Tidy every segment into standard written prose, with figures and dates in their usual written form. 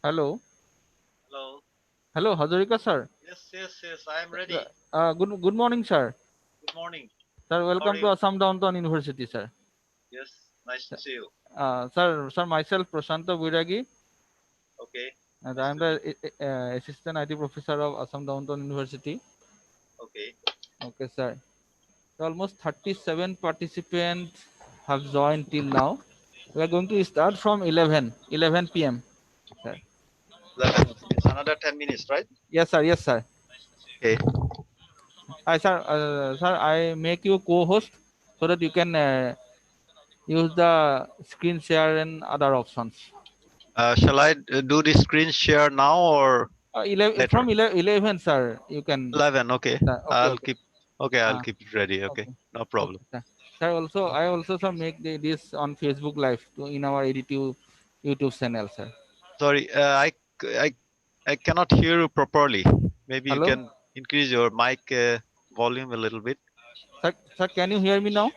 Hello. Hello. Hello, Hazarika sir. Yes. I am ready. Good morning, sir. Good morning. Sir, How are welcome to you? Assam Downtown University, sir. Yes. Nice to see you. Sir, myself Prashanta Viragi, Okay. and Nice I am to meet the assistant IT professor of Assam Downtown University. you. Okay. Okay, sir. So almost 37 participants have joined till now. We are going to start from 11 p.m. Sir. 11. It's another 10 minutes, right? Yes, sir. Yes, sir. Okay. Sir, I make you co-host so that you can use the screen share and other options. Shall I do the screen share now or 11 later? from 11, sir. You can. 11. Okay. Okay, I'll okay. keep. Okay. I'll Uh, keep it ready. Okay. okay, No okay, problem. sir. Sir, also I also sir make this on Facebook Live in our editive YouTube channel, sir. Sorry. I I cannot hear you properly. Maybe you Hello, can increase your mic volume a little bit. sir. Can you hear me now?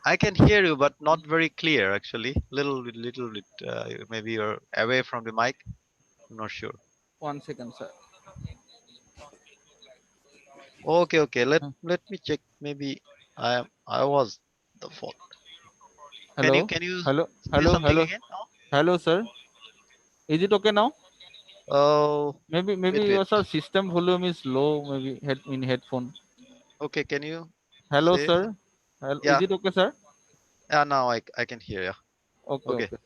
I can hear you, but not very clear actually. Little bit. Maybe you're away from the mic. I'm not sure. 1 second, sir. Okay. Let Uh, let me check. Maybe I was the fault. Hello, Can you say hello, something hello, again now? hello, sir. Is it okay now? Oh, Maybe wait. your sir system volume is low. Maybe in headphone. Okay, can you Hello, say? sir. Hello, is Yeah, it okay, sir? yeah. Now I can hear. Yeah. Okay, Okay. okay.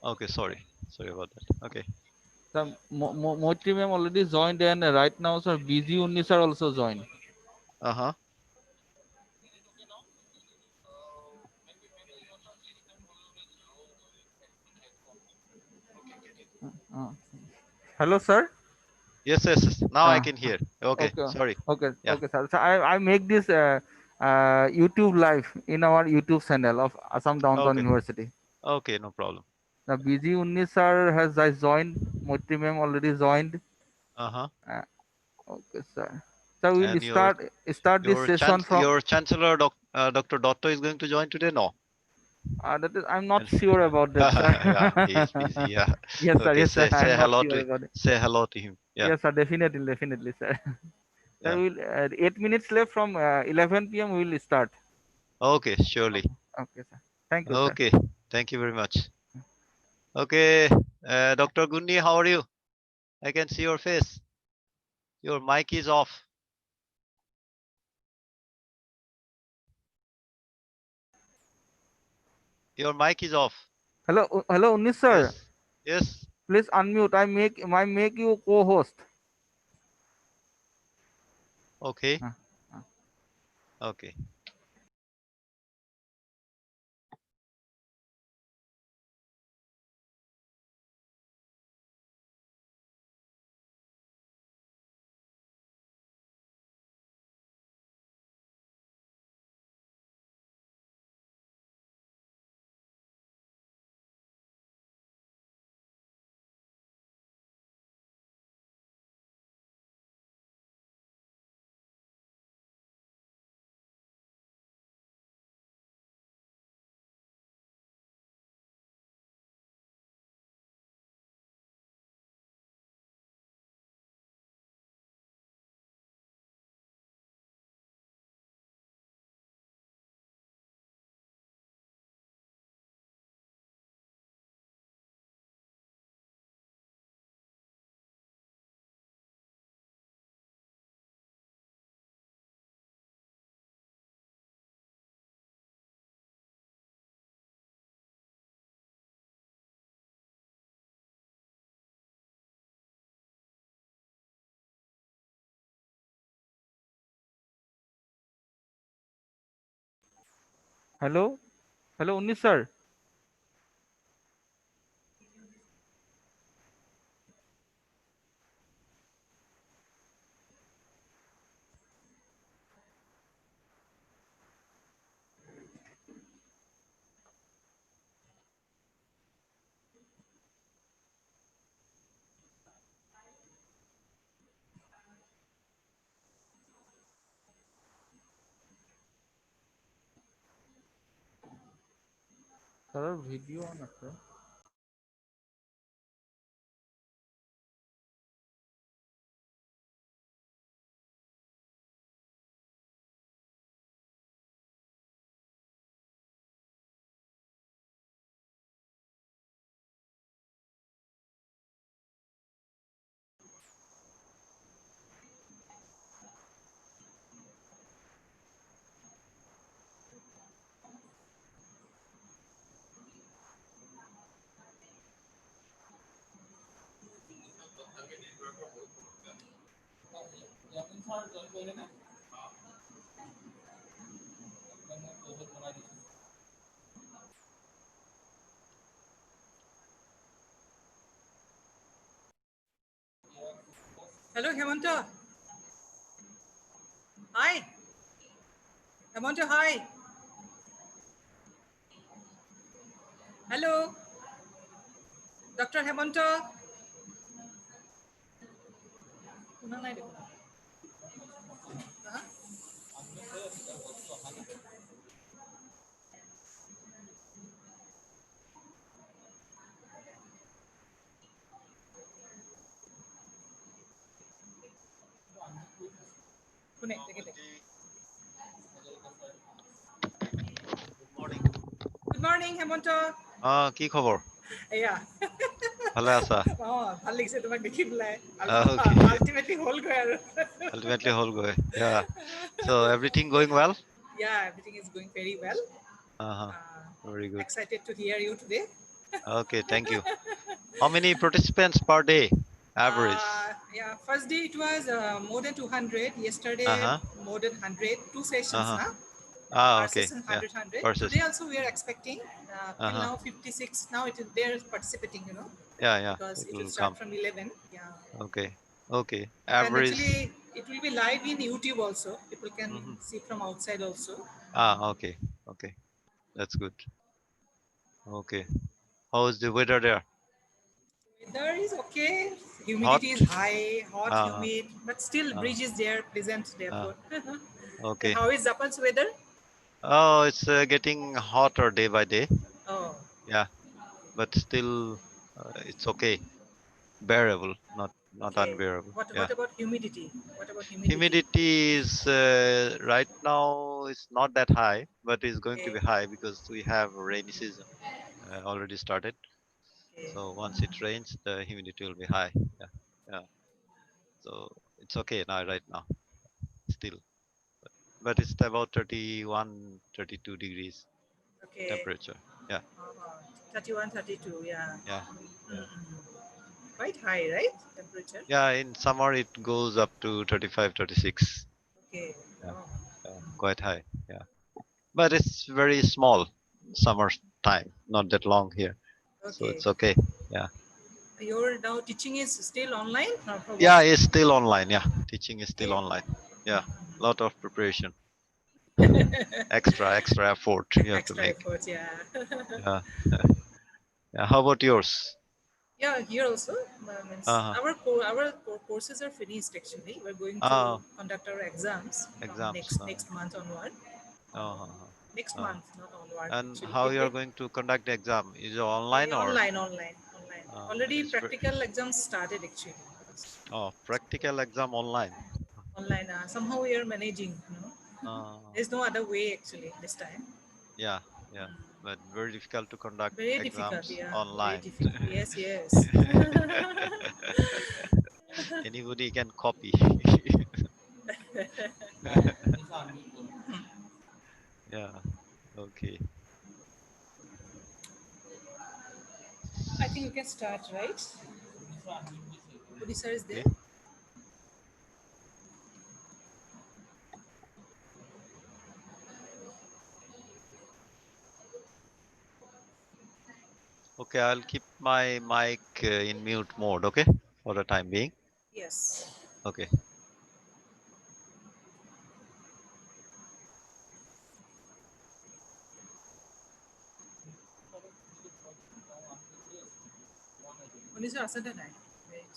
Okay. Sorry about that. Okay. The Moitri ma'am already joined, and right now, sir, BG Unni sir also joined. Uh-huh. Uh, Hello, sir. Yes. Now I Uh, can hear. Okay. okay, Sorry. Yeah. okay, sir. So I make this YouTube live in our YouTube channel of Assam Downtown Okay. University. Okay. No problem. The BG Unni sir has just joined. Moitri ma'am already joined. Uh-huh. Uh, okay, sir. So we'll And your start this session from. your chancellor, Dr. Dotto, is going to join today? No. That is, I'm not And sure about that, yeah, he is busy. sir. Yeah. Okay. Yes, sir. I'm not sure about it. Say hello to him. Yeah. Yes, sir. Definitely, sir. Sir, Yeah. we'll 8 minutes left from 11 p.m. We will start. Okay. Surely. Okay, okay, sir. Thank you, sir. Okay. Thank you very much. Okay. Dr. Gundi, how are you? I can see your face. Your mic is off. Your mic is off. Hello, Unis sir. Yes. Yes. Please unmute. I make you co-host. Okay. Uh, uh. Okay. Hello, hello, Unis sir. Sir, video on আছে. Hello, Hemanta. Hi. Hemanta, hi. Hello. Dr. Hemanta. শুনা নাই দেখোন। হা? কোনে? তেখেতে? Good morning. Good morning, Hemanta. কি খবৰ? এয়া। ভালে আছা? ভাল লাগিছে তোমাক দেখি পেলাই। Okay. আল্টিমেটলি হ'লগৈ আৰু। Ultimately হ'লগৈ. Yeah. So everything going well? Yeah, everything is going very well. Uh-huh. Very good. Excited to hear you today. Okay, thank you. How many participants per day? Average. Yeah, first day it was more than 200. Yesterday, Uh-huh. more than 100. Two sessions Uh-huh. now. Per Okay. session Yeah. 100. Versus. Today also we are expecting till Uh-huh. now 56. Now they're participating, Yeah. because It it will will start come. from 11. Yeah. Okay. Okay. And Average. actually it will be live in YouTube also. People can Mhm. see from outside also. Okay. Okay. That's good. Okay. How is the weather there? Weather is okay. Hot? Humidity is high, hot, Uh, humid, but still uh, breeze is there, pleasant uh, therefore. And okay. how is Japan's weather? Oh, it's getting hotter day by day. Oh, Yeah, but still, it's okay. Bearable, not okay. unbearable. What Yeah. about humidity? What about humidity? Humidity is right now is not that high, but it's going to Okay, be high because we have rainy season already started. okay, So once it rains, the humidity will be high. Yeah, yeah. So it's okay now, right now, still. But it's about 31, 32 degrees okay. temperature. Yeah, 31, 32, yeah. yeah, yeah. Mm-mm. Quite high, right? Temperature? Yeah, in summer it goes up to 35, 36. Okay. Yeah, Oh, yeah, quite high. Yeah, but it's very small summer time, not that long here, so okay. it's okay. Yeah, Your now teaching is still online or for what? yeah, it's still online. Yeah, teaching is still Okay. online. Yeah, lot of preparation, extra effort you have to Extra make. effort, yeah. Yeah, yeah. How about yours? Yeah, here also means Uh-huh. our courses are finished actually. We're going to Ah, conduct our exams from exams. next month onward. Uh-huh. Next Uh, month, not onward and actually. how you are going to conduct the exam? Is it online or? Online. Already It's very, practical exams started actually. oh, practical exam online. Online. Somehow we are managing. Uh, There's no other way actually this time. yeah, yeah, but very difficult to conduct Very difficult. exams Yeah, very online. difficult. Yes, yes. Anybody can copy. Yeah, okay. I think we can start, right? Odisha is there. Okay, okay, I'll keep my mic in mute mode, okay, for the time being. Yes. Okay. Odisha Asada nine. Right.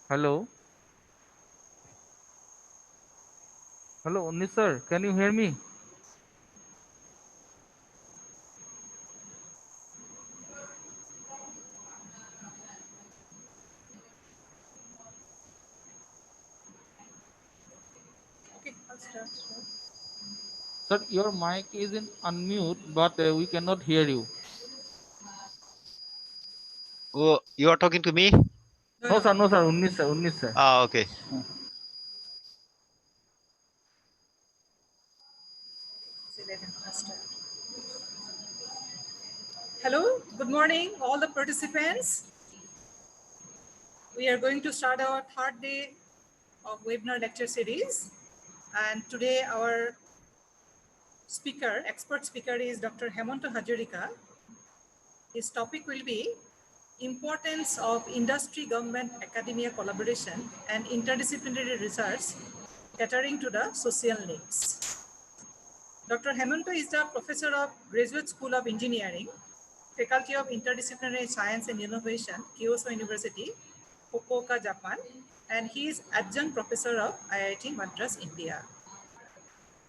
Hello. Hello, Unis sir. Can you hear me? Okay, I'll start. Sir, your mic is in unmute, but we cannot hear you. Oh, you are talking to me? No, No, no. sir. No, sir. Unis sir. Unis sir. Ah, okay. It's 11. I'll start. Hello, good morning, all the participants. We are going to start our third day of webinar lecture series. And today our expert speaker is Dr. Hemanto Hazarika. His topic will be importance of industry, government, academia collaboration and interdisciplinary research catering to the social needs. Dr. Hemanto is the professor of Graduate School of Engineering, Faculty of Interdisciplinary Science and Innovation, Kyoto University, Fukuoka, Japan, and he is adjunct professor of IIT Madras, India.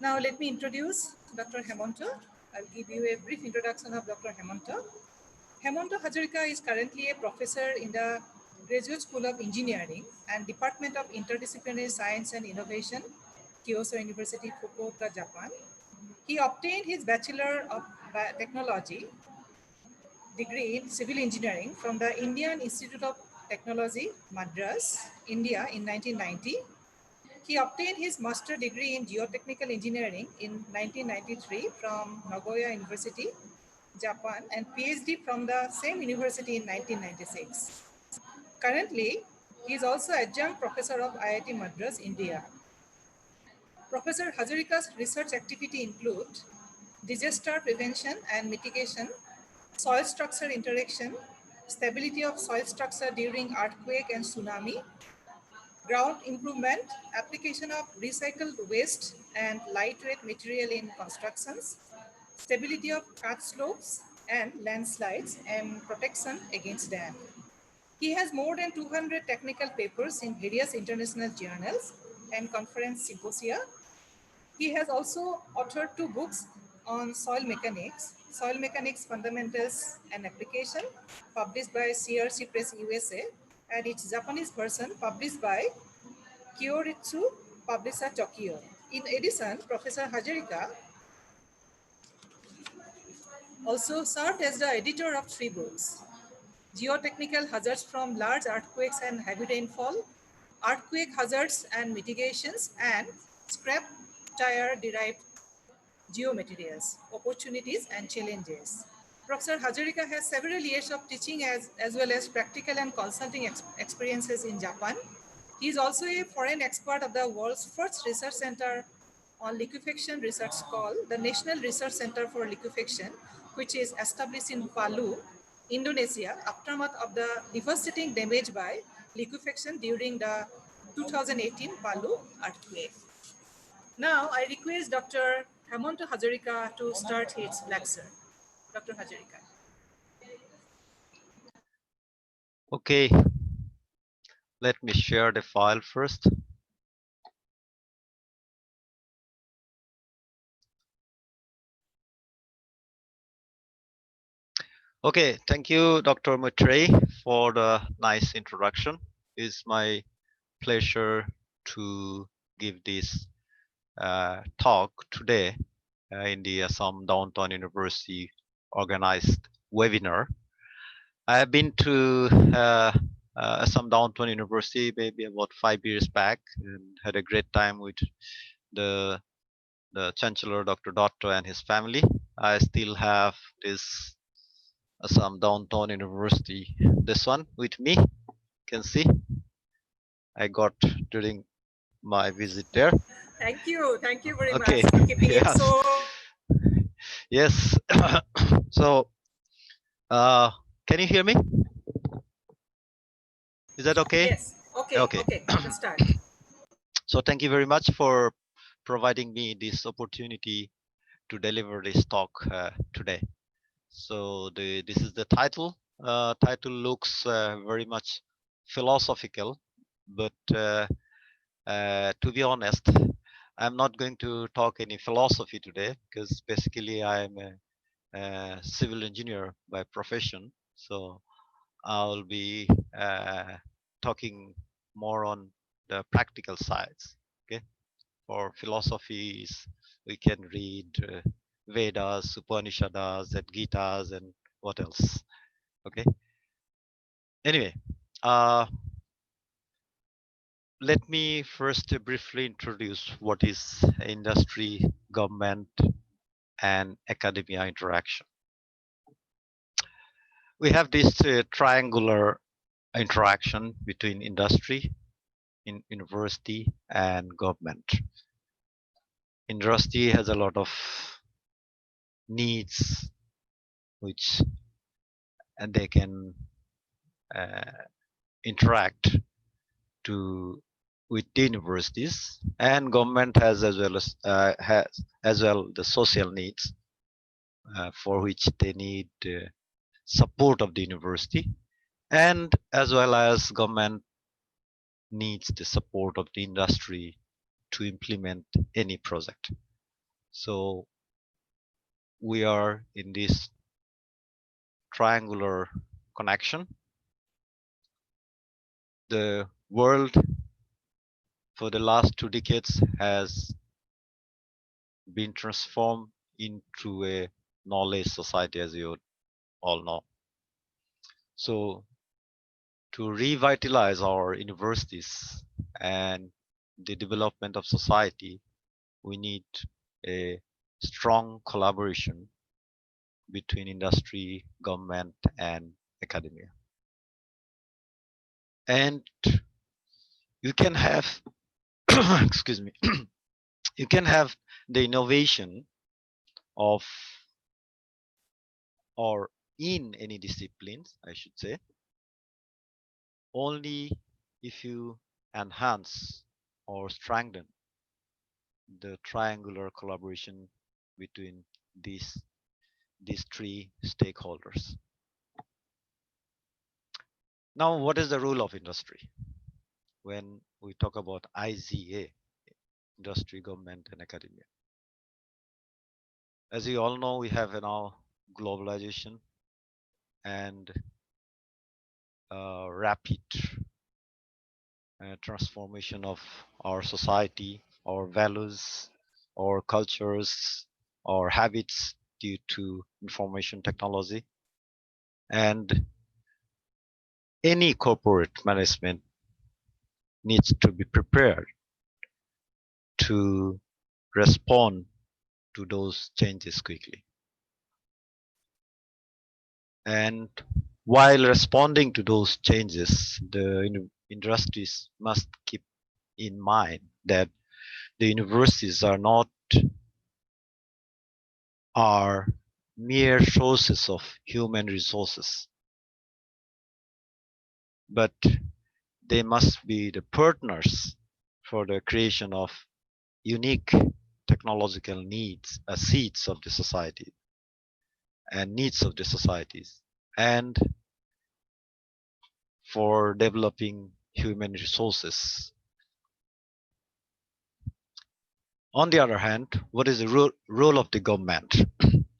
Now let me introduce Dr. Hemanto. I'll give you a brief introduction of Dr. Hemanto. Hemanto Hazarika is currently a professor in the Graduate School of Engineering and Department of Interdisciplinary Science and Innovation, Kyoto University, Fukuoka, Japan. He obtained his Bachelor of Technology degree in Civil Engineering from the Indian Institute of Technology, Madras, India in 1990. He obtained his master degree in Geotechnical Engineering in 1993 from Nagoya University, Japan, and PhD from the same university in 1996. Currently, he is also adjunct professor of IIT Madras, India. Professor Hazarika's research activity include disaster prevention and mitigation, soil structure interaction, stability of soil structure during earthquake and tsunami, ground improvement, application of recycled waste and lightweight material in constructions, stability of cut slopes and landslides, and protection against dam. He has more than 200 technical papers in various international journals and conference symposia. He has also authored 2 books on soil mechanics fundamentals and application, published by CRC Press USA, and its Japanese version published by Kyoritsu Publisher Tokyo. In addition, Professor Hazarika also served as the editor of 3 books: Geotechnical Hazards from Large Earthquakes and Heavy Rainfall, Earthquake Hazards and Mitigations, and Scrap Tire Derived Geomaterials, Opportunities and Challenges. Professor Hazarika has several years of teaching as well as practical and consulting experiences in Japan. He is also a foreign expert of the world's first research center on liquefaction research called the National Research Center for Liquefaction, which is established in Palu, Indonesia, aftermath of the devastating damage by liquefaction during the 2018 Palu earthquake. Now I request Dr. Hemanto Hazarika to start his lecture. Dr. Hazarika. Okay, let me share the file first. Okay, thank you, Dr. Maitrey, for the nice introduction. It's my pleasure to give this talk today in the Assam Downtown University organized webinar. I have been to Assam Downtown University maybe about 5 years back and had a great time with the Chancellor, Dr. Dotto, and his family. I still have this Assam Downtown University, this one with me, you can see I got during my visit there. Thank you very Okay. much for keeping it Yes. so. Yes. So, can you hear me? Is that okay? Yes. Okay. Let's start. So thank you very much for providing me this opportunity to deliver this talk today. So this is the title. Title looks very much philosophical, but to be honest, I'm not going to talk any philosophy today because basically I'm a civil engineer by profession. So I'll be talking more on the practical sides. Okay, for philosophies we can read Vedas, Upanishads, and Gitas, and what else. Okay. Anyway, let me first briefly introduce what is industry, government, and academia interaction. we have this triangular interaction between industry, university, and government. Industry has a lot of needs which and they can uh, interact to with the universities, and government has as well the social needs for which they need support of the university, and as well as government needs the support of the industry to implement any project. So we are in this triangular connection. The world for the last 2 decades has been transformed into a knowledge society, as you all know. So to revitalize our universities and the development of society, we need a strong collaboration between industry, government, and academia. And you can have, excuse me, you can have the innovation of or in any disciplines, I should say, only if you enhance or strengthen the triangular collaboration between these three stakeholders. Now, what is the role of industry when we talk about IZA, industry, government, and academia? As you all know, we have now globalization and rapid transformation of our society, our values, our cultures, our habits due to information technology. And any corporate management needs to be prepared to respond to those changes quickly. And while responding to those changes, the industries must keep in mind that the universities are mere sources of human resources, but they must be the partners for the creation of unique technological needs, seeds of the society and needs of the societies, and for developing human resources. On the other hand, what is the role of the government,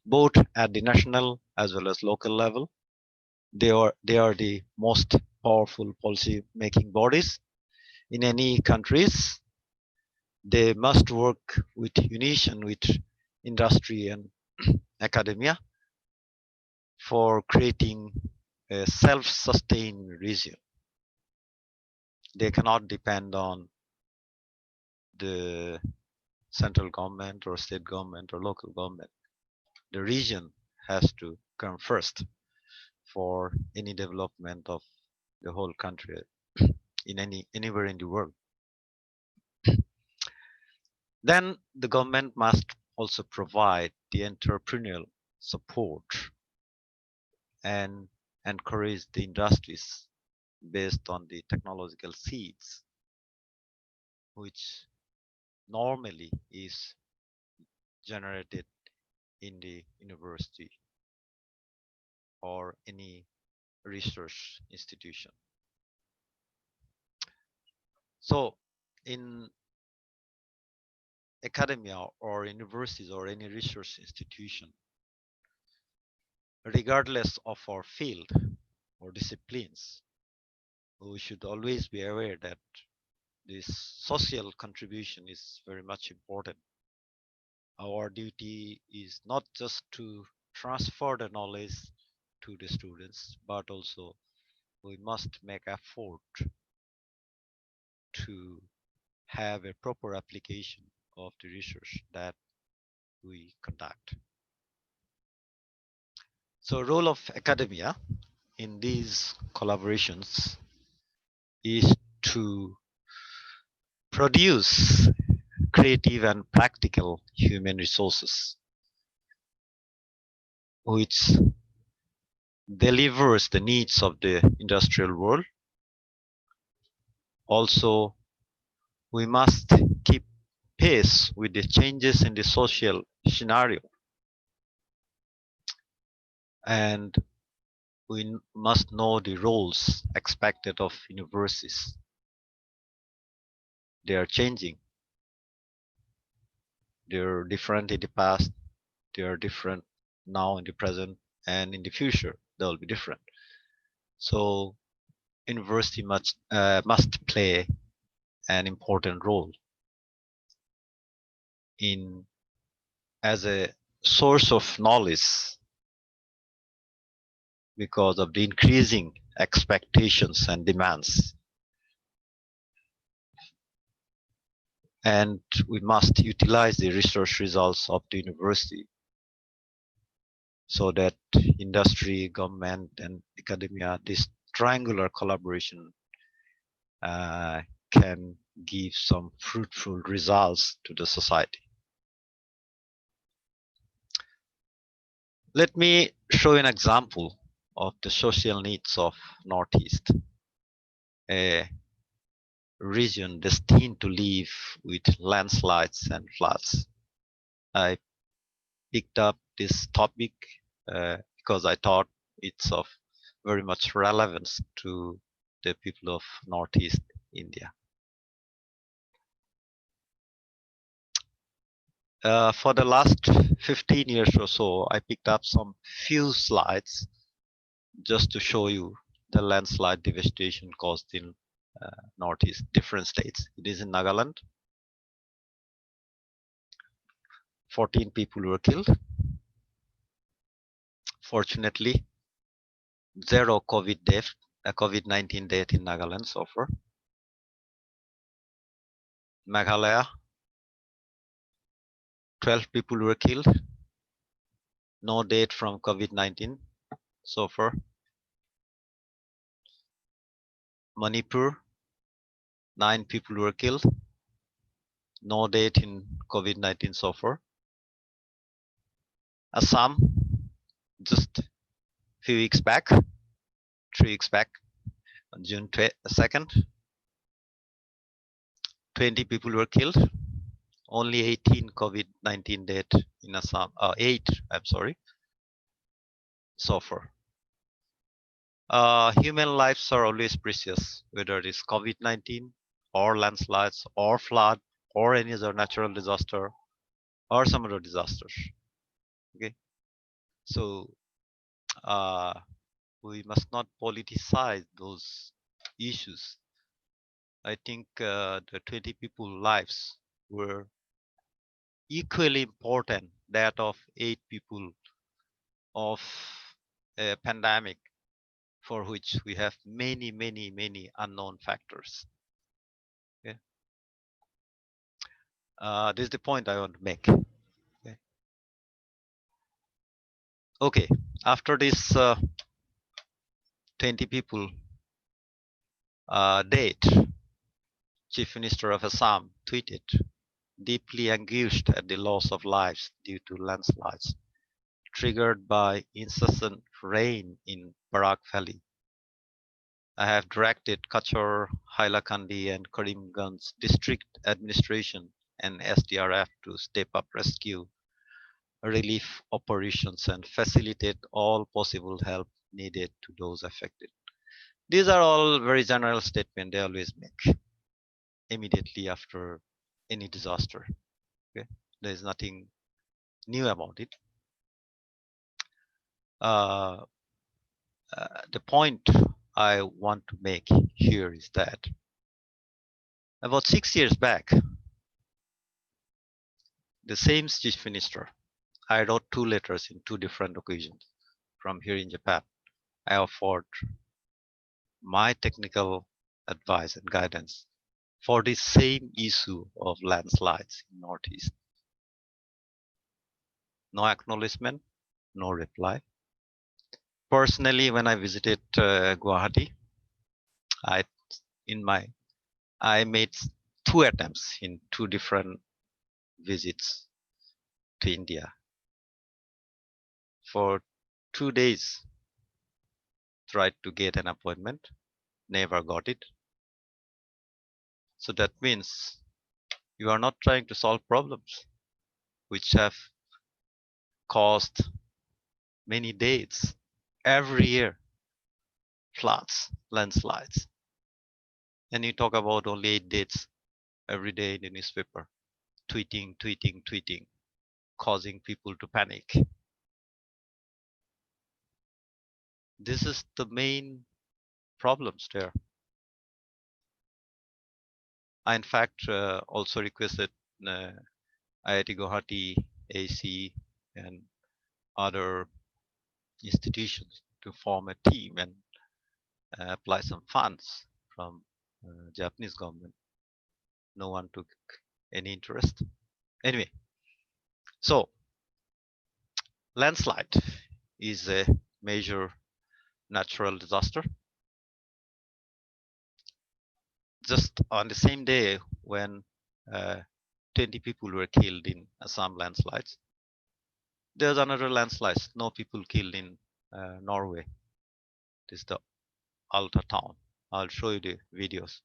both at the national as well as local level? They are the most powerful policy making bodies in any countries. They must work with unison with industry and academia for creating a self-sustained region. They cannot depend on the central government or state government or local government. The region has to come first for any development of the whole country in anywhere in the world. Then the government must also provide the entrepreneurial support and encourage the industries based on the technological seeds, which normally is generated in the university or any research institution. So in academia or universities or any research institution, regardless of our field or disciplines, we should always be aware that this social contribution is very much important. Our duty is not just to transfer the knowledge to the students, but also we must make effort to have a proper application of the research that we conduct. So role of academia, in these collaborations is to produce creative and practical human resources which delivers the needs of the industrial world. Also, we must keep pace with the changes in the social scenario, and we must know the roles expected of universities. They are changing. They're different in the past, they are different now in the present, and in the future they'll be different. So university must play an important role in as a source of knowledge because of the increasing expectations and demands. And we must utilize the research results of the university so that industry, government, and academia, this triangular collaboration can give some fruitful results to the society. Let me show an example of the social needs of Northeast, a region destined to live with landslides and floods. I picked up this topic because I thought it's of very much relevance to the people of Northeast India. For the last 15 years or so, I picked up some few slides just to show you the landslide devastation caused in Northeast, different states. It is in Nagaland. 14 people were killed. Fortunately, zero COVID-19 death in Nagaland so far. Meghalaya, 12 people were killed. No death from COVID-19 so far. Manipur, 9 people were killed. No death in COVID-19 so far. Assam, just few weeks back, 3 weeks back, on June 2nd, 20 people were killed. Only 18 COVID-19 death in Assam. 8, I'm sorry, so far. Human lives are always precious, whether it is COVID-19 or landslides or flood or any other natural disaster or some other disasters. Okay, so we must not politicize those issues. I think the 20 people lives were equally important that of 8 people of a pandemic for which we have many unknown factors. Okay. This is the point I want to make. Okay, okay. After this 20 people dead, Chief Minister of Assam tweeted, deeply anguished at the loss of lives due to landslides triggered by incessant rain in Barak Valley. I have directed Kachor, Hailakandi, and Karimganj district administration and SDRF to step up rescue, relief operations, and facilitate all possible help needed to those affected. These are all very general statements they always make immediately after any disaster. Okay, there is nothing new about it. The point I want to make here is that about 6 years back, the same chief minister, I wrote 2 letters in 2 different occasions from here in Japan. I offered my technical advice and guidance for the same issue of landslides in Northeast. No acknowledgement, no reply. Personally, when I visited Guwahati, I made 2 attempts in 2 different visits to India. For 2 days, tried to get an appointment, never got it. So that means you are not trying to solve problems which have caused many days every year, floods, landslides, and you talk about only 8 dates every day in the newspaper, tweeting, causing people to panic. This is the main problems there. I in fact also requested IIT Guwahati, AC, and other institutions to form a team and apply some funds from Japanese government. No one took any interest. Anyway, so landslide is a major natural disaster. Just on the same day when 20 people were killed in Assam landslides, there's another landslide, no people killed in Norway. This is the Alta town. I'll show you the videos.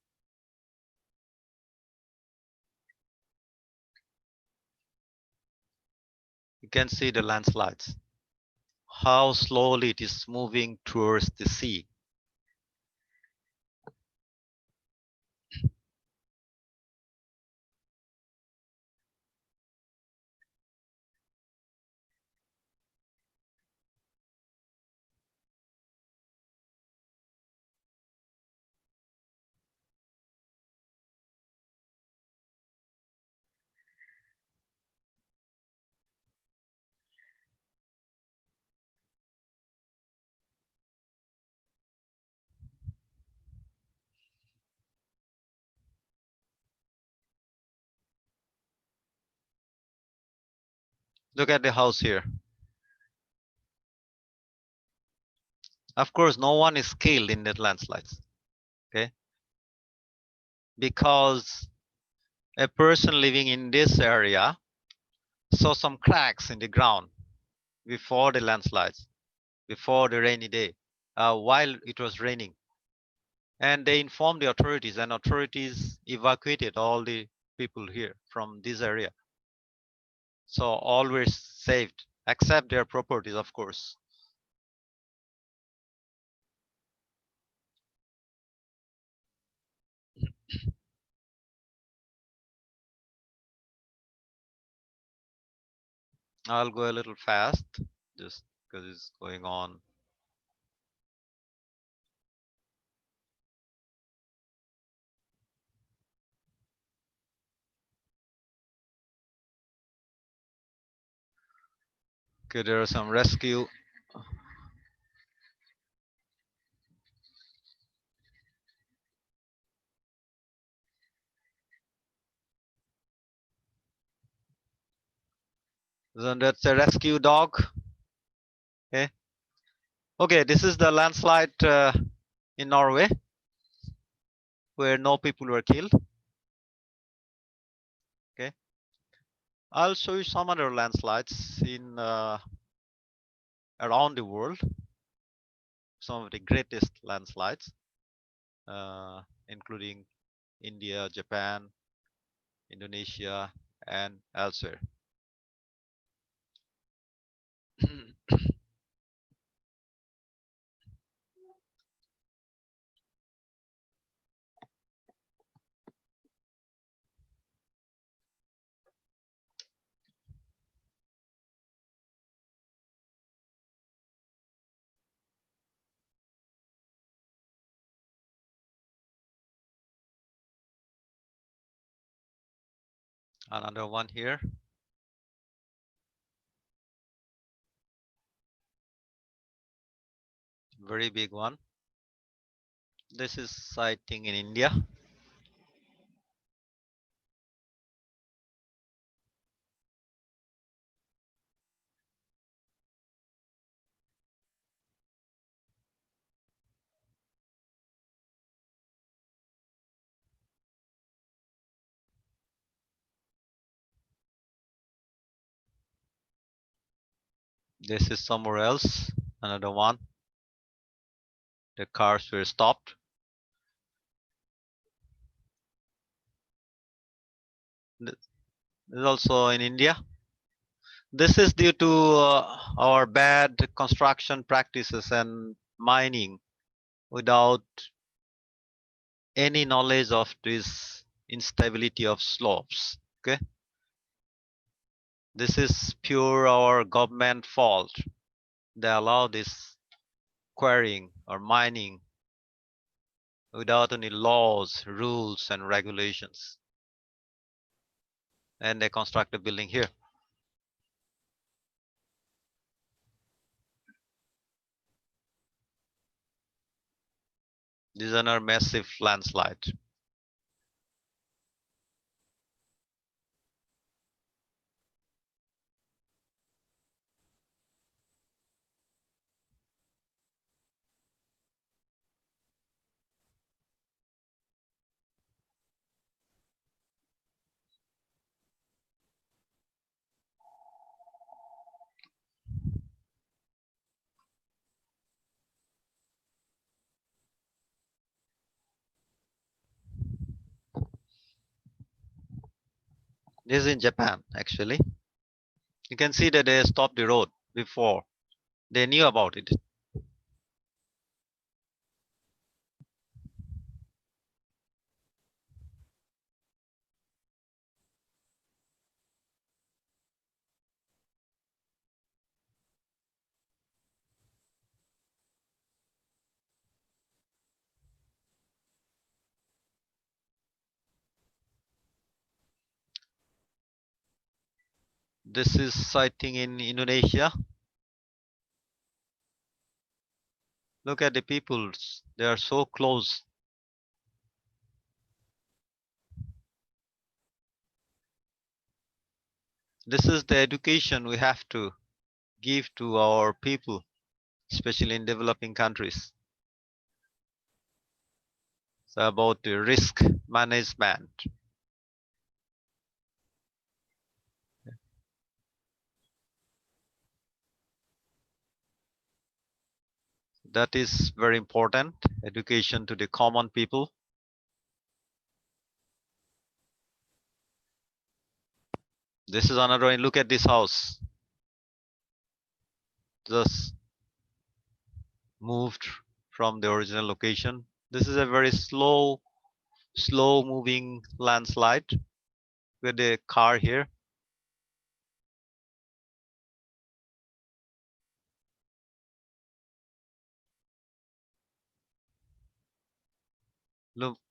You can see the landslides, how slowly it is moving towards the sea. Look at the house here. Of course, no one is killed in the landslides, okay? Because a person living in this area saw some cracks in the ground before the landslides, before the rainy day, while it was raining. And they informed the authorities, and authorities evacuated all the people here from this area. So all were saved, except their properties, of course. I'll go a little fast, just because it's going on. Okay, there are some rescue. Then that's a rescue dog. Okay. Okay, this is the landslide in Norway, where no people were killed. Okay. I'll show you some other landslides in around the world. Some of the greatest landslides, including India, Japan, Indonesia, and elsewhere. Another one here. Very big one. This is sighting in India. This is somewhere else. Another one. The cars were stopped. This is also in India. This is due to our bad construction practices and mining without any knowledge of this instability of slopes. Okay, this is pure our government fault. They allow this quarrying or mining without any laws, rules, and regulations, and they construct a building here. This is another massive landslide. This is in Japan, actually. You can see that they stopped the road before. They knew about it. This is sighting in Indonesia. Look at the peoples. They are so close. This is the education we have to give to our people, especially in developing countries. So about the risk management. That is very important. Education to the common people. This is another one. Look at this house. Just moved from the original location. This is a very slow moving landslide with the car here.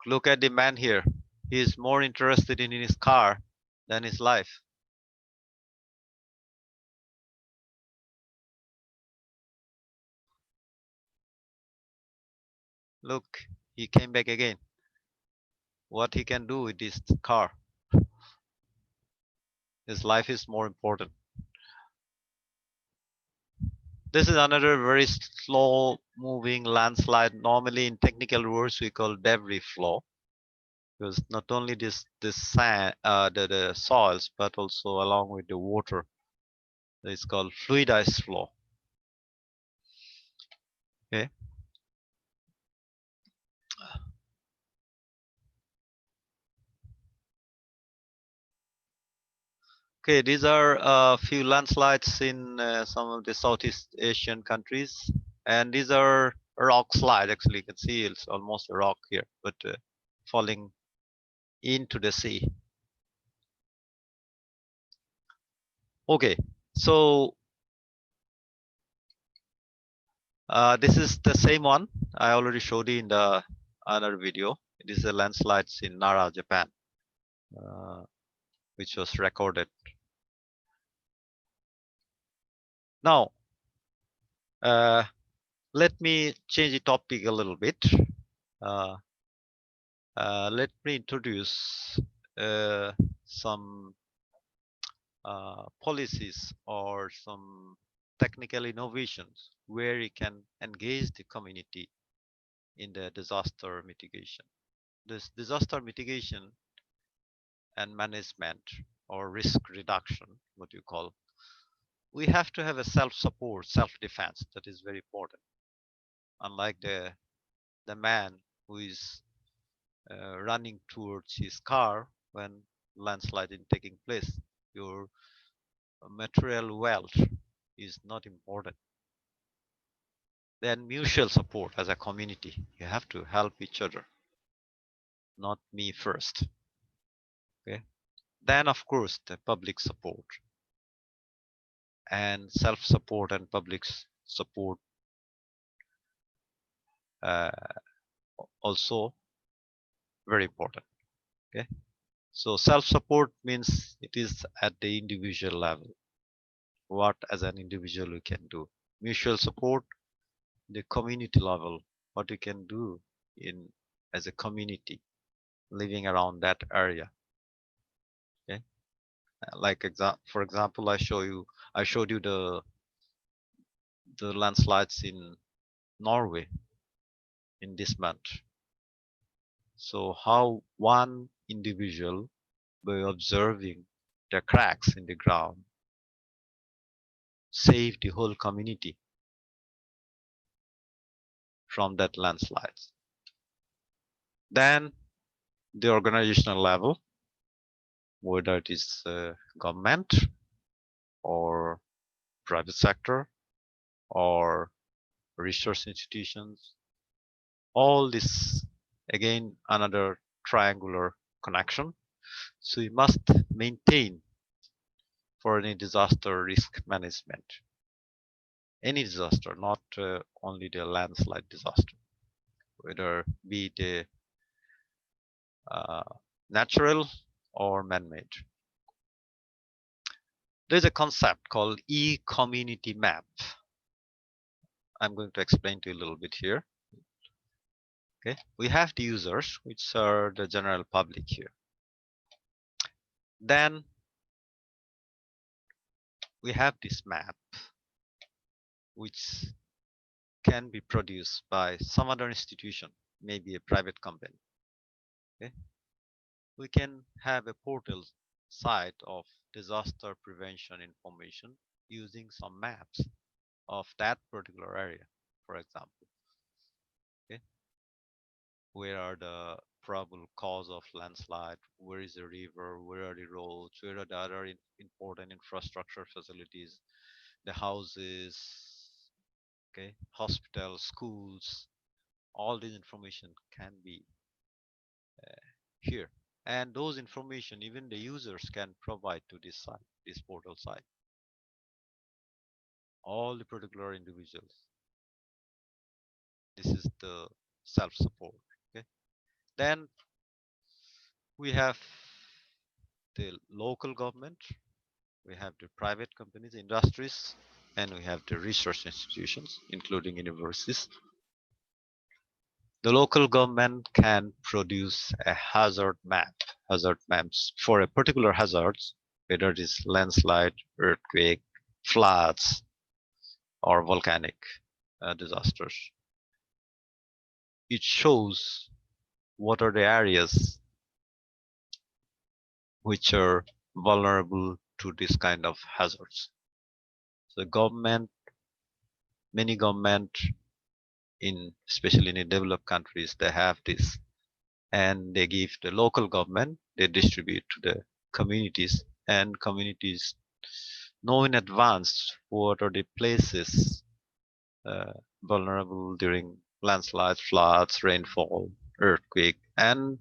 Look at the man here. He is more interested in his car than his life. Look, he came back again. What he can do with this car? His life is more important. This is another very slow moving landslide. Normally in technical words we call debris flow, because not only this sand, the soils, but also along with the water. It's called fluidized flow. Okay. Okay, these are a few landslides in some of the Southeast Asian countries, and these are rock slide. Actually, you can see it's almost a rock here, but falling into the sea. Okay, so this is the same one I already showed you in the other video. It is the landslides in Nara, Japan, which was recorded. Now, let me change the topic a little bit. Let me introduce some policies or some technical innovations where you can engage the community in the disaster mitigation. This disaster mitigation and management or risk reduction, what you call, we have to have a self-support, self-defense. That is very important. Unlike the man who is running towards his car when landslide is taking place, your material wealth is not important. Then mutual support as a community. You have to help each other, not me first. Okay. Then of course the public support, and self-support and public support uh, also very important. Okay. So self-support means it is at the individual level. What as an individual we can do. Mutual support, the community level, what you can do in as a community living around that area. Okay. Like for example, I showed you the landslides in Norway in this month. So how one individual, by observing the cracks in the ground, saved the whole community from that landslides. Then the organizational level, whether it is government or private sector or research institutions, all this again another triangular connection. So you must maintain for any disaster risk management. Any disaster, not only the landslide disaster, whether be it natural or man-made. There's a concept called e-community map. I'm going to explain to you a little bit here. Okay, we have the users, which are the general public here. Then we have this map, which can be produced by some other institution, maybe a private company. Okay, we can have a portal site of disaster prevention information using some maps of that particular area, for example. Okay, where are the probable cause of landslide, where is the river, where are the roads, where are the other important infrastructure facilities, the houses, okay, hospitals, schools, all this information can be here. And those information even the users can provide to this site, this portal site. All the particular individuals. This is the self-support. Okay. Then we have the local government, we have the private companies, industries, and we have the research institutions, including universities. The local government can produce a hazard maps for a particular hazards, whether it is landslide, earthquake, floods, or volcanic disasters. It shows what are the areas which are vulnerable to this kind of hazards. So many government especially in the developed countries, they have this, and they give the local government, they distribute to the communities, and communities know in advance what are the places vulnerable during landslides, floods, rainfall, earthquake, and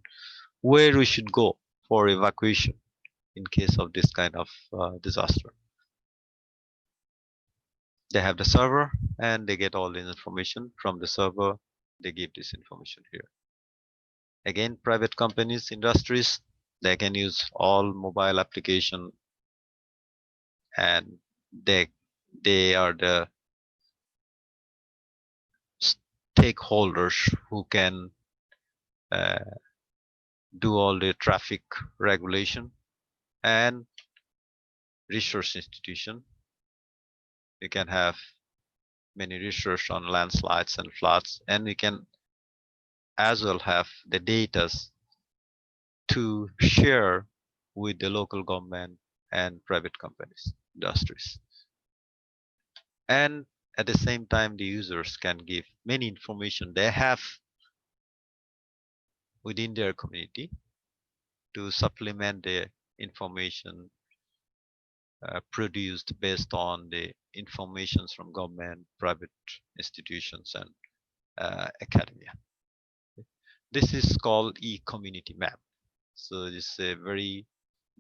where we should go for evacuation in case of this kind of disaster. They have the server and they get all the information from the server. They give this information here. Again, private companies, industries, they can use all mobile application, and they are the stakeholders who can do all the traffic regulation. And research institution, we can have many research on landslides and floods, and we can as well have the data to share with the local government and private companies, industries. And at the same time, the users can give many information they have within their community to supplement the information produced based on the informations from government, private institutions, and academia. This is called e-community map. So it's a very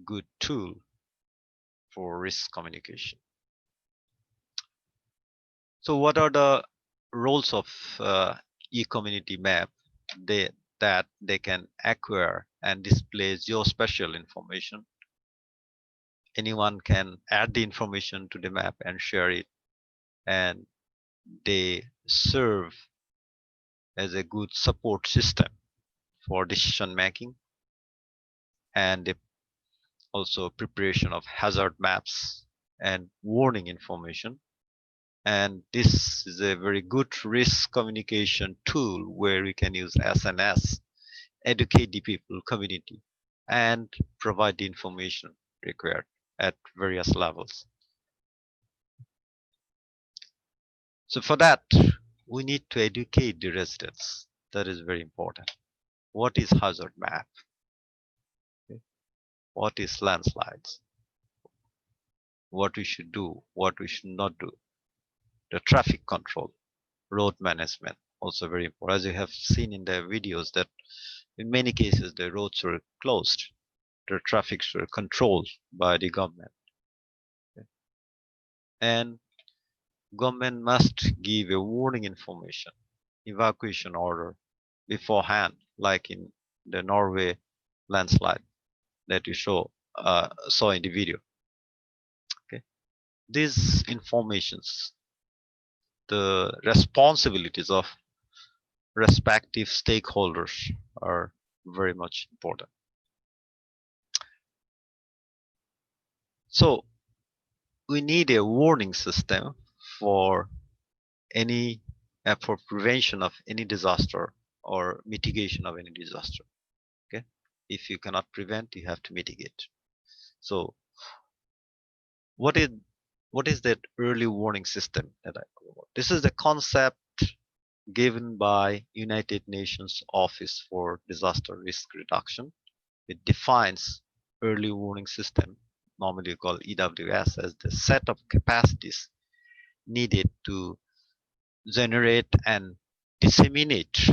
good tool for risk communication. So what are the roles of e-community map? That they can acquire and display geospatial information. Anyone can add the information to the map and share it, and they serve as a good support system for decision making and also preparation of hazard maps and warning information. And this is a very good risk communication tool where we can use SNS, educate the people, community, and provide the information required at various levels. So for that, we need to educate the residents. That is very important. What is hazard map? What is landslides? What we should do, what we should not do. The traffic control, road management, also very important. As you have seen in the videos that in many cases the roads were closed, the traffics were controlled by the government. And government must give a warning information, evacuation order beforehand, like in the Norway landslide that you saw in the video. Okay, these informations, the responsibilities of respective stakeholders are very much important. So we need a warning system for any for prevention of any disaster or mitigation of any disaster. Okay, if you cannot prevent, you have to mitigate. So what is that early warning system that I talk about? This is the concept given by United Nations Office for Disaster Risk Reduction. It defines early warning system, normally called EWS, as the set of capacities needed to generate and disseminate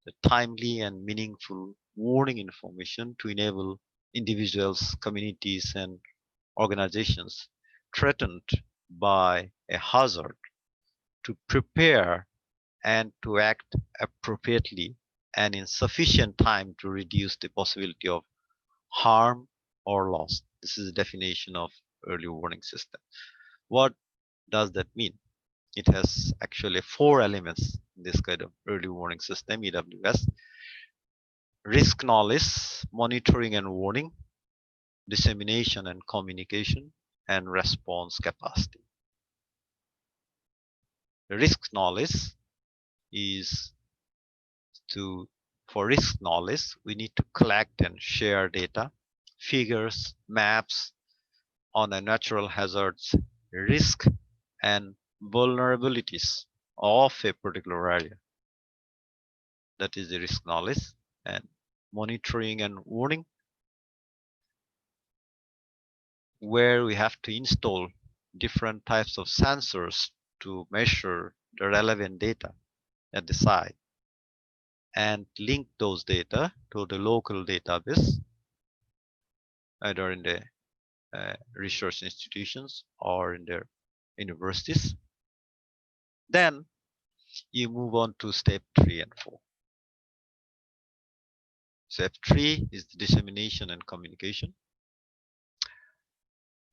the timely and meaningful warning information to enable individuals, communities, and organizations threatened by a hazard to prepare and to act appropriately and in sufficient time to reduce the possibility of harm or loss. This is the definition of early warning system. What does that mean? It has actually 4 elements in this kind of early warning system, EWS. Risk knowledge, monitoring and warning, dissemination and communication, and response capacity. The risk knowledge is for risk knowledge, we need to collect and share data, figures, maps on a natural hazards, risk, and vulnerabilities of a particular area. That is the risk knowledge. And monitoring and warning, where we have to install different types of sensors to measure the relevant data at the site and link those data to the local database, either in the research institutions or in their universities. Then you move on to step 3 and 4. Step 3 is the dissemination and communication.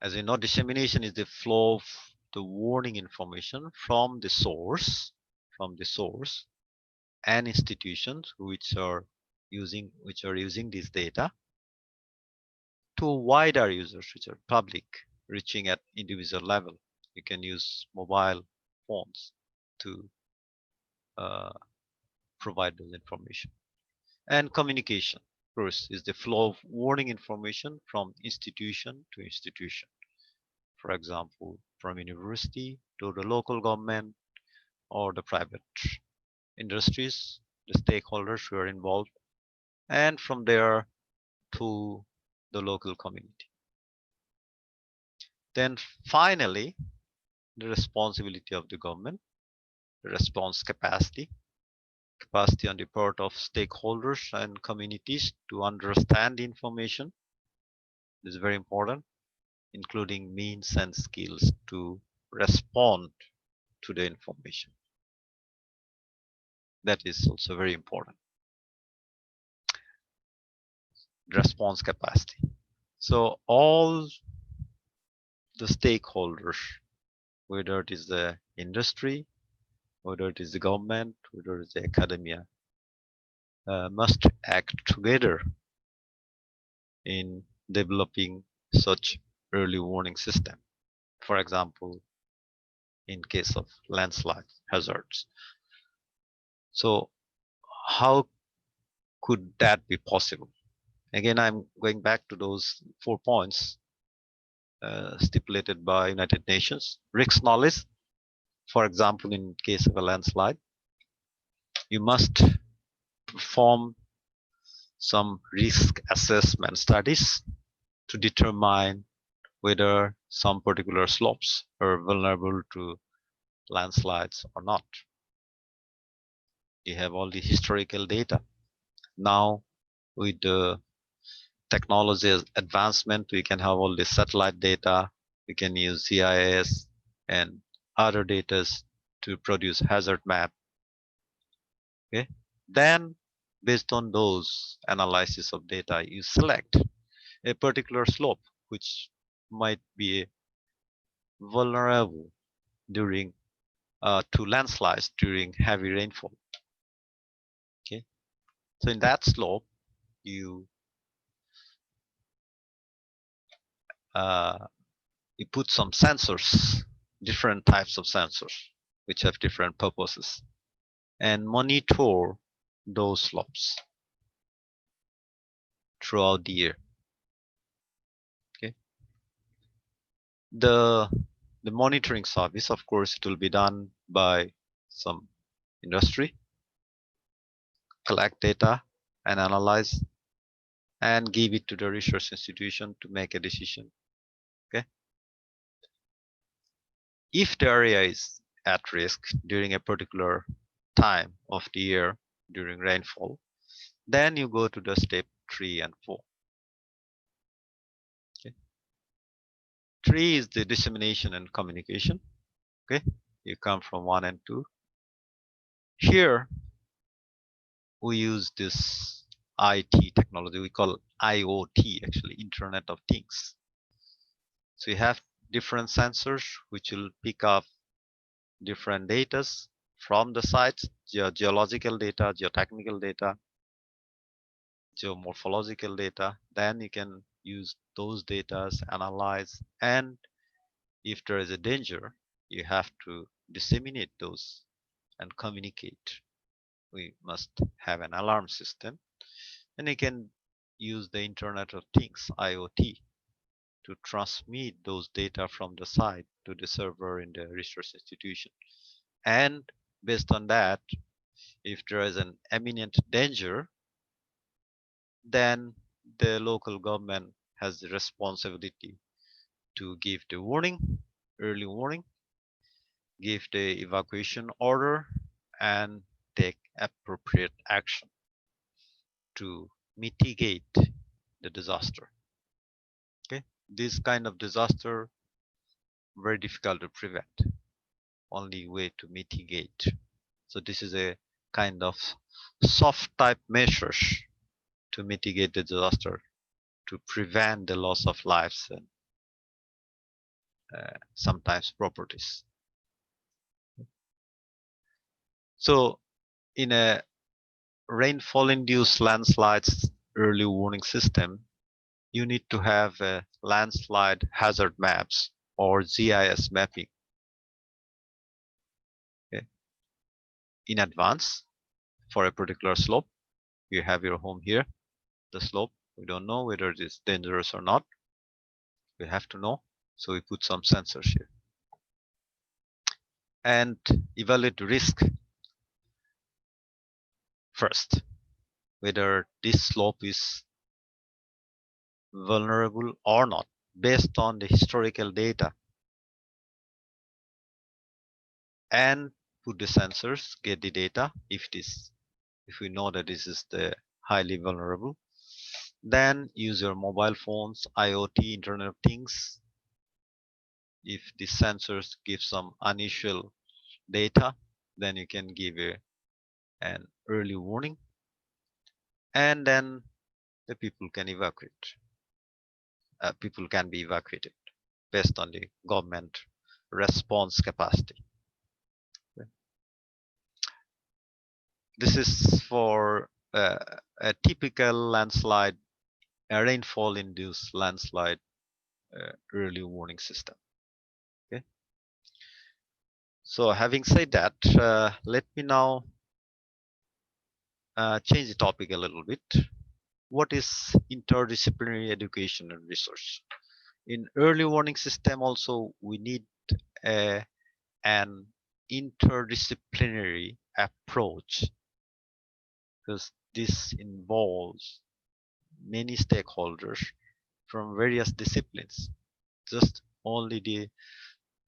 As you know, dissemination is the flow of the warning information from the source and institutions which are using this data to wider users, which are public, reaching at individual level. You can use mobile phones to provide those information. And communication, of course, is the flow of warning information from institution to institution. for example, from university to the local government or the private industries, the stakeholders who are involved, and from there to the local community. Then finally, the responsibility of the government, the response capacity on the part of stakeholders and communities to understand the information. This is very important, including means and skills to respond to the information. That is also very important. Response capacity. So all the stakeholders, whether it is the industry, whether it is the government, whether it is the academia, must act together in developing such early warning system. For example, in case of landslide hazards. So how could that be possible? Again, I'm going back to those 4 points stipulated by United Nations. Risk knowledge, for example, in case of a landslide, you must perform some risk assessment studies to determine whether some particular slopes are vulnerable to landslides or not. You have all the historical data. Now, with the technology advancement, we can have all the satellite data. We can use GIS and other data to produce hazard map. Okay. Then, based on those analysis of data, you select a particular slope which might be vulnerable during to landslides during heavy rainfall. Okay. So in that slope, you put some sensors, different types of sensors, which have different purposes, and monitor those slopes throughout the year. Okay. The monitoring service, of course, it will be done by some industry, collect data and analyze and give it to the research institution to make a decision. Okay. If the area is at risk during a particular time of the year during rainfall, then you go to the step 3 and 4. Okay. 3 is the dissemination and communication. Okay, you come from 1 and 2. Here we use this IT technology, we call IoT, actually Internet of Things. So you have different sensors which will pick up different data from the sites, geological data, geotechnical data, geomorphological data. Then you can use those data, analyze, and if there is a danger, you have to disseminate those and communicate. We must have an alarm system, and you can use the Internet of Things, IoT, to transmit those data from the site to the server in the research institution. And based on that, if there is an imminent danger, then the local government has the responsibility to give the warning, early warning, give the evacuation order, and take appropriate action to mitigate the disaster. Okay, this kind of disaster very difficult to prevent. Only way to mitigate. So this is a kind of soft type measures to mitigate the disaster, to prevent the loss of lives and sometimes properties. So in a rainfall-induced landslides early warning system, you need to have a landslide hazard maps or GIS mapping. Okay. In advance for a particular slope. You have your home here, the slope. We don't know whether it is dangerous or not. We have to know. So we put some sensors here and evaluate risk first, whether this slope is vulnerable or not based on the historical data, and put the sensors, get the data. If we know that this is the highly vulnerable, then use your mobile phones, IoT, Internet of Things. If the sensors give some unusual data, then you can give an early warning, and then the people can evacuate. People can be evacuated based on the government response capacity. This is for a typical landslide, a rainfall-induced landslide early warning system. Okay. So having said that, let me now change the topic a little bit. What is interdisciplinary education and research? In early warning system also, we need an interdisciplinary approach, because this involves many stakeholders from various disciplines. Just only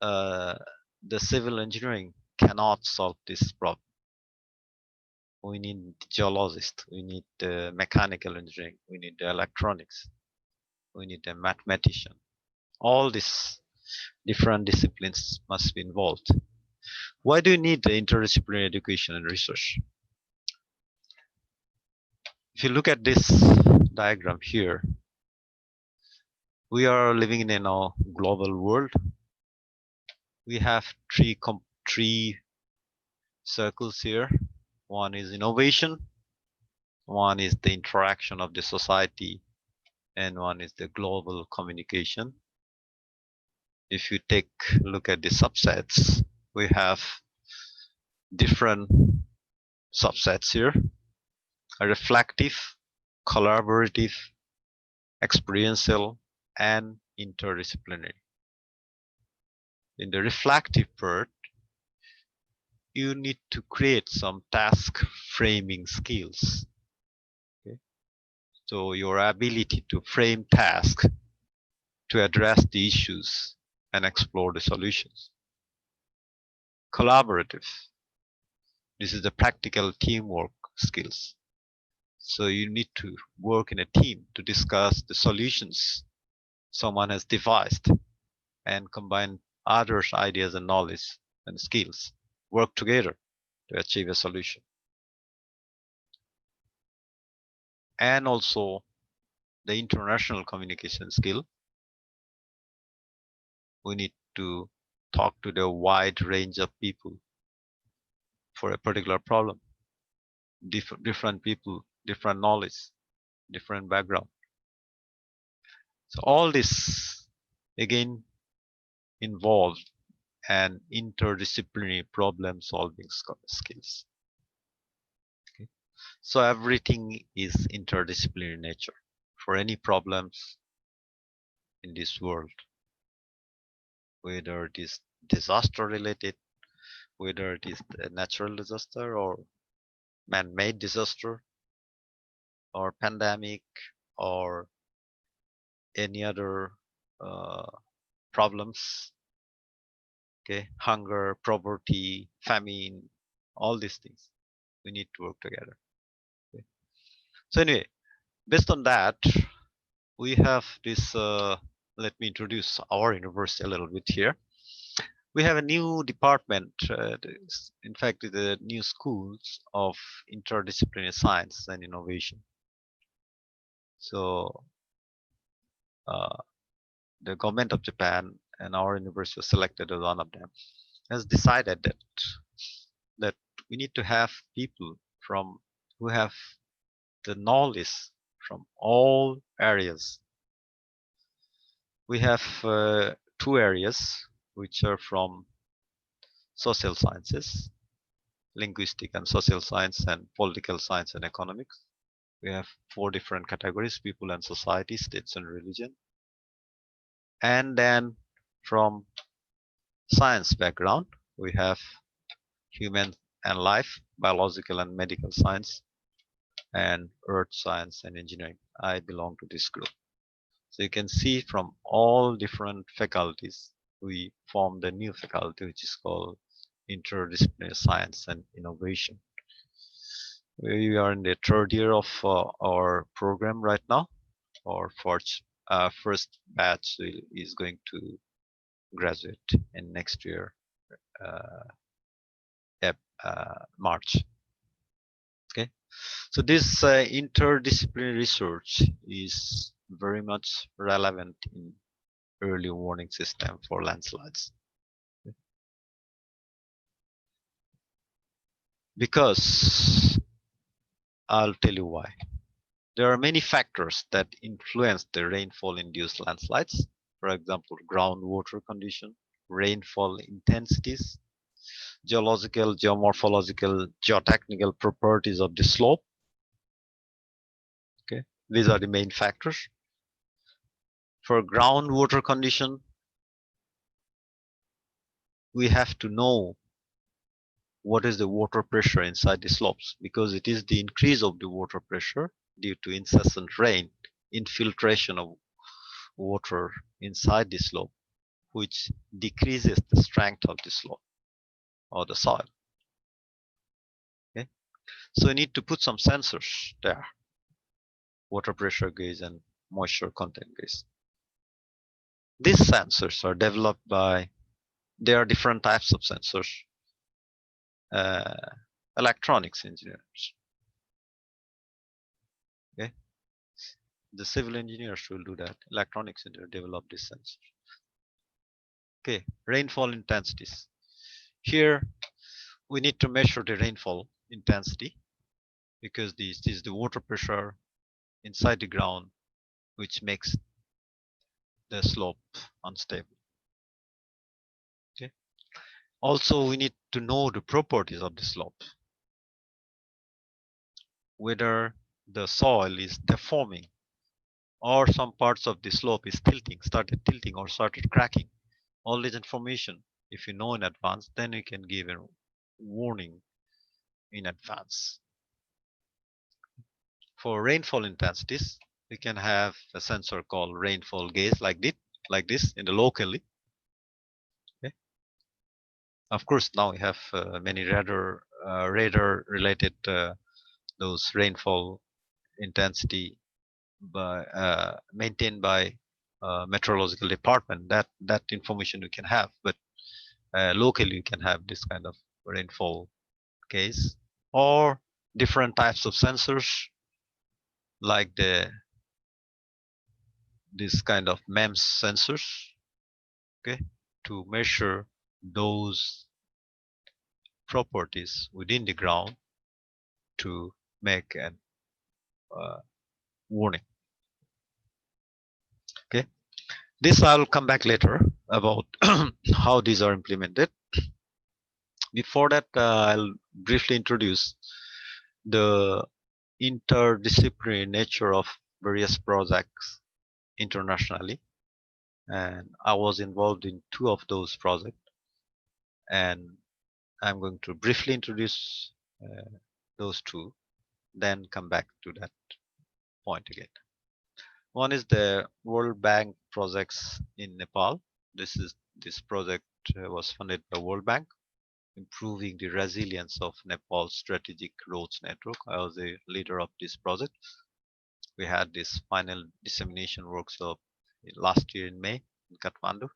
the civil engineering cannot solve this problem. We need geologists, we need the mechanical engineering, we need the electronics, we need a mathematician. All these different disciplines must be involved. Why do you need the interdisciplinary education and research? If you look at this diagram here, we are living in a global world. We have three circles here. One is innovation, one is the interaction of the society, and one is the global communication. If you take a look at the subsets, we have different subsets here: a reflective, collaborative, experiential, and interdisciplinary. In the reflective part, you need to create some task framing skills. Okay? So your ability to frame tasks, to address the issues and explore the solutions. Collaborative. This is the practical teamwork skills. So you need to work in a team to discuss the solutions someone has devised and combine others' ideas and knowledge and skills. Work together to achieve a solution. And also the international communication skill. We need to talk to the wide range of people for a particular problem. Different people, different knowledge, different background. So all this again involves an interdisciplinary problem solving skills. Okay. So everything is interdisciplinary in nature for any problems in this world, whether it is disaster related, whether it is a natural disaster or man-made disaster or pandemic or any other problems. Okay, hunger, poverty, famine, all these things. We need to work together. Okay. So anyway, based on that, we have this, let me introduce our university a little bit here. We have a new department, in fact, the new schools of interdisciplinary science and innovation. So the government of Japan and our university was selected as one of them, has decided that we need to have people who have the knowledge from all areas. We have two areas which are from social sciences, linguistic and social science, and political science and economics. We have 4 different categories: people and society, states and religion. And then from science background. We have human and life, biological and medical science, and earth science and engineering. I belong to this group. So you can see from all different faculties, we formed a new faculty which is called Interdisciplinary Science and Innovation. We are in the third year of our program right now. Our first batch is going to graduate in next year, March. Okay, so this interdisciplinary research is very much relevant in early warning system for landslides, because I'll tell you why. There are many factors that influence the rainfall-induced landslides. For example, groundwater condition, rainfall intensities, geological, geomorphological, geotechnical properties of the slope. Okay, these are the main factors. For groundwater condition, we have to know what is the water pressure inside the slopes, because it is the increase of the water pressure due to incessant rain, infiltration of water inside the slope, which decreases the strength of the slope or the soil. Okay, so you need to put some sensors there, water pressure gauge and moisture content gauge. These sensors are developed by, there are different types of sensors. Electronics engineers. Okay, the civil engineers will do that. Electronics engineers develop this sensor. Okay, rainfall intensities. Here we need to measure the rainfall intensity, because this is the water pressure inside the ground which makes the slope unstable. Okay, also we need to know the properties of the slope, whether the soil is deforming or some parts of the slope is started tilting or started cracking. All this information, if you know in advance, then you can give a warning in advance. For rainfall intensities, we can have a sensor called rainfall gauge, like this in the locally. Okay. Of course, now we have many radar related those rainfall intensity maintained by meteorological department. That information you can have, but locally you can have this kind of rainfall case, or different types of sensors like this kind of MEMS sensors, okay, to measure those properties within the ground to make an warning. Okay, this I'll come back later about how these are implemented. Before that, I'll briefly introduce the interdisciplinary nature of various projects internationally, and I was involved in 2 of those projects, and I'm going to briefly introduce those 2, then come back to that point again. One is the World Bank projects in Nepal. This project was funded by World Bank, improving the resilience of Nepal's strategic roads network. I was the leader of this project. We had this final dissemination workshop last year in May in Kathmandu.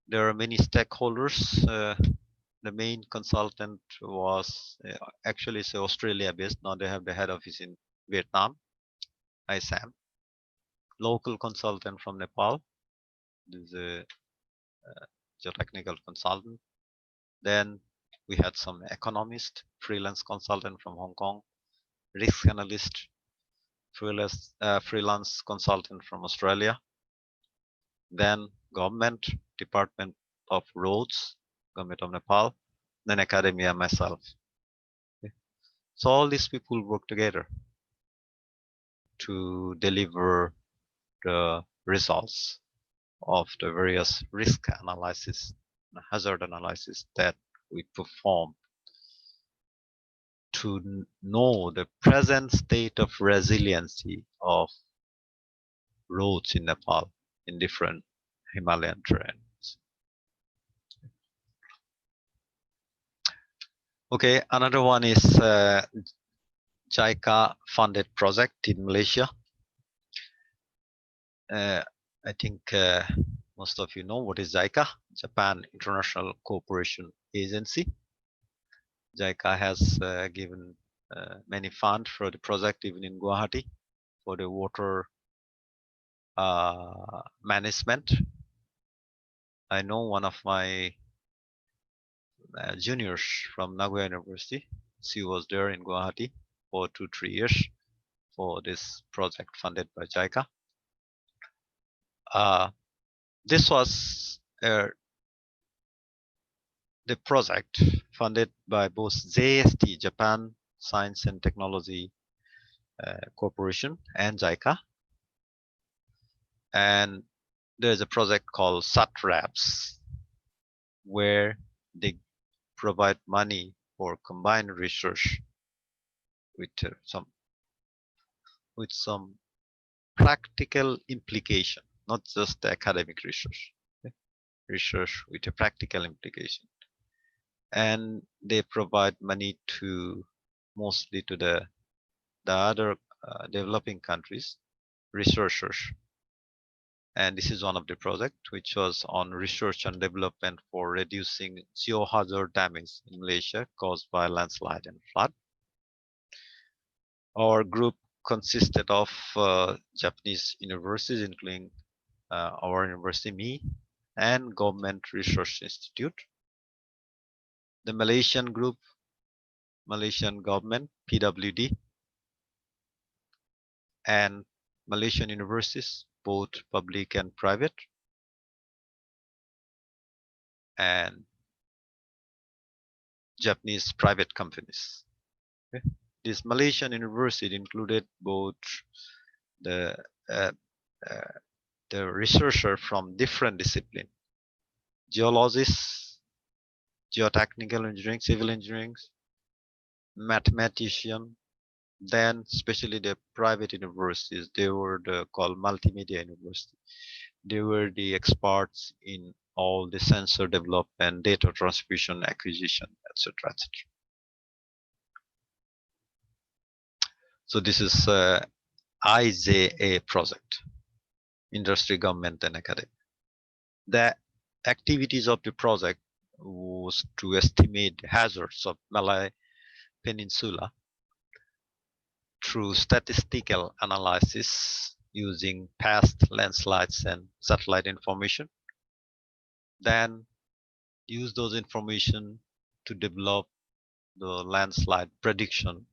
There are many stakeholders. The main consultant was actually Australia based. Now they have the head office in Vietnam, ISAM. Local consultant from Nepal. This is a geotechnical consultant. Then we had some economist, freelance consultant from Hong Kong, risk analyst, freelance consultant from Australia. Then government, Department of Roads, Government of Nepal, then academia, myself. Okay. So all these people work together to deliver the results. of the various risk analysis, hazard analysis that we perform to know the present state of resiliency of roads in Nepal in different Himalayan terrains. Okay, another one is JICA funded project in Malaysia. I think most of you know what is JICA, Japan International Cooperation Agency. JICA has given many funds for the project, even in Guwahati, for the water management. I know one of my juniors from Nagoya University. She was there in Guwahati for 2-3 years for this project funded by JICA. This was the project funded by both JST, Japan Science and Technology Corporation, and JICA. And there's a project called SATRAPS, where they provide money for combined research with some practical implication, not just the academic research. Okay? Research with a practical implication. And they provide money to mostly to the other developing countries, researchers. And this is one of the projects which was on research and development for reducing geohazard damage in Malaysia caused by landslide and flood. Our group consisted of Japanese universities, including our university, me, and Government Research Institute. The Malaysian group, Malaysian government, PWD, and Malaysian universities, both public and private, and Japanese private companies. Okay. This Malaysian university included both the researcher from different disciplines, geologists, geotechnical engineering, civil engineering, mathematician. Then especially the private universities, they were called multimedia university. They were the experts in all the sensor development, data transmission, acquisition, etc., etc. So this is IJA project, industry, government, and academic. The activities of the project was to estimate hazards of Malay Peninsula through statistical analysis using past landslides and satellite information. Then use those information to develop the landslide prediction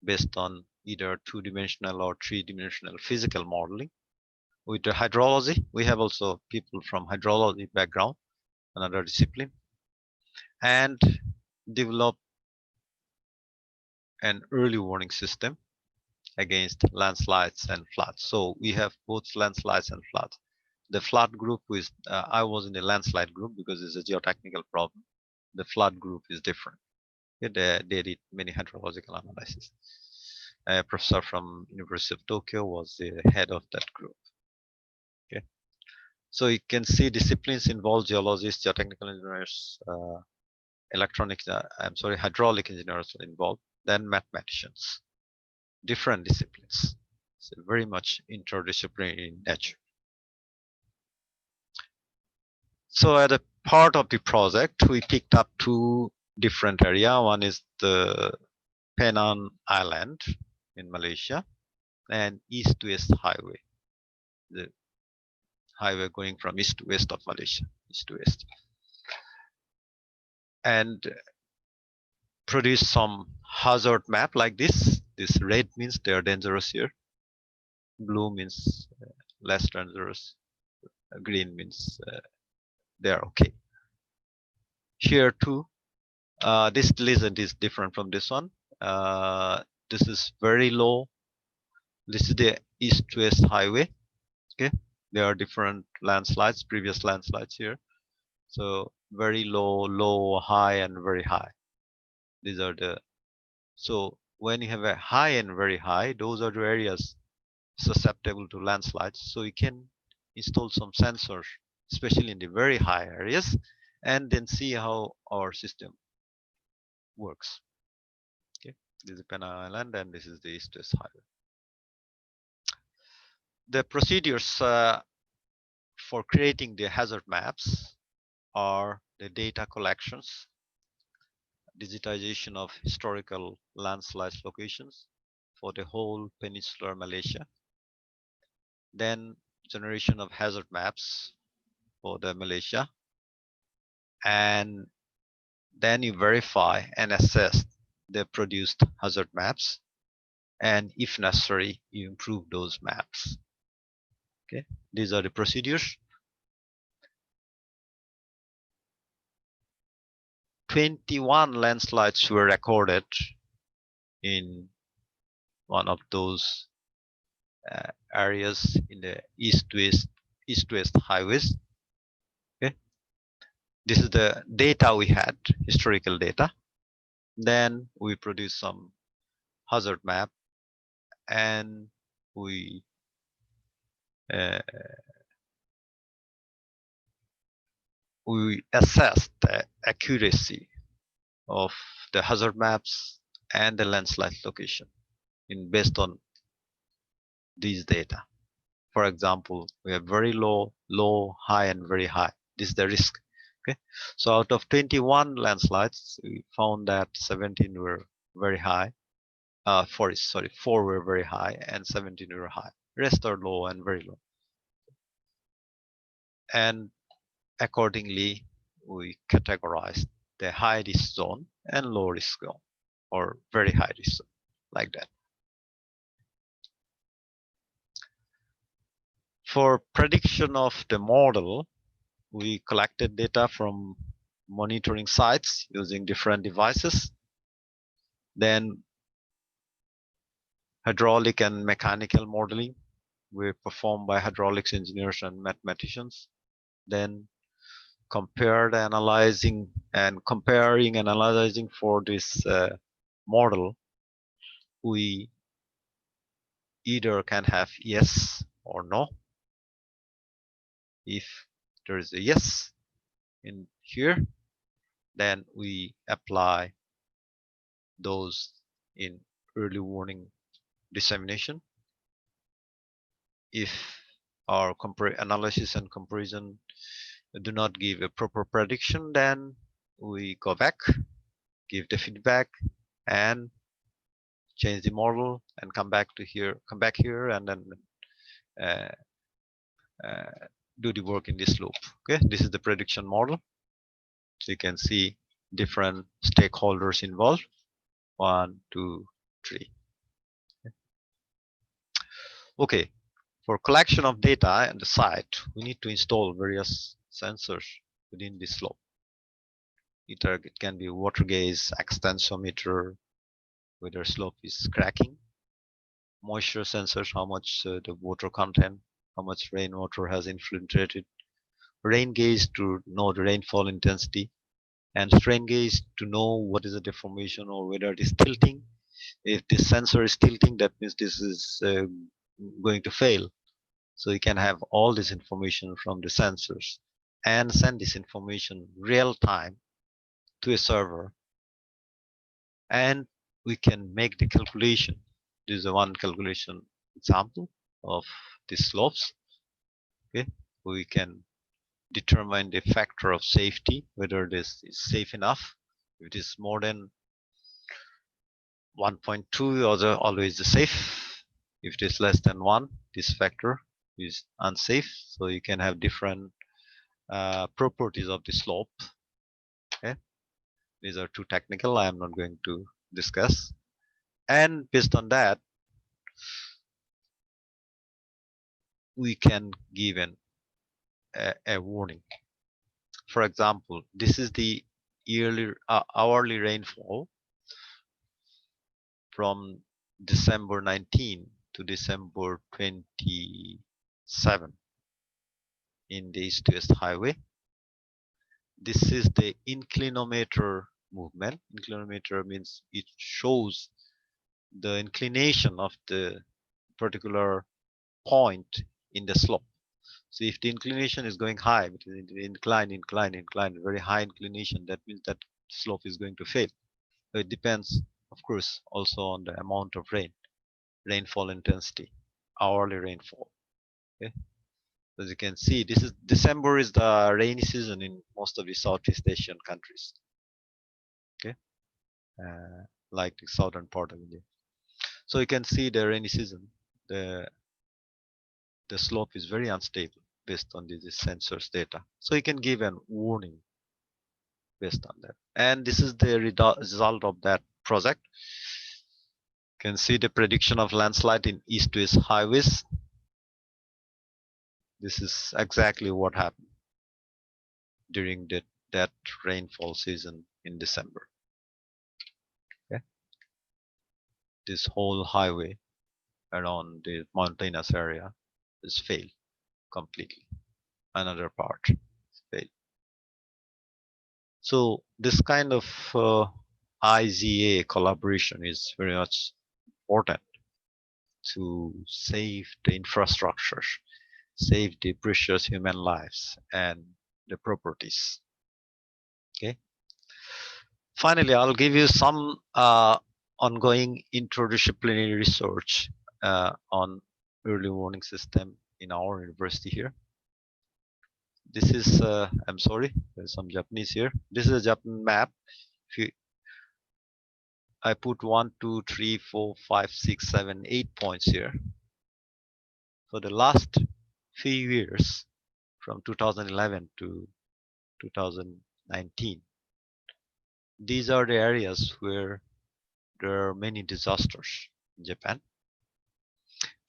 based on either 2-dimensional or 3-dimensional physical modeling. With the hydrology, we have also people from hydrology background, another discipline, and develop an early warning system against landslides and floods. So we have both landslides and floods. The flood group is, I was in the landslide group because it's a geotechnical problem. The flood group is different. They did many hydrological analysis. A professor from University of Tokyo was the head of that group. Okay, so you can see disciplines involve geologists, geotechnical engineers, hydraulic engineers are involved, then mathematicians, different disciplines. So very much interdisciplinary in nature. So at a part of the project, we picked up 2 different areas. One is the Penang Island in Malaysia and east-west highway, the highway going from east to west of Malaysia, east to west, and produce some hazard map like this. This red means they are dangerous here, blue means less dangerous, green means they are okay. Here too, this legend is different from this one. This is very low. This is the east-west highway. Okay, There are different landslides, previous landslides here. So very low, low, high, and very high. These are the, so when you have a high and very high, those are the areas susceptible to landslides. So you can install some sensors, especially in the very high areas, and then see how our system works. Okay, this is Penang Island, and this is the East-West Highway. The procedures for creating the hazard maps are the data collections, digitization of historical landslide locations for the whole peninsular Malaysia, then generation of hazard maps for the Malaysia, and then you verify and assess the produced hazard maps, and if necessary, you improve those maps. Okay, these are the procedures. 21 landslides were recorded in one of those areas in the east-west highways. Okay, this is the data we had, historical data. Then we produce some hazard map, and we assess the accuracy of the hazard maps and the landslide location based on these data. For example, we have very low, low, high, and very high. This is the risk. Okay, so out of 21 landslides, we found that 17 were very high. 4 were very high, and 17 were high. Rest are low and very low. And accordingly, we categorized the high risk zone and low risk zone, or very high risk zone, like that. For prediction of the model, we collected data from monitoring sites using different devices. Then hydraulic and mechanical modeling were performed by hydraulics engineers and mathematicians. Then comparing and analyzing for this model, we either can have yes or no. If there is a yes in here, then we apply those in early warning dissemination. If our analysis and comparison do not give a proper prediction, then we go back, give the feedback, and change the model, and come back here, and then do the work in this loop. Okay, this is the prediction model. So you can see different stakeholders involved. 1, 2, 3. Okay, for collection of data at the site, we need to install various sensors within this slope. It can be water gauge, extensometer, whether slope is cracking, moisture sensors, how much the water content, how much rainwater has infiltrated, rain gauge to know the rainfall intensity, and strain gauge to know what is the deformation or whether it is tilting. If this sensor is tilting, that means this is going to fail. So you can have all this information from the sensors and send this information real time to a server, and we can make the calculation. This is a one calculation example of the slopes. Okay, we can determine the factor of safety, whether this is safe enough. If it is more than 1.2, always the safe. If it is less than 1, this factor is unsafe. So you can have different properties of the slope. Okay, these are too technical, I am not going to discuss. And based on that, we can give a warning. For example, this is the hourly rainfall from December 19 to December 27. in the east-west highway. This is the inclinometer movement. Inclinometer means it shows the inclination of the particular point in the slope. So if the inclination is going high, incline, very high inclination, that means that slope is going to fail. So it depends, of course, also on the amount of rainfall intensity, hourly rainfall. Okay. As you can see, this is December is the rainy season in most of the Southeast Asian countries. Okay, like the southern part of India. So you can see the rainy season. The slope is very unstable based on this sensors data. So you can give an warning based on that. And this is the result of that project. You can see the prediction of landslide in east-west highways. This is exactly what happened during that rainfall season in December. Okay. This whole highway around the mountainous area is failed completely. Another part failed. So this kind of IZA collaboration is very much important to save the infrastructure, save the precious human lives and the properties. Okay. Finally, I'll give you some ongoing interdisciplinary research on early warning system in our university here. This is, I'm sorry, there's some Japanese here. This is a Japan map. I put 1, 2, 3, 4, 5, 6, 7, 8 points here. For the last few years, from 2011 to 2019, these are the areas where there are many disasters in Japan.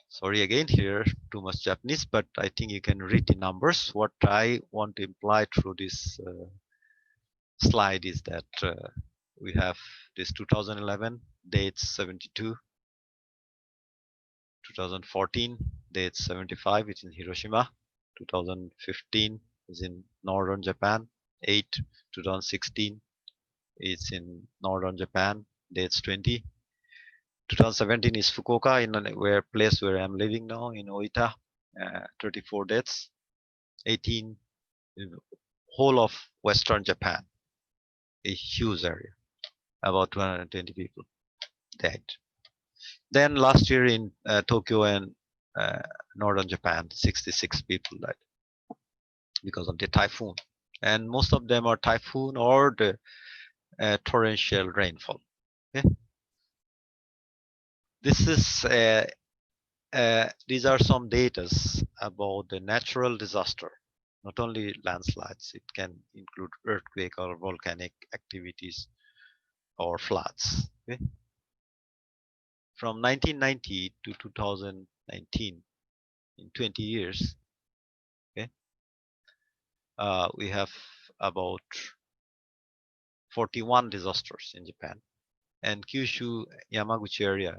Sorry again here, too much Japanese, but I think you can read the numbers. What I want to imply through this slide is that we have this 2011 dates 72, 2014 dates 75, it's in Hiroshima, 2015 is in northern Japan, 8, 2016 it's in northern Japan, dates 20. 2017 is Fukuoka, in a place where I'm living now, in Oita, 34 deaths. 18, whole of Western Japan, a huge area, about 220 people died. Then last year in Tokyo and northern Japan, 66 people died because of the typhoon. And most of them are typhoon or the torrential rainfall. Okay? This is these are some data about the natural disaster, not only landslides. It can include earthquake or volcanic activities or floods. Okay? From 1990 to 2019, in 20 years, okay, we have about 41 disasters in Japan, and Kyushu, Yamaguchi area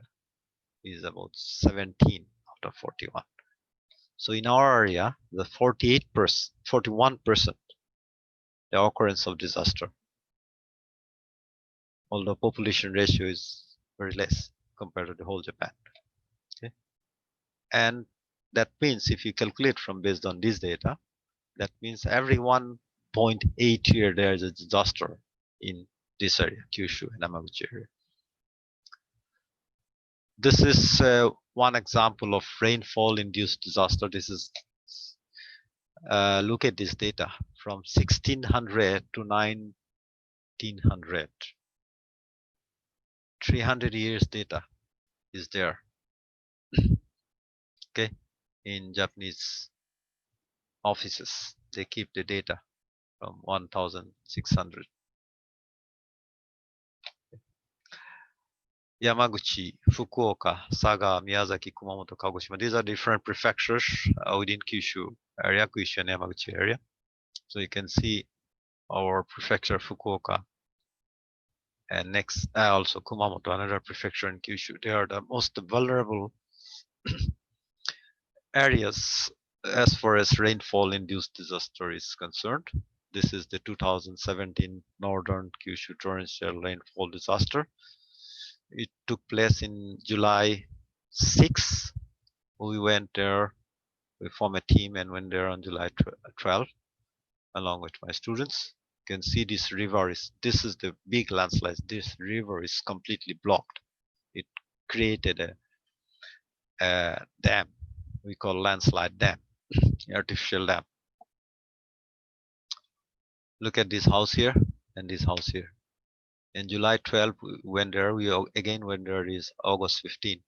is about 17 out of 41. So in our area, the 41%, the occurrence of disaster, although population ratio is very less compared to the whole Japan. Okay, and that means if you calculate from based on this data, that means every 1.8 year there is a disaster in this area, Kyushu and Yamaguchi area. This is one example of rainfall-induced disaster. This is look at this data from 1600 to 1900. 300 years data is there. Okay, in Japanese offices, they keep the data from 1600. Yamaguchi, Fukuoka, Saga, Miyazaki, Kumamoto, Kagoshima. These are different prefectures within Kyushu area, Kyushu and Yamaguchi area. So you can see our prefecture Fukuoka, and next also Kumamoto, another prefecture in Kyushu. They are the most vulnerable areas as far as rainfall-induced disaster is concerned, this is the 2017 Northern Kyushu torrential rainfall disaster. It took place in July 6. We went there, we formed a team and went there on July 12 along with my students. You can see this is the big landslide. This river is completely blocked. It created a dam we call landslide dam, artificial dam. Look at this house here and this house here. In July 12, we went there. We again went there is August 15.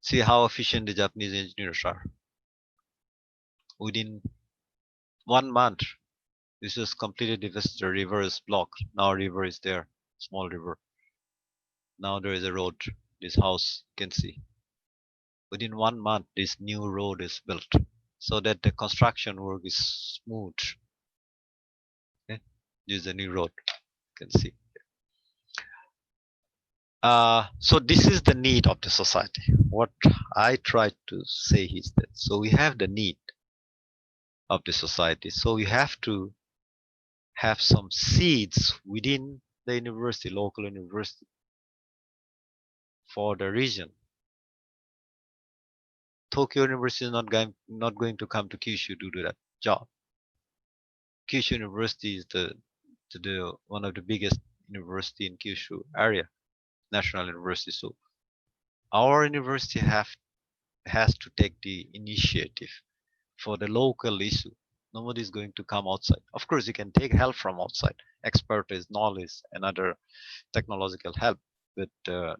See how efficient the Japanese engineers are. Within 1 month, this is completely devastated. The river is blocked. Now river is there, small river. Now there is a road. This house you can see. Within 1 month, this new road is built so that the construction work is smooth. Okay? This is a new road. You can see. So this is the need of the society. What I try to say is that so we have the need of the society. So we have to have some seeds within the university, local university, for the region. Tokyo University is not going to come to Kyushu to do that job. Kyushu University is the one of the biggest university in Kyushu area, national university. So our university has to take the initiative for the local issue. Nobody is going to come outside. Of course, you can take help from outside, expertise, knowledge, and other technological help, but the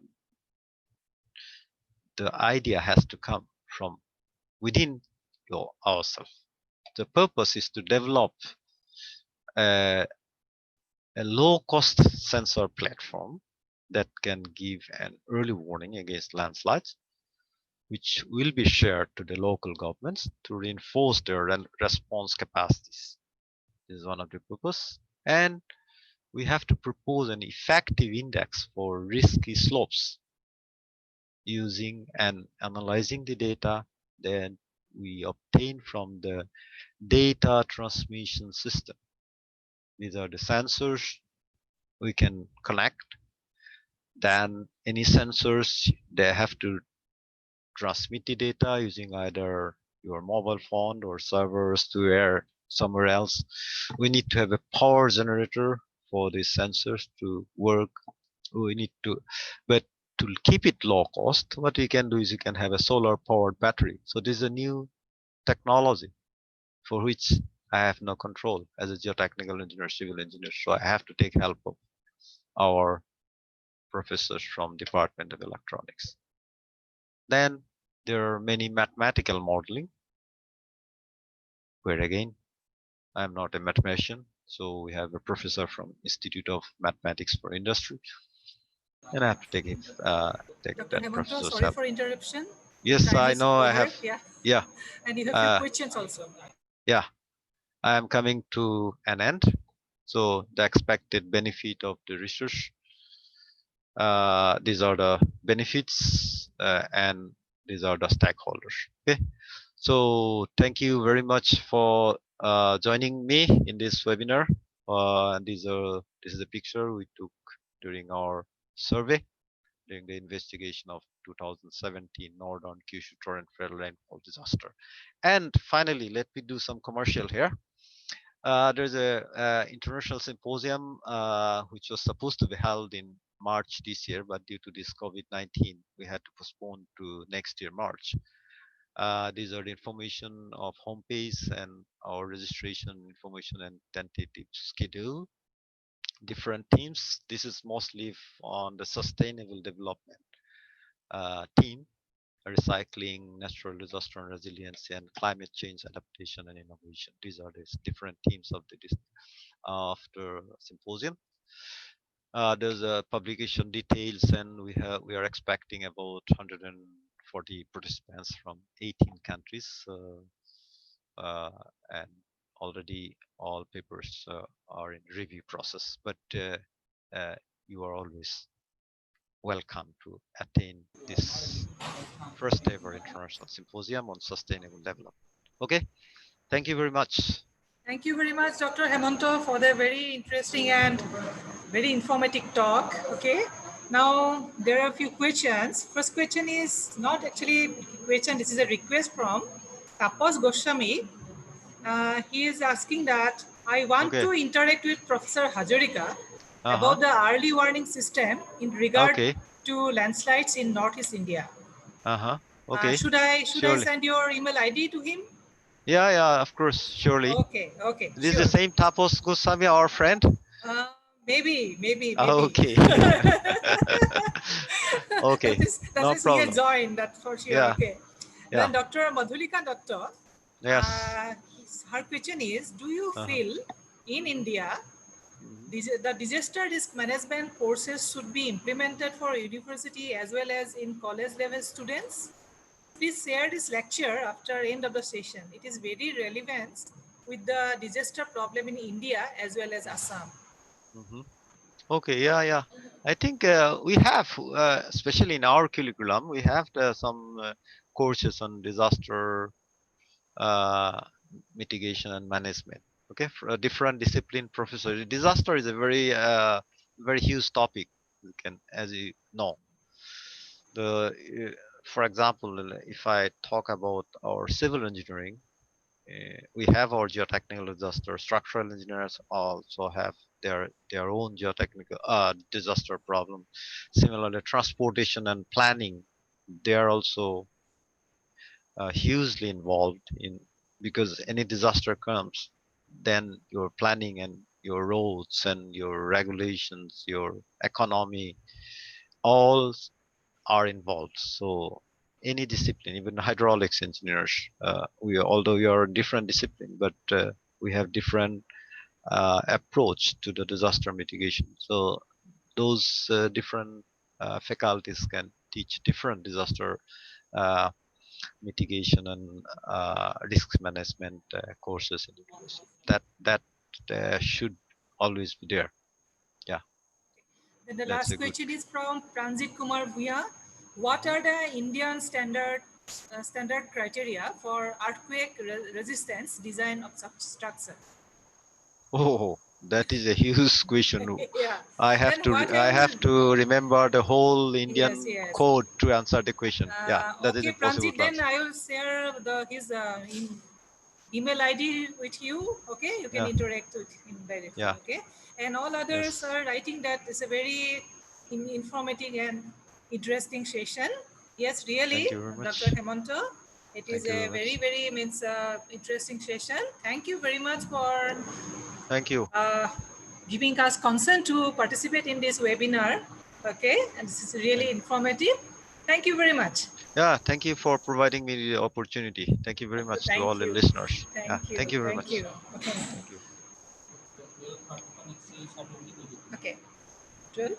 idea has to come from within ourselves. The purpose is to develop a low-cost sensor platform that can give an early warning against landslides, which will be shared to the local governments to reinforce their response capacities. This is one of the purpose. And we have to propose an effective index for risky slopes using and analyzing the data that we obtain from the data transmission system. These are the sensors we can connect. Then any sensors, they have to transmit the data using either your mobile phone or servers to somewhere else. We need to have a power generator for these sensors to work. We need to, but to keep it low cost, what we can do is you can have a solar powered battery. So this is a new technology for which I have no control as a geotechnical engineer, civil engineer. So I have to take help of our professors from Department of Electronics. Then there are many mathematical modeling, where again, I'm not a mathematician. So we have a professor from Institute of Mathematics for Industry. And I have to take Dr. that Hemanto, professor's sorry help. for interruption. Yes, Time I is know I over. have. Yeah. And you have few questions also. Yeah, I am coming to an end. So the expected benefit of the research. These are the benefits and these are the stakeholders. Okay. So thank you very much for joining me in this webinar. This is a picture we took during our survey, during the investigation of 2017 Northern Kyushu torrential rainfall disaster. And finally, let me do some commercial here. There's a international symposium which was supposed to be held in March this year, but due to this COVID-19, we had to postpone to next year, March. These are the information of homepage and our registration information and tentative schedule. Different teams. This is mostly on the sustainable development team, recycling, natural disaster and resiliency, and climate change adaptation and innovation. These are the different teams of the symposium. There's a publication details, and we are expecting about 140 participants from 18 countries, and already all papers are in review process. But you are always welcome to attend this first ever International Symposium on Sustainable Development. Okay, thank you very much. Thank you very much, Dr. Hemanto, for the very interesting and very informative talk. Okay. Now there are a few questions. First question is not actually a question. This is a request from Tapas Goswami. He is asking that I want Okay. to interact with Professor Hazarika about the early warning system in regard Okay. to landslides in Northeast India. Okay. Should I Surely. send your email ID to him? Yeah, of course, surely. Okay, This sure. is the same Tapas Goswami, our friend? Maybe. Okay. Okay, that no is he problem. had joined, that for sure. Yeah. Okay. Yeah. Then Dr. Madhulika Datta, Yes. her question is, do you feel in India the disaster risk management courses should be implemented for university as well as in college level students? Please share this lecture after end of the session. It is very relevant with the disaster problem in India as well as Assam. Okay, yeah. I think we have, especially in our curriculum, we have some courses on disaster mitigation and management. Okay, for a different discipline professor. Disaster is a very, very huge topic. You can, as you know, for example, if I talk about our civil engineering, we have our geotechnical disaster. Structural engineers also have their own geotechnical disaster problem. Similarly, transportation and planning, they are also hugely involved in, because any disaster comes, then your planning and your roads and your regulations, your economy, all are involved. So any discipline, even hydraulics engineers, although we are a different discipline, but we have different approach to the disaster mitigation. So those different faculties can teach different disaster mitigation and risk management courses in university. That should always be there. Yeah. Then the That's last a good. question is from Pranjit Kumar Bhuya. What are the Indian standard criteria for earthquake resistance design of such structure? Oh, that is a huge question. Yeah. I have to remember the whole Indian Yes. code to answer the question. Yeah, that is Okay, impossible Pranjit, to then answer. I will share his email ID with you. Okay, you can Yeah. interact with him directly. Yeah. Okay, and all others are writing that it's a very informative and interesting session. Yes, really, Thank you very much. Dr. Hemanto, it is a very interesting session. Thank you very much for giving us consent to participate in this webinar. Okay, and this is really informative. Thank you very much. Yeah, thank you for providing me the opportunity. Thank you very much to all the listeners. Thank you very much. Okay. Thank you. Okay. 12?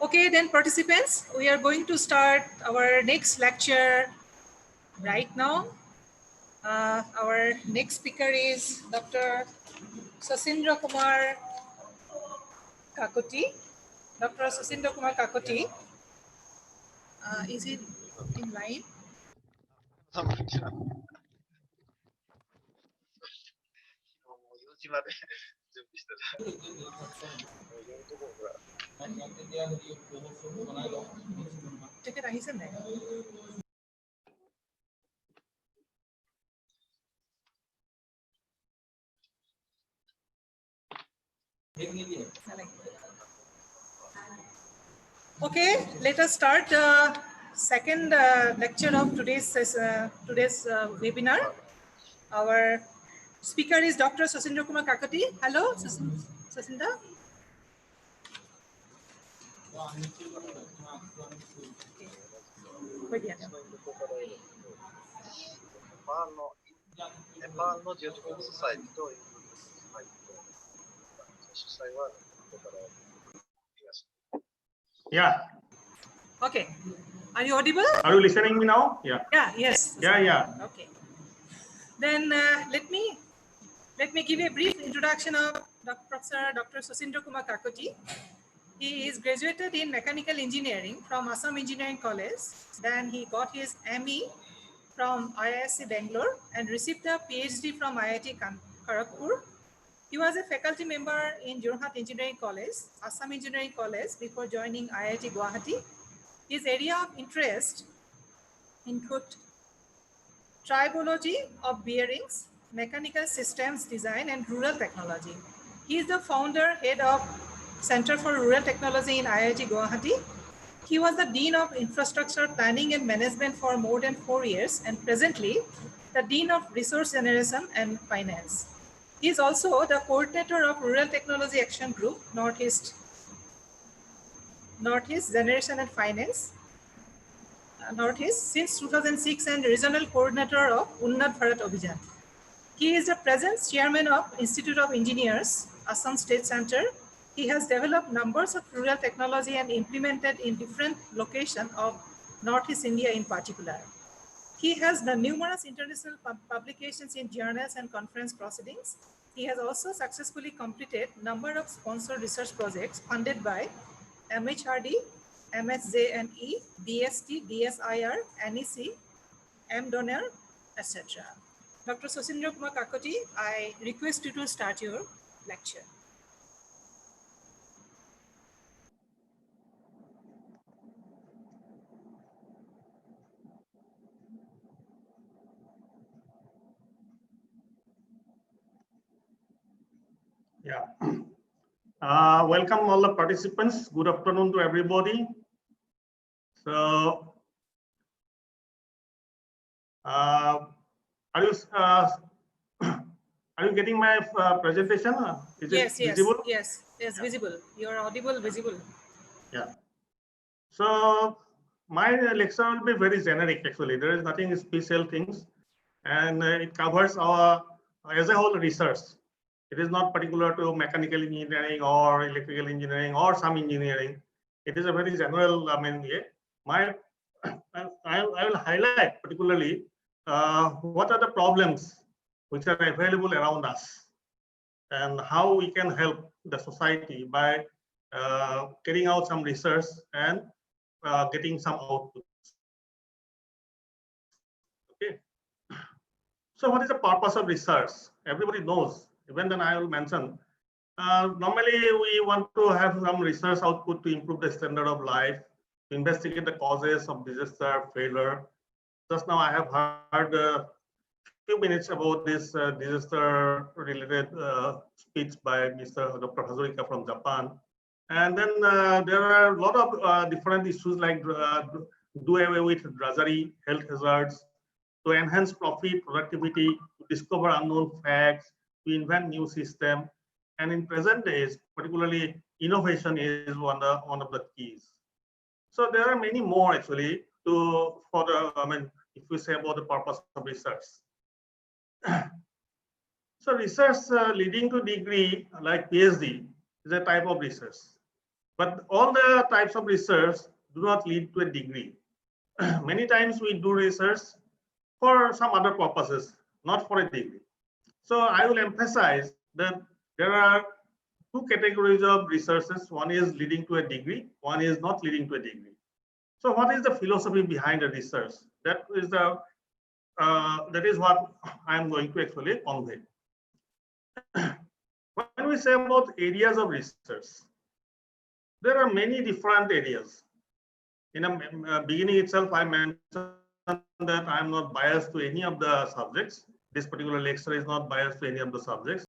Okay, then participants, we are going to start our next lecture right now. Our next speaker is Dr. Sasindra Kumar Kakoti. Dr. Sasindra Kumar Kakoti. Is it in line? Okay, let us start the second lecture of today's webinar. Our speaker is Dr. Sasindra Kumar Kakoti. Hello, Sasindra. Yeah. Okay. Are you audible? Are you listening me now? Yeah. Yeah. Yes. Yeah. Okay. Then let me give a brief introduction of Professor Dr. Sosindra Kumar Kakoti. He is graduated in mechanical engineering from Assam Engineering College. Then he got his ME from IISc Bangalore and received a PhD from IIT Kharagpur. He was a faculty member in Jorhat Engineering College, Assam Engineering College before joining IIT Guwahati. His area of interest include tribology of bearings, mechanical systems design, and rural technology. He is the founder, head of Center for Rural Technology in IIT Guwahati. He was the Dean of Infrastructure Planning and Management for more than 4 years, and presently the Dean of Resource Generation and Finance. He is also the coordinator of Rural Technology Action Group, Northeast Generation and Finance, Northeast since 2006 and regional coordinator of Unnat Bharat Abhijan. He is the present chairman of Institute of Engineers, Assam State Center. He has developed numbers of rural technology and implemented in different locations of Northeast India in particular. He has done numerous international publications in journals and conference proceedings. He has also successfully completed number of sponsored research projects funded by MHRD, MSJNE, DST, DSIR, NEC, MDonor, etc. Dr. Sosindra Kumar Kakoti, I request you to start your lecture. Yeah. Welcome all the participants. Good afternoon to everybody. So, are you getting my presentation? Is it visible? Yes, visible. You are audible, visible. Yeah. So my lecture will be very generic. Actually, there is nothing special things, and it covers our as a whole research. It is not particular to mechanical engineering or electrical engineering or some engineering. It is a very general. I mean, I will highlight particularly what are the problems which are available around us and how we can help the society by carrying out some research and getting some output. Okay. So what is the purpose of research? Everybody knows. Even then I will mention. Normally we want to have some research output to improve the standard of life, to investigate the causes of disaster, failure. Just now I have heard a few minutes about this disaster-related speech by Mr. Dr. Hazarika from Japan. And then there are a lot of different issues like do away with drudgery, health hazards, to enhance profit, productivity, to discover unknown facts, to invent new system. And in present days, particularly innovation is one of the keys. So there are many more actually if we say about the purpose of research. So research leading to degree like PhD is a type of research. But all the types of research do not lead to a degree. Many times we do research for some other purposes, not for a degree. So I will emphasize that there are two categories of researches. One is leading to a degree, one is not leading to a degree. So what is the philosophy behind the research? That is what I am going to actually convey. When we say about areas of research, there are many different areas. In the beginning itself, I mentioned that I am not biased to any of the subjects. This particular lecture is not biased to any of the subjects.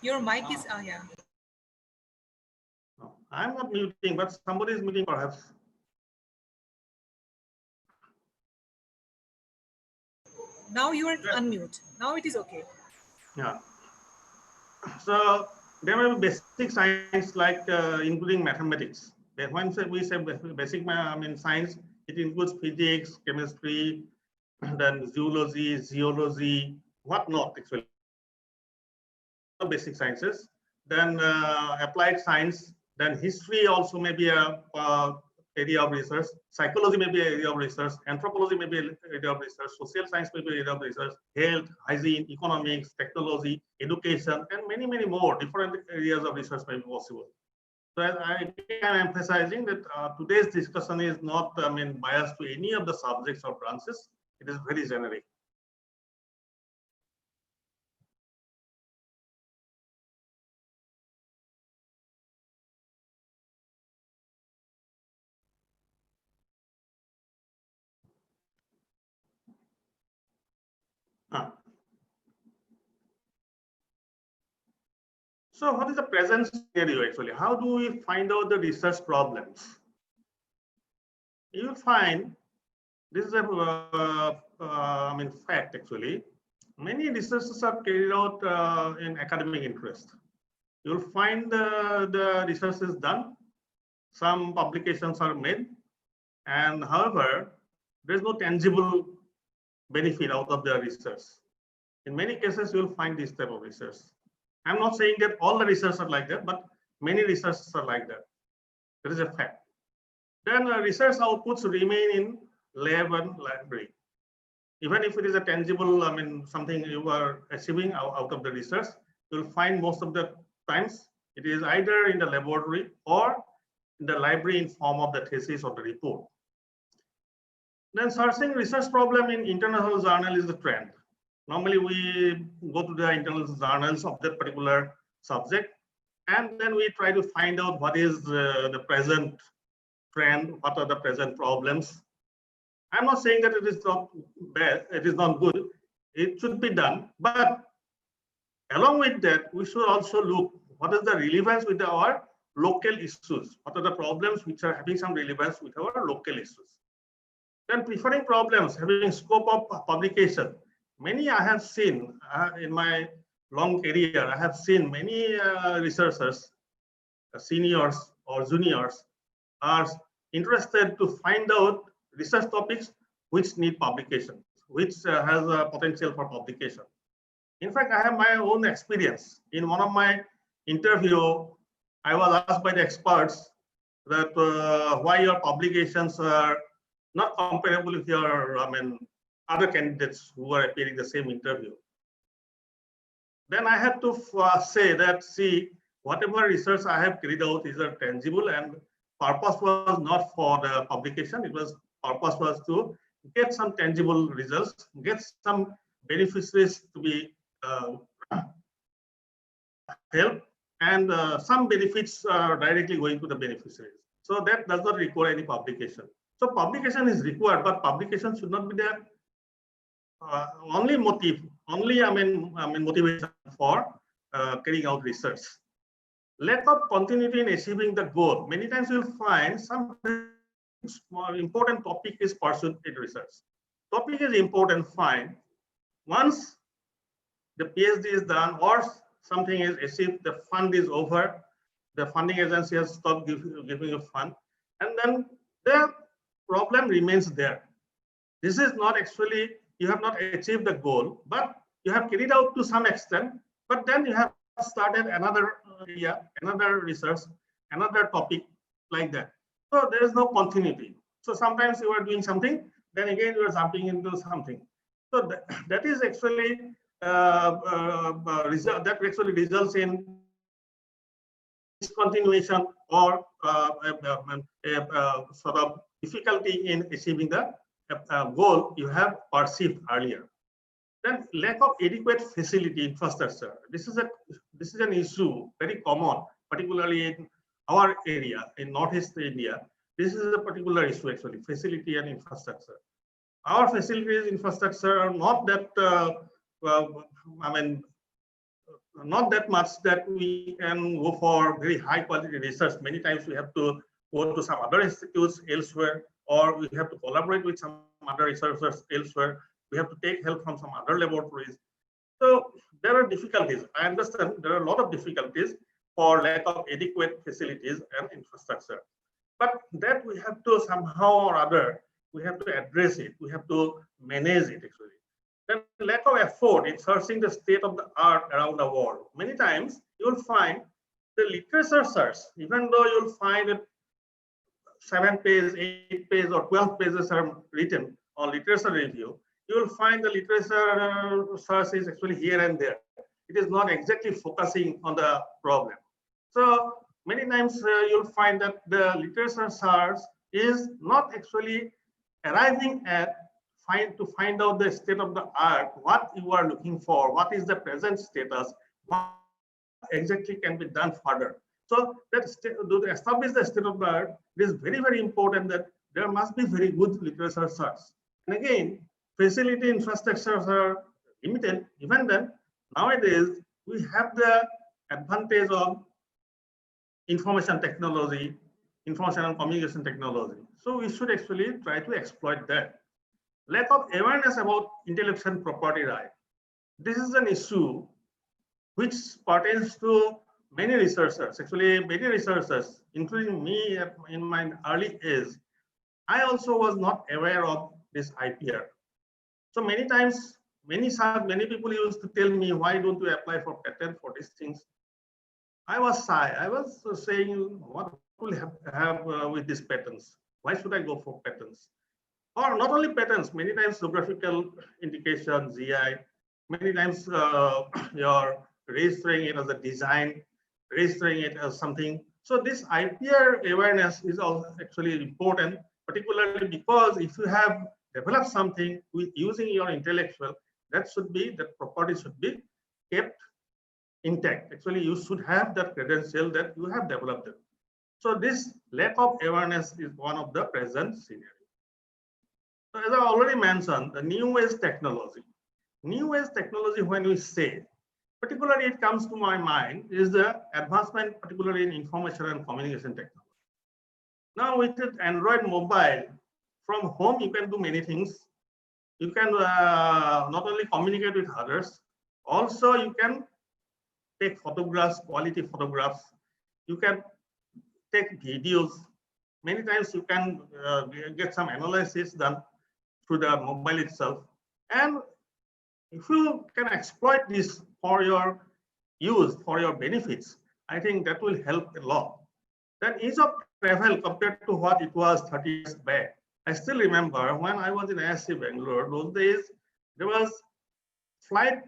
Your mic is, yeah. No, I'm not muting, but somebody is muting perhaps. Now you are unmute. Now it is okay. Yeah. So there may be basic science like including mathematics. When we say basic, science, it includes physics, chemistry, then zoology, geology, whatnot actually. Basic sciences. Then applied science. Then history also may be a area of research, psychology may be an area of research, anthropology may be an area of research, social science may be an area of research, health, hygiene, economics, technology, education, and many, many more different areas of research may be possible. So I am emphasizing that today's discussion is not, biased to any of the subjects or branches. It is very generic. So what is the present scenario actually? How do we find out the research problems? You will find this is a fact actually. Many researches are carried out in academic interest. You'll find the research is done, some publications are made, and however, there's no tangible benefit out of the research. In many cases, you'll find this type of research. I'm not saying that all the research are like that, but many researchers are like that. That is a fact. Then research outputs remain in lab and library. Even if it is a tangible, something you are achieving out of the research, you'll find most of the times it is either in the laboratory or in the library in form of the thesis or the report. Then searching research problem in international journal is the trend. Normally we go to the international journals of that particular subject, and then we try to find out what is the present trend, what are the present problems. I'm not saying that it is not bad, it is not good. It should be done, but along with that, we should also look what is the relevance with our local issues. What are the problems which are having some relevance with our local issues? Then preferring problems having scope of publication. Many I have seen in my long career, I have seen many researchers, seniors or juniors, are interested to find out research topics which need publication, which has a potential for publication. In fact, I have my own experience. In one of my interview, I was asked by the experts that why your publications are not comparable with your, other candidates who are appearing the same interview. Then I had to say that, see, whatever research I have carried out is tangible, and purpose was not for the publication. It was purpose was to get some tangible results, get some beneficiaries to be helped, and some benefits are directly going to the beneficiaries. So that does not require any publication. So publication is required, but publication should not be the only motive, only motivation for carrying out research. Lack of continuity in achieving the goal. Many times you'll find some important topic is pursued in research. Topic is important, fine. Once the PhD is done or something is achieved, the fund is over, the funding agency has stopped giving a fund, and then the problem remains there. This is not actually, you have not achieved the goal, but you have carried out to some extent, but then you have started another area, another research, another topic like that. So there is no continuity. So sometimes you are doing something, then again you are jumping into something. So that is actually that actually results in discontinuation or sort of difficulty in achieving the goal you have perceived earlier. Then lack of adequate facility infrastructure. This is an issue very common, particularly in our area in Northeast India. This is a particular issue actually, facility and infrastructure. Our facilities infrastructure are not that not that much that we can go for very high quality research. Many times we have to go to some other institutes elsewhere, or we have to collaborate with some other researchers elsewhere. We have to take help from some other laboratories. So there are difficulties. I understand there are a lot of difficulties for lack of adequate facilities and infrastructure. But that we have to somehow or other, we have to address it. We have to manage it actually. Then lack of effort in searching the state of the art around the world. Many times you'll find the literature search, even though you'll find that 7 page, 8 page, or 12 pages are written on literature review, you will find the literature search is actually here and there. It is not exactly focusing on the problem. So many times you'll find that the literature search is not actually arriving at to find out the state of the art, what you are looking for, what is the present status, what exactly can be done further. So that to establish the state of the art, it is very, very important that there must be very good literature search. And again, facility infrastructures are limited. Even then, nowadays we have the advantage of information technology, information and communication technology. So we should actually try to exploit that. Lack of awareness about intellectual property right. This is an issue which pertains to many researchers. Actually, many researchers, including me in my early age, I also was not aware of this IPR. So many times, many people used to tell me, why don't you apply for patent for these things? I was shy. I was saying, what will have with these patents? Why should I go for patents? Or not only patents, many times geographical indication, GI, many times you're registering it as a design, registering it as something. So this IPR awareness is also actually important, particularly because if you have developed something with using your intellectual, that property should be kept intact. Actually, you should have that credential that you have developed it. So this lack of awareness is one of the present scenario. So as I already mentioned, the new age technology. New age technology, when we say, particularly it comes to my mind, is the advancement, particularly in information and communication technology. Now with Android mobile, from home you can do many things. You can not only communicate with others, also you can take photographs, quality photographs. You can take videos. Many times you can get some analysis done through the mobile itself. And if you can exploit this for your use, for your benefits, I think that will help a lot. Then ease of travel compared to what it was 30 years back. I still remember when I was in ISC Bangalore, those days, there was flight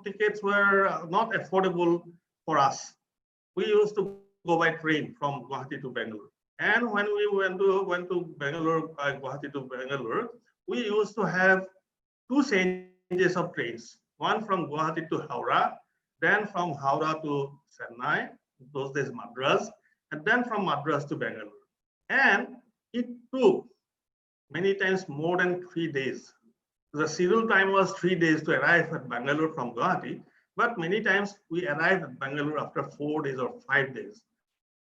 tickets were not affordable for us. We used to go by train from Guwahati to Bangalore. And when we went to Bangalore, Guwahati to Bangalore, we used to have two changes of trains. One from Guwahati to Howrah, then from Howrah to Chennai, those days Madras, and then from Madras to Bangalore. And it took many times more than 3 days. The schedule time was 3 days to arrive at Bangalore from Guwahati, but many times we arrived at Bangalore after 4 days or 5 days.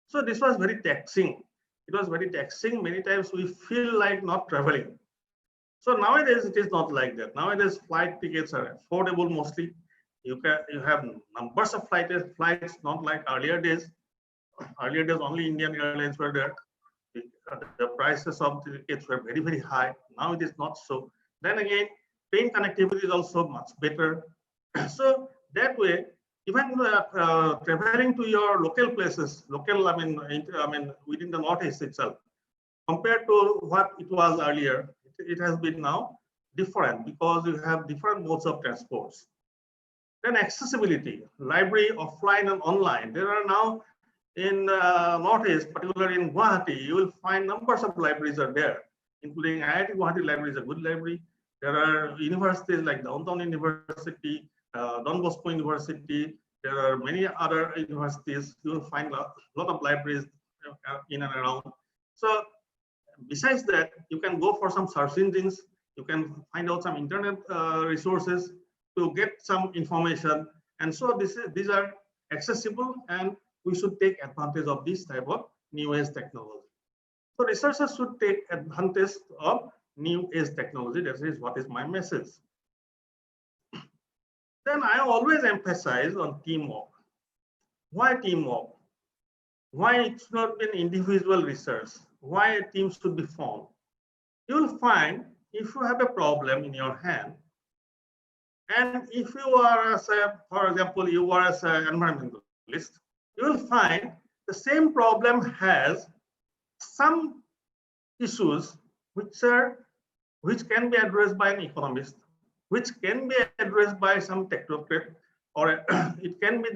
So this was very taxing. It was very taxing. Many times we feel like not traveling. So nowadays it is not like that. Nowadays flight tickets are affordable mostly. You have numbers of flights, not like earlier days. Earlier days only Indian Airlines were there. The prices of the tickets were very, very high. Now it is not so. Then again, train connectivity is also much better. So that way, even traveling to your local places, I mean within the Northeast itself, compared to what it was earlier, it has been now different because you have different modes of transports. Then accessibility, library offline and online. There are now in Northeast, particularly in Guwahati, you will find numbers of libraries are there, including IIT Guwahati Library is a good library. There are universities like Downtown University, Don Bosco University. There are many other universities. You will find a lot of libraries in and around. So besides that, you can go for some search engines. You can find out some internet resources to get some information. And so these are accessible, and we should take advantage of this type of new age technology. So researchers should take advantage of new age technology. That is what is my message. Then I always emphasize on teamwork. Why teamwork? Why it's not been individual research? Why a team should be formed? You will find if you have a problem in your hand, and if you are, for example, you are as an environmentalist, you will find the same problem has some issues which can be addressed by an economist, which can be addressed by some technocrat, or it can be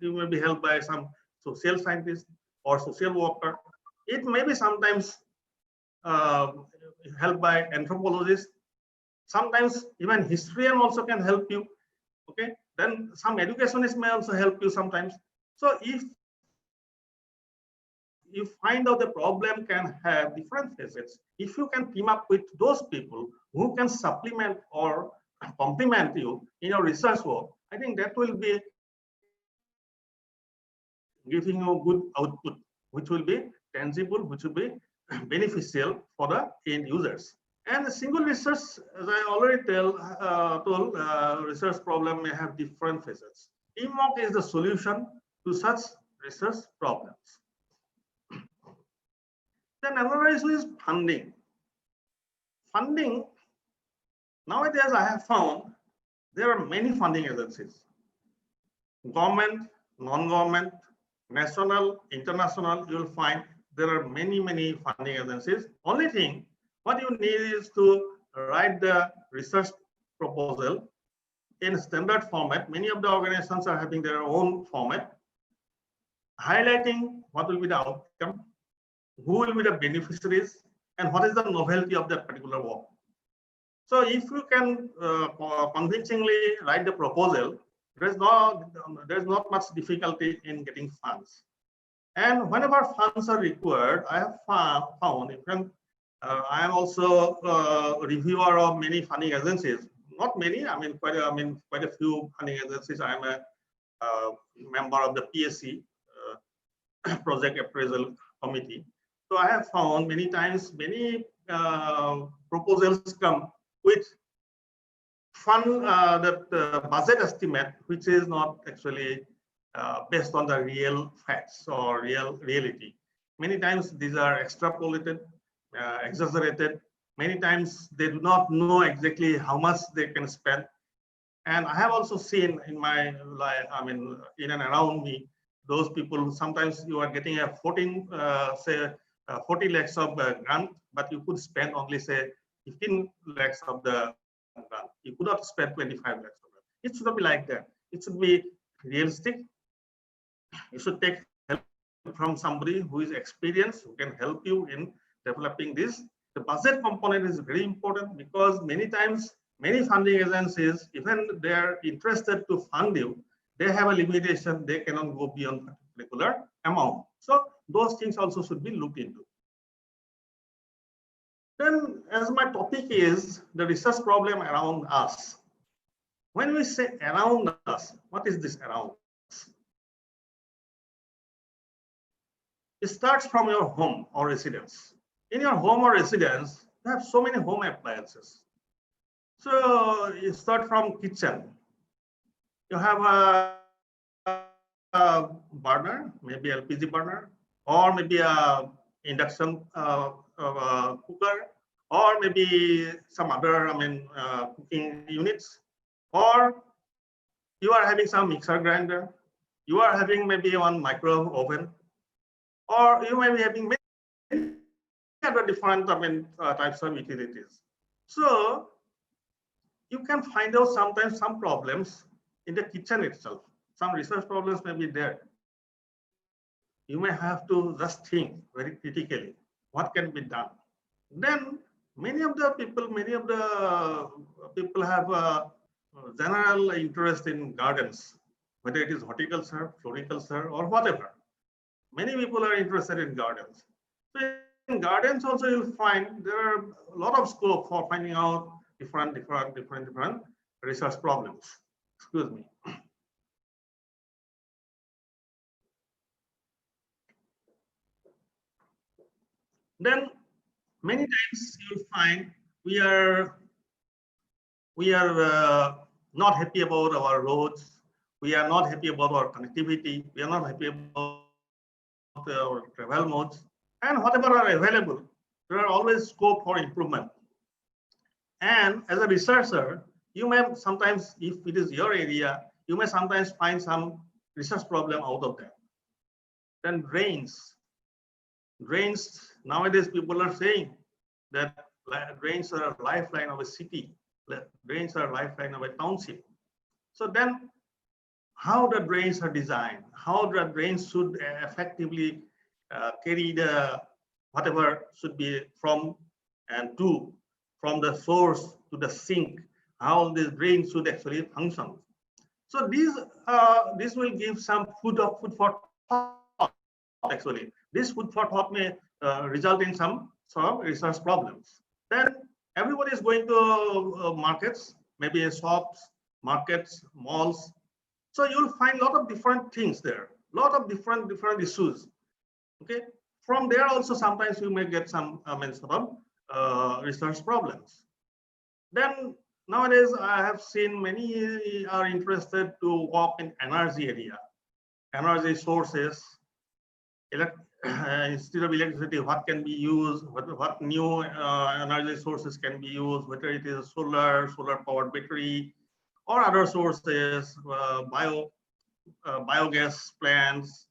you may be helped by some social scientist or social worker. It may be sometimes helped by anthropologists. Sometimes even historian also can help you. Okay, then some educationists may also help you sometimes. So if you find out the problem can have different facets, if you can team up with those people who can supplement or complement you in your research work, I think that will be giving you good output, which will be tangible, which will be beneficial for the end users. And a single research, as I already told, research problem may have different facets. Teamwork is the solution to such research problems. Then another issue is funding. Funding, nowadays I have found there are many funding agencies. Government, non-government, national, international, you will find there are many funding agencies. Only thing, what you need is to write the research proposal in standard format. Many of the organizations are having their own format, highlighting what will be the outcome, who will be the beneficiaries, and what is the novelty of that particular work. So if you can convincingly write the proposal, there's not much difficulty in getting funds. And whenever funds are required, I have found even I am also a reviewer of many funding agencies. Not many, quite a few funding agencies. I am a member of the PSC Project Appraisal Committee. So I have found many times many proposals come with fund budget estimate, which is not actually based on the real facts or reality. Many times these are extrapolated, exaggerated. Many times they do not know exactly how much they can spend. And I have also seen in my life, in and around me, those people, sometimes you are getting a 40 lakhs of grant, but you could spend only say 15 lakhs of the grant. You could not spend 25 lakhs of grant. It should not be like that. It should be realistic. You should take help from somebody who is experienced, who can help you in developing this. The budget component is very important because many times, many funding agencies, even they are interested to fund you, they have a limitation. They cannot go beyond a particular amount. So those things also should be looked into. Then, as my topic is the research problem around us. When we say around us, what is this around us? It starts from your home or residence. In your home or residence, you have so many home appliances. So you start from kitchen. You have a burner, maybe LPG burner, or maybe a induction cooker, or maybe some other cooking units, or you are having some mixer grinder, you are having maybe one micro oven, or you may be having many other different types of utilities. So you can find out sometimes some problems in the kitchen itself. Some research problems may be there. You may have to just think very critically what can be done. Then many of the people have a general interest in gardens, whether it is horticulture, floriculture, or whatever. Many people are interested in gardens. So in gardens also you'll find there are a lot of scope for finding out different research problems. Excuse me. Then many times you'll find we are not happy about our roads. We are not happy about our connectivity. We are not happy about our travel modes. And whatever are available, there are always scope for improvement. And as a researcher, you may sometimes, if it is your area, you may sometimes find some research problem out of that. Then drains. Drains, nowadays people are saying that drains are a lifeline of a city. Drains are a lifeline of a township. So then how the drains are designed, how the drains should effectively carry the whatever should be from and to, from the source to the sink, how this drain should actually function. So this will give some food for thought. Actually, this food for thought may result in some research problems. Then everybody is going to markets, maybe shops, markets, malls. So you'll find a lot of different things there, a lot of different issues. Okay, from there also sometimes you may get some research problems. Then nowadays I have seen many are interested to work in energy area, energy sources, instead of electricity, what can be used, what new energy sources can be used, whether it is solar powered battery or other sources, biogas plants,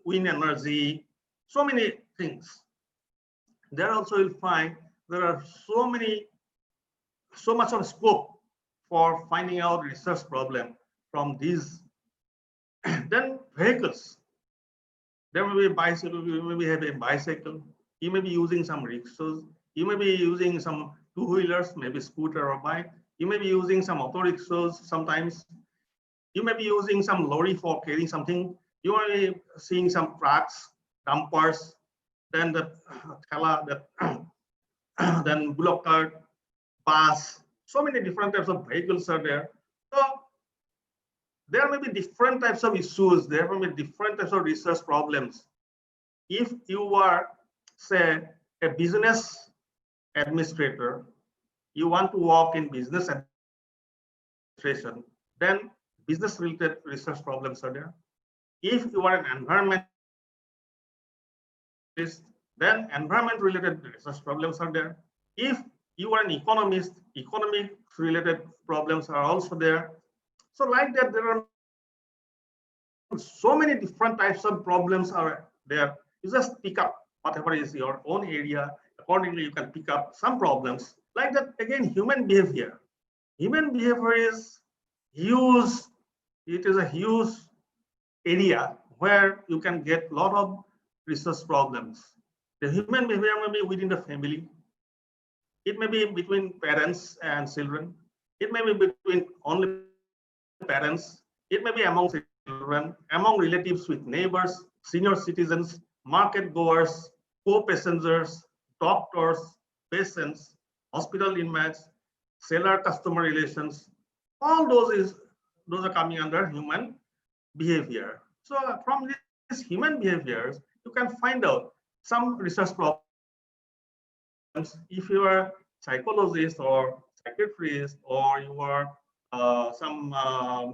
wind energy, so many things. There also you'll find there are so much of scope for finding out research problem from these. Then vehicles. There may be a bicycle, you may be having a bicycle, you may be using some rickshaws, you may be using some two-wheelers, maybe scooter or bike, you may be using some auto rickshaws sometimes, you may be using some lorry for carrying something, you may be seeing some trucks, dumpers, then the then bullock cart, bus, so many different types of vehicles are there. So there may be different types of issues, there may be different types of research problems. If you are, say, a business administrator, you want to work in business administration, then business related research problems are there. If you are an environmentalist, then environment related research problems are there. If you are an economist, economic related problems are also there. So like that, there are so many different types of problems are there. You just pick up whatever is your own area. Accordingly, you can pick up some problems. Like that, again, human behavior. Human behavior is huge. It is a huge area where you can get a lot of research problems. The human behavior may be within the family. It may be between parents and children. It may be between only parents. It may be among children, among relatives with neighbors, senior citizens, market goers, co-passengers, doctors, patients, hospital inmates, seller-customer relations. All those are coming under human behavior. So from these human behaviors, you can find out some research problems. If you are psychologist or psychiatrist or you are some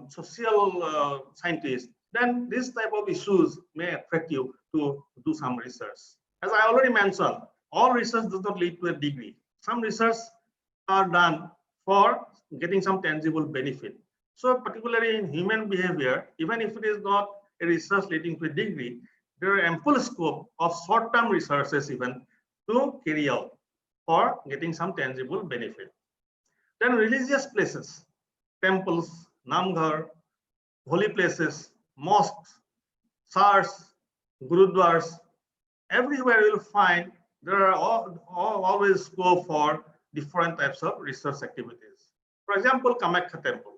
social scientist, then this type of issues may attract you to do some research. As I already mentioned, all research does not lead to a degree. Some research are done for getting some tangible benefit. So particularly in human behavior, even if it is not a research leading to a degree, there are ample scope of short-term researches even to carry out for getting some tangible benefit. Then religious places, temples, namghar, holy places, mosques, churches, gurudwaras, everywhere you'll find there are always scope for different types of research activities. For example, Kamakhya temple.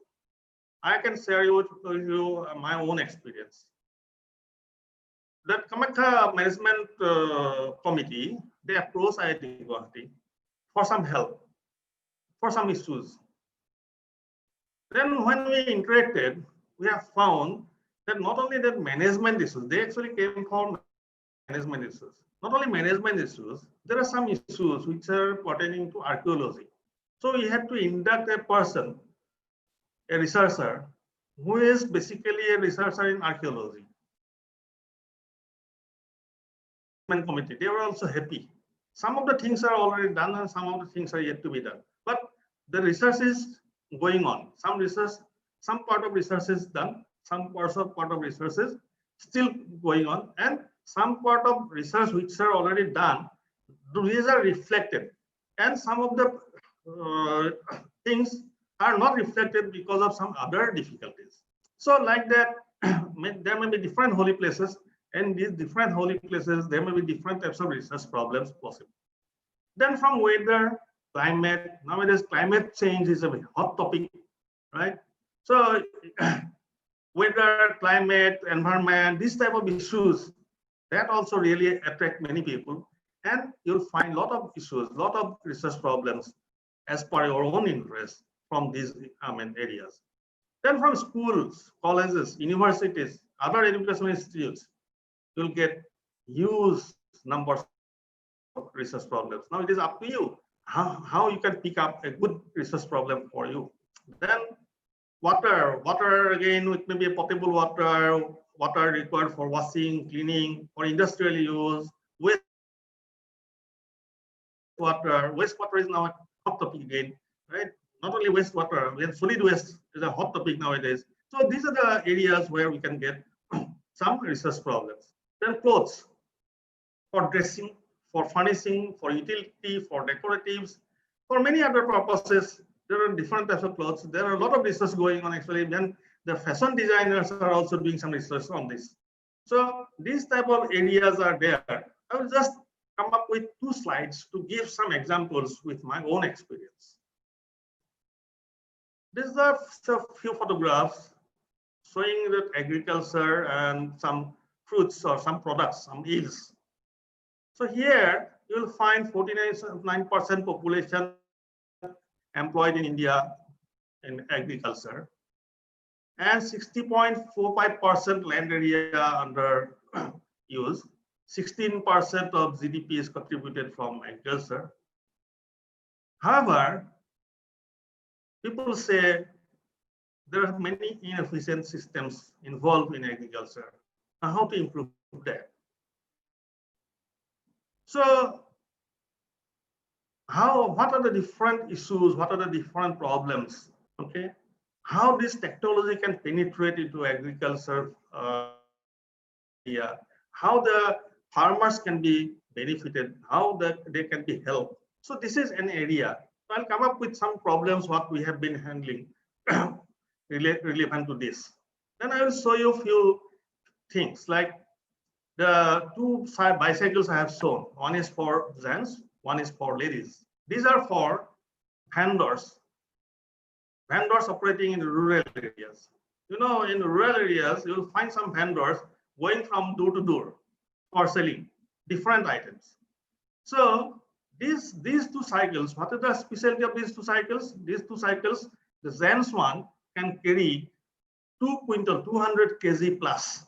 I can share with you my own experience. The Kamakhya management committee, they approached IIT Guwahati for some help, for some issues. Then when we interacted, we have found that not only the management issues, they actually came for management issues. Not only management issues, there are some issues which are pertaining to archaeology. So we had to induct a person, a researcher, who is basically a researcher in archaeology. Committee, they were also happy. Some of the things are already done and some of the things are yet to be done. But the research is going on. Some part of research is done, some part of research is still going on, and some part of research which are already done, these are reflected, and some of the things are not reflected because of some other difficulties. So like that, there may be different holy places, and these different holy places, there may be different types of research problems possible. Then from weather, climate, nowadays climate change is a very hot topic, right? So weather, climate, environment, these type of issues, that also really attract many people. And you'll find a lot of issues, a lot of research problems as per your own interest from these areas. Then from schools, colleges, universities, other educational institutes, you'll get huge numbers of research problems. Now it is up to you how you can pick up a good research problem for you. Then water again, it may be a potable water required for washing, cleaning, for industrial use. Wastewater is now a hot topic again, right? Not only wastewater, we have solid waste is a hot topic nowadays. So these are the areas where we can get some research problems. Then clothes, for dressing, for furnishing, for utility, for decoratives, for many other purposes. There are different types of clothes. There are a lot of research going on actually. Then the fashion designers are also doing some research on this. So these type of areas are there. I will just come up with 2 slides to give some examples with my own experience. These are a few photographs showing that agriculture and some fruits or some products, some yields. So here you will find 49% population employed in India in agriculture, and 60.45% land area under use. 16% of GDP is contributed from agriculture. However, people say there are many inefficient systems involved in agriculture. Now, how to improve that? So, what are the different issues? What are the different problems? Okay, how this technology can penetrate into agriculture? How the farmers can be benefited? How they can be helped? So this is an area. So I'll come up with some problems what we have been handling relevant to this. Then I will show you a few things like the 2 bicycles I have shown. One is for gents, one is for ladies. These are for vendors operating in rural areas. You know, in rural areas, you'll find some vendors going from door to door for selling different items. So these 2 cycles, what is the specialty of these 2 cycles? These 2 cycles, the gents one can carry 2 quintal, 200 kg plus,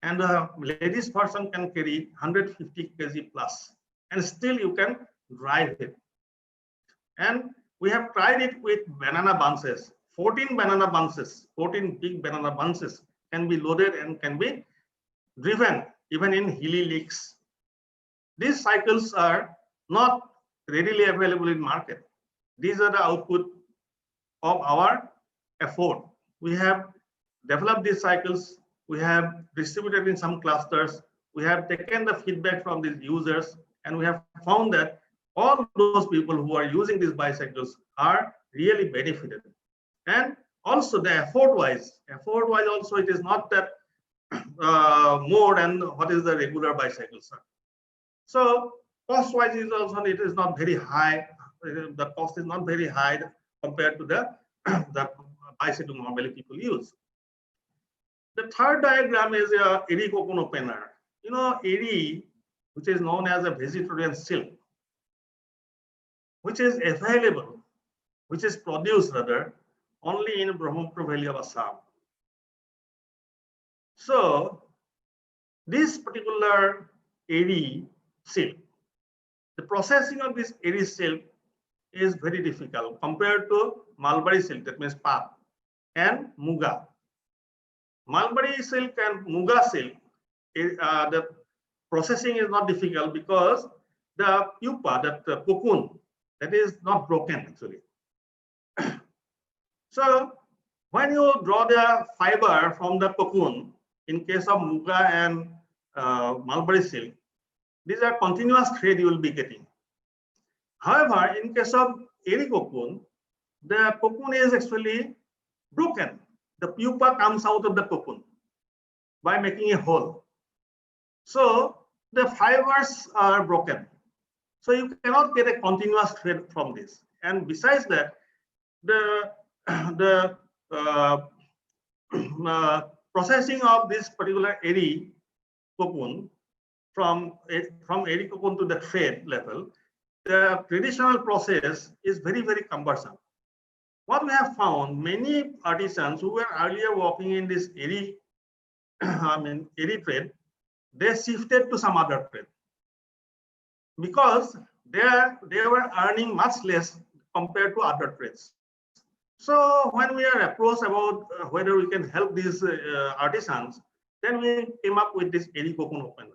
and the ladies person can carry 150 kg plus, and still you can drive it. And we have tried it with banana bunches. 14 banana bunches, 14 big banana bunches can be loaded and can be driven even in hilly lakes. These cycles are not readily available in market. These are the output of our effort. We have developed these cycles. We have distributed in some clusters. We have taken the feedback from these users, and we have found that all those people who are using these bicycles are really benefited. And also the effort-wise also it is not that more than what is the regular bicycles. So cost-wise is also it is not very high. The cost is not very high compared to the bicycle normally people use. The third diagram is a eri cocoon opener. You know, eri, which is known as a vegetarian silk, which is available, which is produced rather only in Brahmaputra Valley of Assam. So this particular eri silk, the processing of this eri silk is very difficult compared to Malbari silk, that means path, and muga. Malbari silk and muga silk, the processing is not difficult because the pupa, that cocoon, that is not broken actually. So When you draw the fiber from the cocoon, in case of muga and mulberry silk, these are continuous thread you will be getting. However, in case of eri cocoon, the cocoon is actually broken. The pupa comes out of the cocoon by making a hole. So the fibers are broken. So you cannot get a continuous thread from this. And besides that, the processing of this particular eri cocoon from eri cocoon to the thread level, the traditional process is very, very cumbersome. What we have found, many artisans who were earlier working in this eri, eri trade, they shifted to some other trade because they were earning much less compared to other trades. So when we are approached about whether we can help these artisans, then we came up with this eri cocoon opener.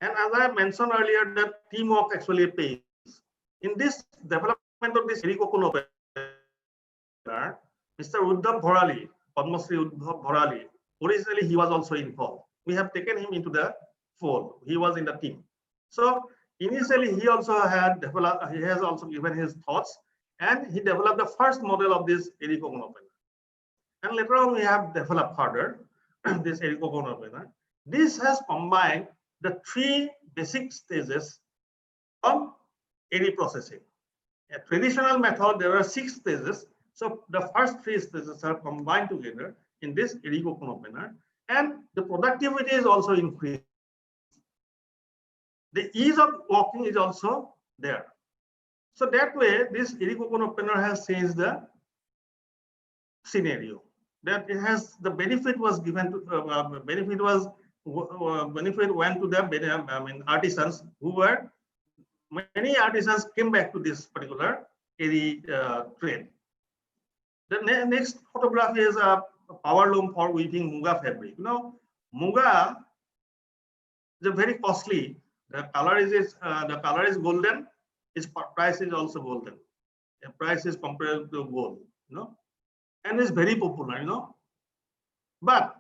And as I mentioned earlier, that teamwork actually pays. In this development of this eri cocoon opener, Mr. Uddhav Bharali, Padma Shri Uddhav Bharali, originally he was also involved. We have taken him into the fold. He was in the team. So initially he also had developed, he has also given his thoughts, and he developed the first model of this eri cocoon opener. And later on we have developed further this eri cocoon opener. This has combined the three basic stages of eri processing. A traditional method, there are 6 stages. So the first 3 stages are combined together in this eri cocoon opener, and the productivity is also increased. The ease of working is also there. So that way, this eri cocoon opener has changed the scenario. That it has the benefit was given to benefit went to the artisans who were, many artisans came back to this particular eri trade. The next photograph is a power loom for weaving muga fabric. You know, muga is very costly. The color is golden. Its price is also golden. The price is compared to gold, you know, and it's very popular, you know. But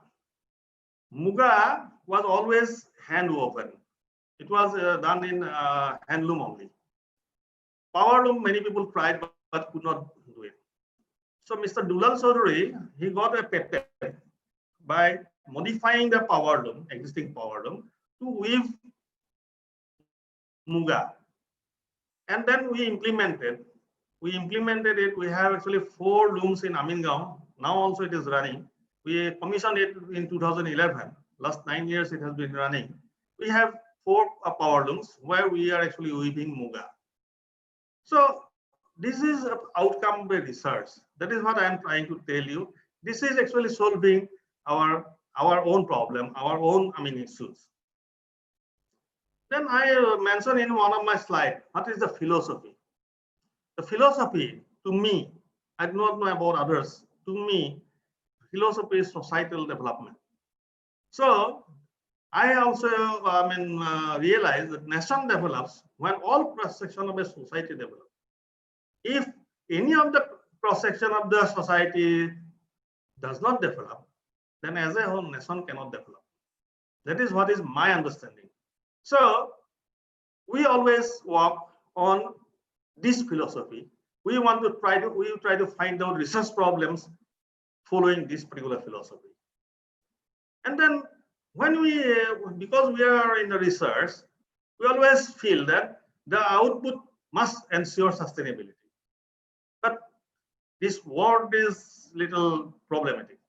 muga was always hand woven. It was done in handloom only. Power loom, many people tried but could not do it. So Mr. Dulal Chaudhary, he got a patent by modifying the power loom, existing power loom, to weave muga. And then we implemented it. We have actually 4 looms in Amingaon. Now also it is running. We commissioned it in 2011. Last 9 years it has been running. We have 4 power looms where we are actually weaving muga. So this is an outcome by research. That is what I am trying to tell you. This is actually solving our own problem, our own issues. Then I mentioned in one of my slides, what is the philosophy? The philosophy, to me, I do not know about others. To me, philosophy is societal development. So I also realize that nation develops when all cross-section of a society develops. If any of the cross-section of the society does not develop, then as a whole nation cannot develop. That is what is my understanding. So we always work on this philosophy. We try to find out research problems following this particular philosophy. And then because we are in the research, we always feel that the output must ensure sustainability. But this word is little problematic.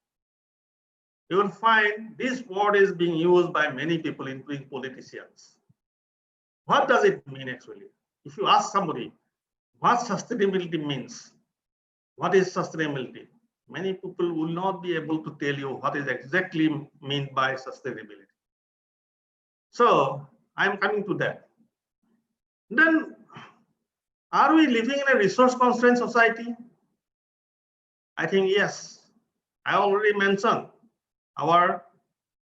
You will find this word is being used by many people, including politicians. What does it mean actually? If you ask somebody what sustainability means, what is sustainability? Many people will not be able to tell you what is exactly meant by sustainability. So I'm coming to that. Then, are we living in a resource-constrained society? I think yes. I already mentioned our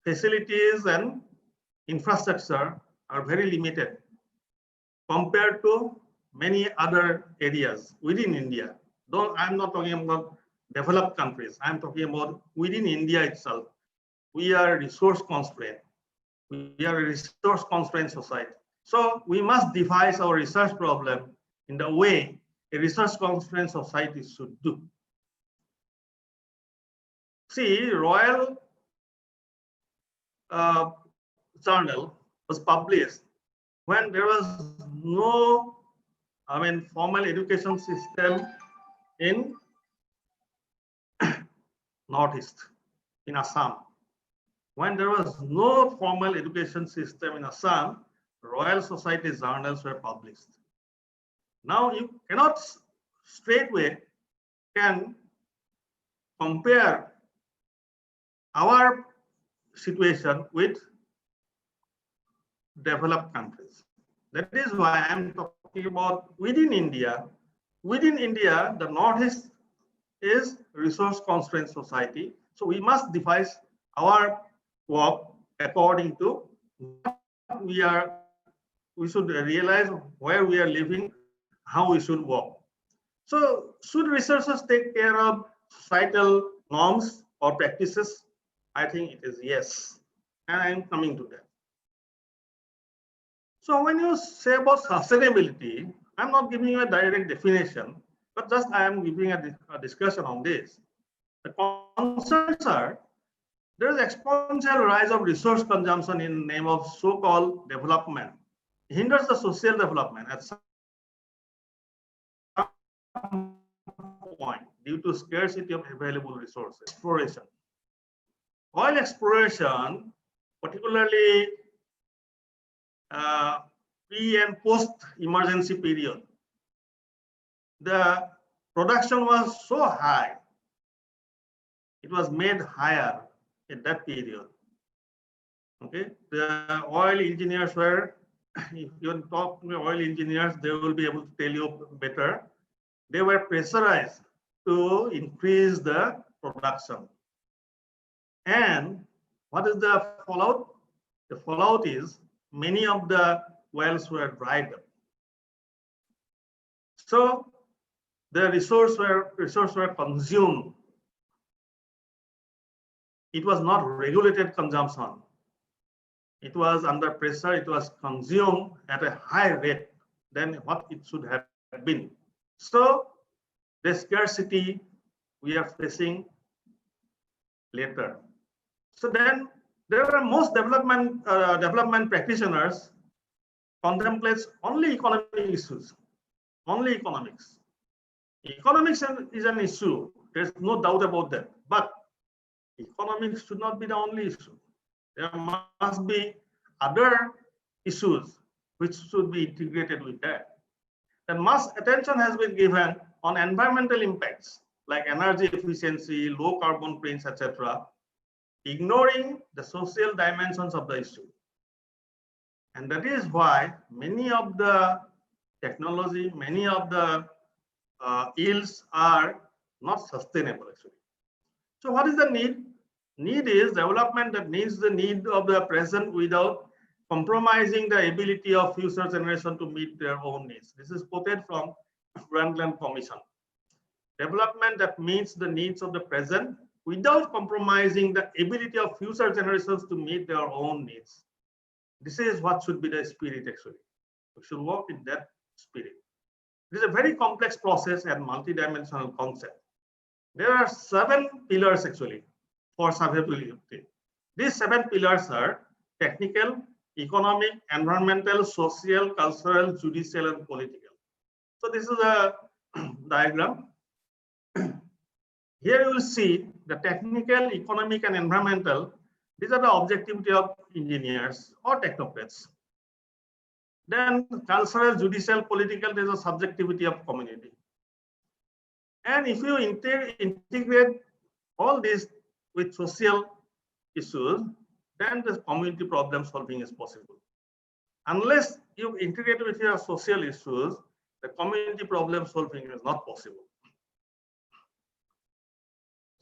facilities and infrastructure are very limited compared to many other areas within India. I'm not talking about developed countries. I'm talking about within India itself. We are resource constrained. We are a resource constrained society. So we must devise our research problem in the way a research constrained society should do. See, Royal Journal was published when there was no, formal education system in Northeast, in Assam. When there was no formal education system in Assam, Royal Society journals were published. Now you cannot straightway can compare our situation with developed countries. That is why I'm talking about within India. Within India, the Northeast is resource constrained society. So we must devise our work according to what we should realize where we are living, how we should work. So should researchers take care of societal norms or practices? I think it is yes, and I'm coming to that. So when you say about sustainability, I'm not giving you a direct definition, but just I am giving a discussion on this. The concerns are there is exponential rise of resource consumption in the name of so-called development. It hinders the social development at some point due to scarcity of available resources. Exploration. Oil exploration, particularly pre and post emergency period, the production was so high, it was made higher in that period. Okay, the oil engineers were, if you talk to oil engineers, they will be able to tell you better. They were pressurized to increase the production. And what is the fallout? The fallout is many of the wells were dried up. So the resources were consumed. It was not regulated consumption. It was under pressure. It was consumed at a high rate than what it should have been. So the scarcity we are facing later. So then there are most development practitioners contemplates only economic issues, only economics. Economics is an issue. There's no doubt about that. But economics should not be the only issue. There must be other issues which should be integrated with that. And much attention has been given on environmental impacts like energy efficiency, low carbon prints, etc., ignoring the social dimensions of the issue. And that is why many of the technology, many of the yields are not sustainable actually. So what is the need? Need is development that meets the need of the present without compromising the ability of future generation to meet their own needs. This is quoted from Brundtland Commission. Development that meets the needs of the present without compromising the ability of future generations to meet their own needs. This is what should be the spirit actually. We should work in that spirit. It is a very complex process and multidimensional concept. There are 7 pillars actually for survivability. These 7 pillars are technical, economic, environmental, social, cultural, judicial, and political. So this is a diagram. Here you will see the technical, economic, and environmental. These are the objectivity of engineers or technocrats. Then cultural, judicial, political, there's a subjectivity of community. And if you integrate all these with social issues, then the community problem solving is possible. Unless you integrate with your social issues, the community problem solving is not possible.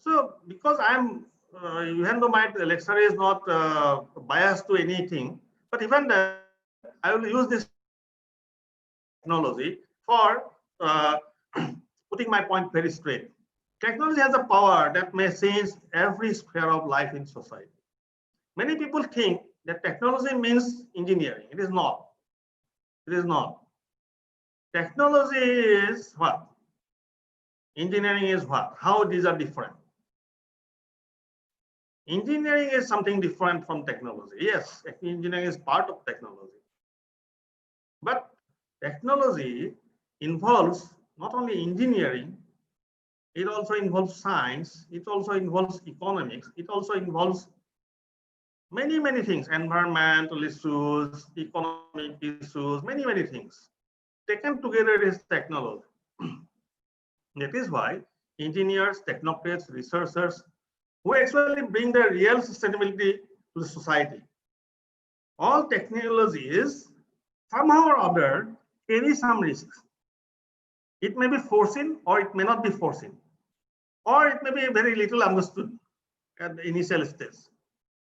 So because I'm, even though my lecture is not biased to anything, but even that, I will use this technology for putting my point very straight. Technology has a power that may change every sphere of life in society. Many people think that technology means engineering. It is not. It is not. Technology is what? Engineering is what? How these are different? Engineering is something different from technology. Yes, engineering is part of technology. But technology involves not only engineering, it also involves science, it also involves economics, it also involves many, many things, environmental issues, economic issues, many, many things. Taken together is technology. That is why engineers, technocrats, researchers, who actually bring the real sustainability to the society. All technologies somehow or other carry some risks. It may be foreseen or it may not be foreseen, or it may be very little understood at the initial stage.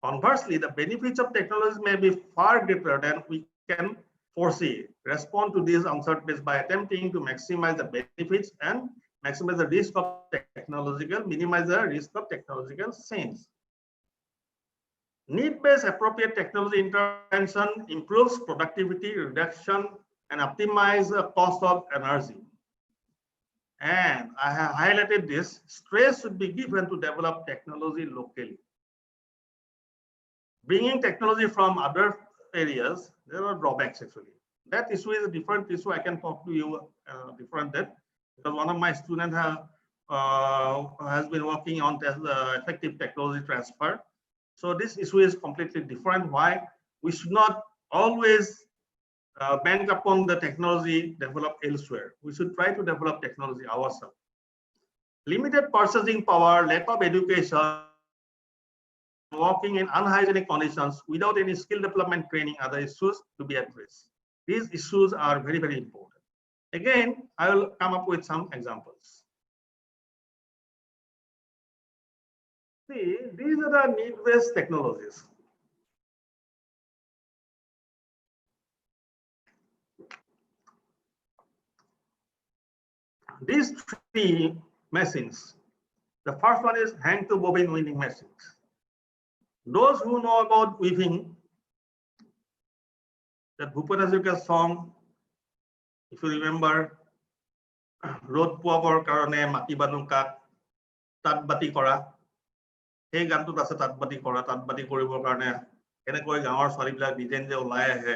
Conversely, the benefits of technology may be far greater than we can foresee. Respond to these uncertainties by attempting to maximize the benefits and maximize the risk of technological, minimize the risk of technological change. Need-based appropriate technology intervention improves productivity, reduction, and optimize the cost of energy. And I have highlighted this, stress should be given to develop technology locally. Bringing technology from other areas, there are drawbacks actually. That issue is a different issue. I can talk to you different that, because one of my students has been working on effective technology transfer. So this issue is completely different. Why? We should not always bank upon the technology developed elsewhere. We should try to develop technology ourselves. Limited purchasing power, lack of education, working in unhygienic conditions without any skill development training are the issues to be addressed. These issues are very, very important. Again, I will come up with some examples. See, these are the need-based technologies. These three machines, the first one is hand-to-bobbin weaving machines. Those who know about weaving, that Bhupen Hazarika's song, if you remember, Rod Puaবৰ কাৰণে মাটি বানুং কাক তাঁত বাতি কৰা, সেই গানটোত আছে তাঁত বাতি কৰা, তাঁত বাতি কৰিবৰ কাৰণে এনেকৈ গাঁৱৰ ছোৱালীবিলাক নিজে নিজে ওলাই আহে।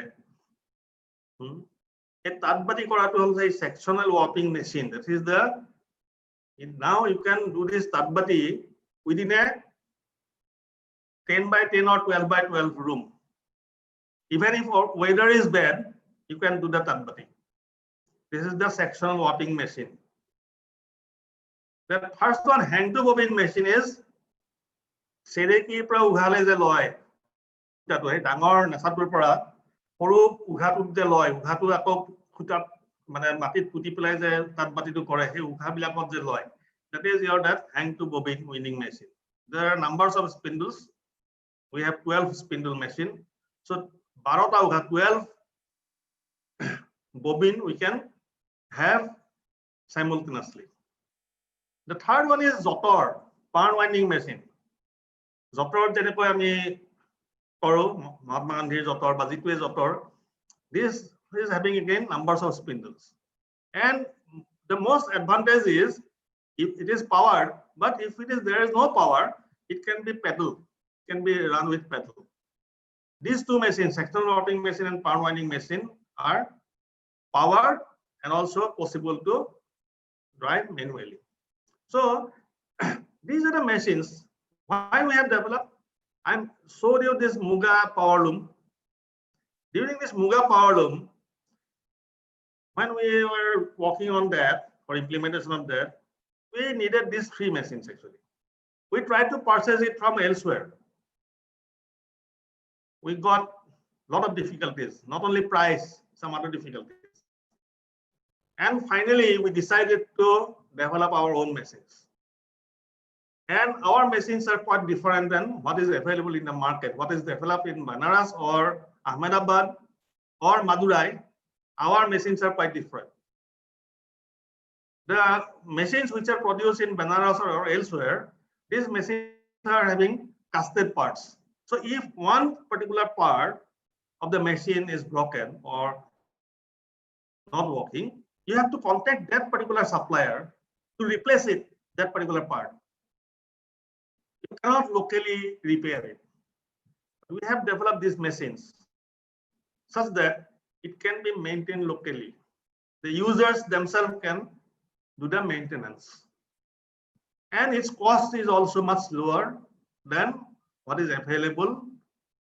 এই তাঁত বাতি কৰাটো হ'ল এই sectional warping machine. That is the, now you can do this taat bati within a 10 by 10 or 12 by 12 room. Even if weather is bad, you can do the taat bati. This is the sectional warping machine. The first one, hand to bobbin machine, is sereki pra ughale je loy. That way, dangor nasatur para horu ughatut je loy, ughatu ako khutat mane matit puti pelai je taat bati tu kore, he ugha bilakot je loy. That is your that hand to bobbin weaving machine. There are numbers of spindles. We have 12 spindle machine. So 12 ugha 12 bobbin we can have simultaneously. The third one is Zotor, barn winding machine. Zotor jenekoi ami koro, Mahatma Gandhi's Zotor, ba jitue Zotor. This is having again numbers of spindles. And the most advantage is if it is powered, but if there is no power, it can be pedal, can be run with pedal. These two machines, sectional warping machine and barn winding machine, are powered and also possible to drive manually. So these are the machines. Why we have developed? I showed you this Muga power loom. During this Muga power loom, when we were working on that, for implementation of that, we needed these three machines actually. We tried to purchase it from elsewhere. We got a lot of difficulties, not only price, some other difficulties. And finally, we decided to develop our own machines. And our machines are quite different than what is available in the market. What is developed in Banaras or Ahmedabad or Madurai, our machines are quite different. The machines which are produced in Benares or elsewhere, these machines are having casted parts. So if one particular part of the machine is broken or not working, you have to contact that particular supplier to replace it, that particular part. You cannot locally repair it. We have developed these machines such that it can be maintained locally. The users themselves can do the maintenance. And its cost is also much lower than what is available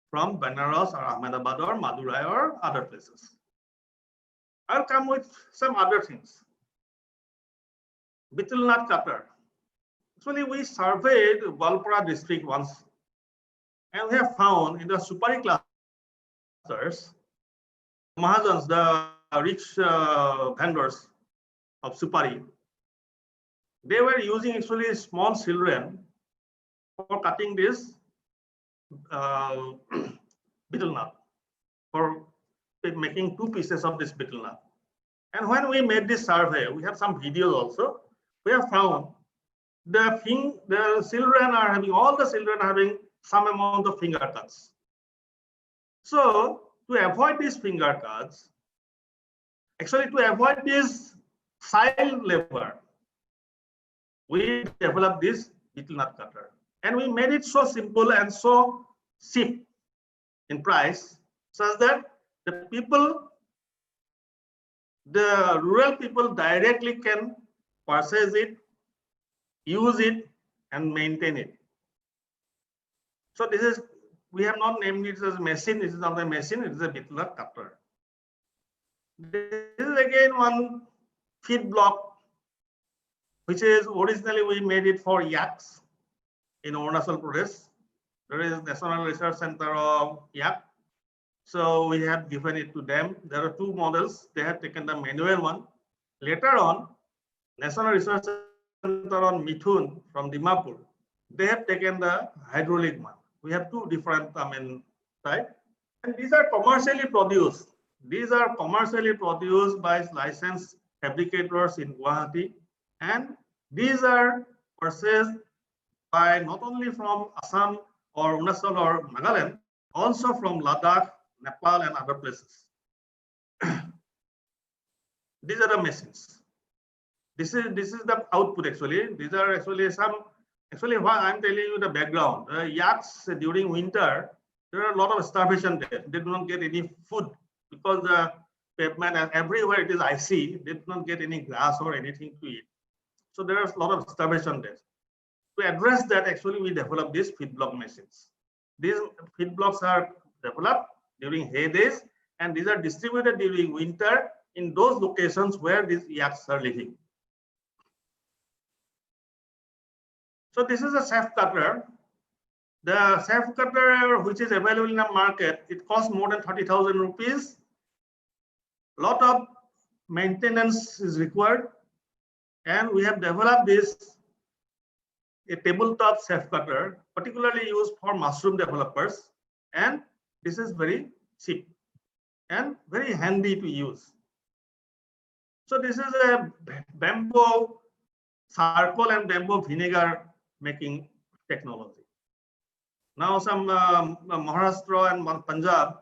from Benares or Ahmedabad or Madurai or other places. I'll come with some other things. Betel nut cutter. Actually, we surveyed Valpara district once, and we have found in the Supari clusters, Mahajans, the rich vendors of Supari, they were using actually small children for cutting this betel nut, for making 2 pieces of this betel nut. And when we made this survey, we have some videos also. We have found the children are having, all the children are having some amount of finger cuts. So to avoid these finger cuts, actually to avoid this child labor, we developed this betel nut cutter. And we made it so simple and so cheap in price, such that the people, the rural people directly can purchase it, use it, and maintain it. So this is, we have not named it as a machine. This is not a machine, it is a betel nut cutter. This is again one feed block, which is originally we made it for yaks in Arunachal Pradesh. There is National Research Center of yak. So we have given it to them. There are 2 models. They have taken the manual one. Later on, National Research Center on Mithun from Dimapur, they have taken the hydraulic one. We have 2 different type. And these are commercially produced. These are commercially produced by licensed fabricators in Guwahati. And these are purchased by not only from Assam or Arunachal or Nagaland, also from Ladakh, Nepal, and other places. These are the machines. This is the output actually. These are actually why I'm telling you the background. Yaks during winter, there are a lot of starvation there. They do not get any food because the pavement and everywhere it is icy. They do not get any grass or anything to eat. So there is a lot of starvation there. To address that, actually, we developed these feed block machines. These feed blocks are developed during hay days, and these are distributed during winter in those locations where these yaks are living. So this is a shaft cutter. The shaft cutter, which is available in the market, it costs more than 30,000 rupees. A lot of maintenance is required, and we have developed this a tabletop shaft cutter, particularly used for mushroom developers, and this is very cheap and very handy to use. So this is a bamboo charcoal and bamboo vinegar making technology. Now some Maharashtra and Punjab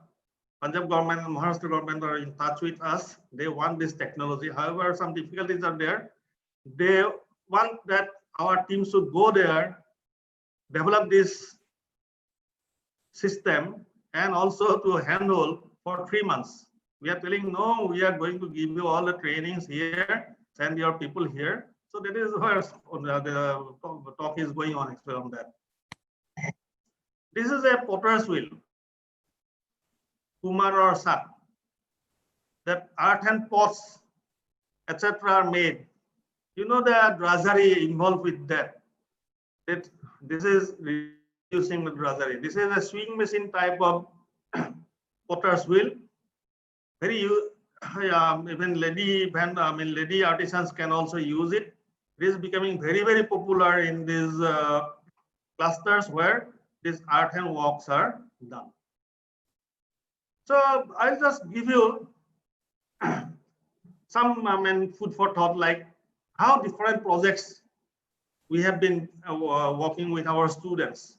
government and Maharashtra government are in touch with us. They want this technology. However, some difficulties are there. They want that our team should go there, develop this system, and also to handle for 3 months. We are telling, no, we are going to give you all the trainings here, send your people here. So that is where the talk is going on actually on that. This is a potter's wheel, Kumar or Sat, that earthen pots, etc. are made. You know the drudgery involved with that. This is reducing the drudgery. This is a swing machine type of potter's wheel. Very even lady artisans can also use it. It is becoming very, very popular in these clusters where these earthen works are done. So I'll just give you some food for thought, like how different projects we have been working with our students.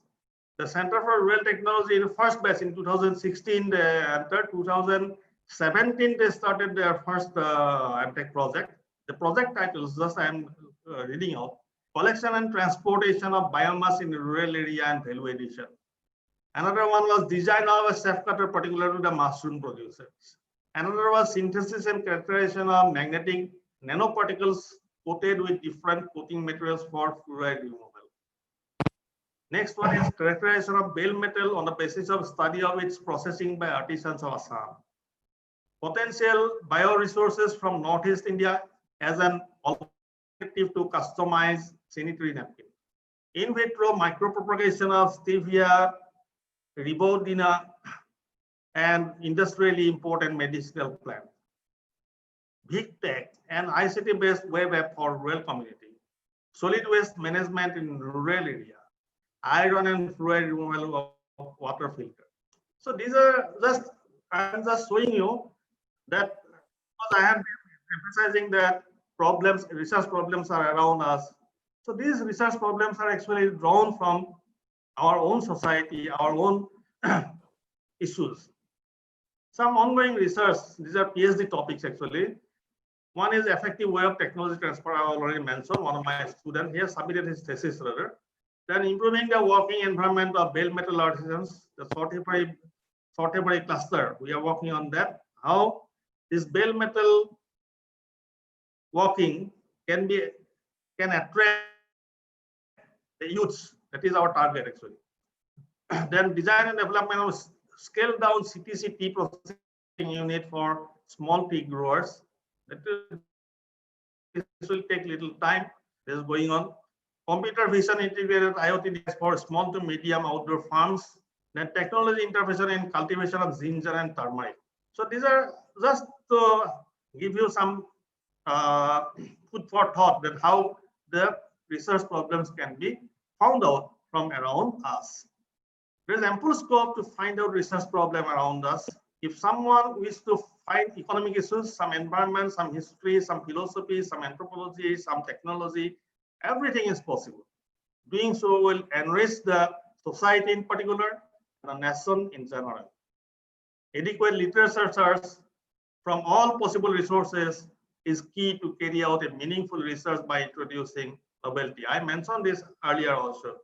The Center for Rural Technology in the first batch in 2016, they entered. 2017, they started their first MTech project. The project titles, just I am reading out: Collection and Transportation of Biomass in Rural Area and Value Addition. Another one was Design of a Safe Cutter particular to the mushroom producers. Another was Synthesis and Characterization of Magnetic Nanoparticles coated with different coating materials for fluoride removal. Next one is characterization of bale metal on the basis of study of its processing by artisans of Assam. Potential bioresources from Northeast India as an alternative to customized sanitary napkin. In vitro micropropagation of stevia, ribodina, and industrially important medicinal plant. Big tech and ICT-based web app for rural community. Solid waste management in rural area. Iron and fluoride removal of water filter. So these are just, I'm just showing you that because I have been emphasizing that problems, research problems are around us. So these research problems are actually drawn from our own society, our own issues. Some ongoing research, these are PhD topics actually. One is effective way of technology transfer, I already mentioned. One of my students here submitted his thesis rather. Then improving the working environment of bale metal artisans, the Sortebury cluster, we are working on that. How this bale metal working can attract the youths. That is our target actually. Then design and development of scale down CTC tea processing unit for small tea growers. This will take little time. This is going on. Computer vision integrated IoT device for small to medium outdoor farms. Then technology intervention in cultivation of ginger and turmeric. So these are just to give you some food for thought that how the research problems can be found out from around us. There is ample scope to find out research problem around us. If someone wishes to find economic issues, some environment, some history, some philosophy, some anthropology, some technology, everything is possible. Doing so will enrich the society in particular and the nation in general. Adequate literature search from all possible resources is key to carry out a meaningful research by introducing novelty. I mentioned this earlier also.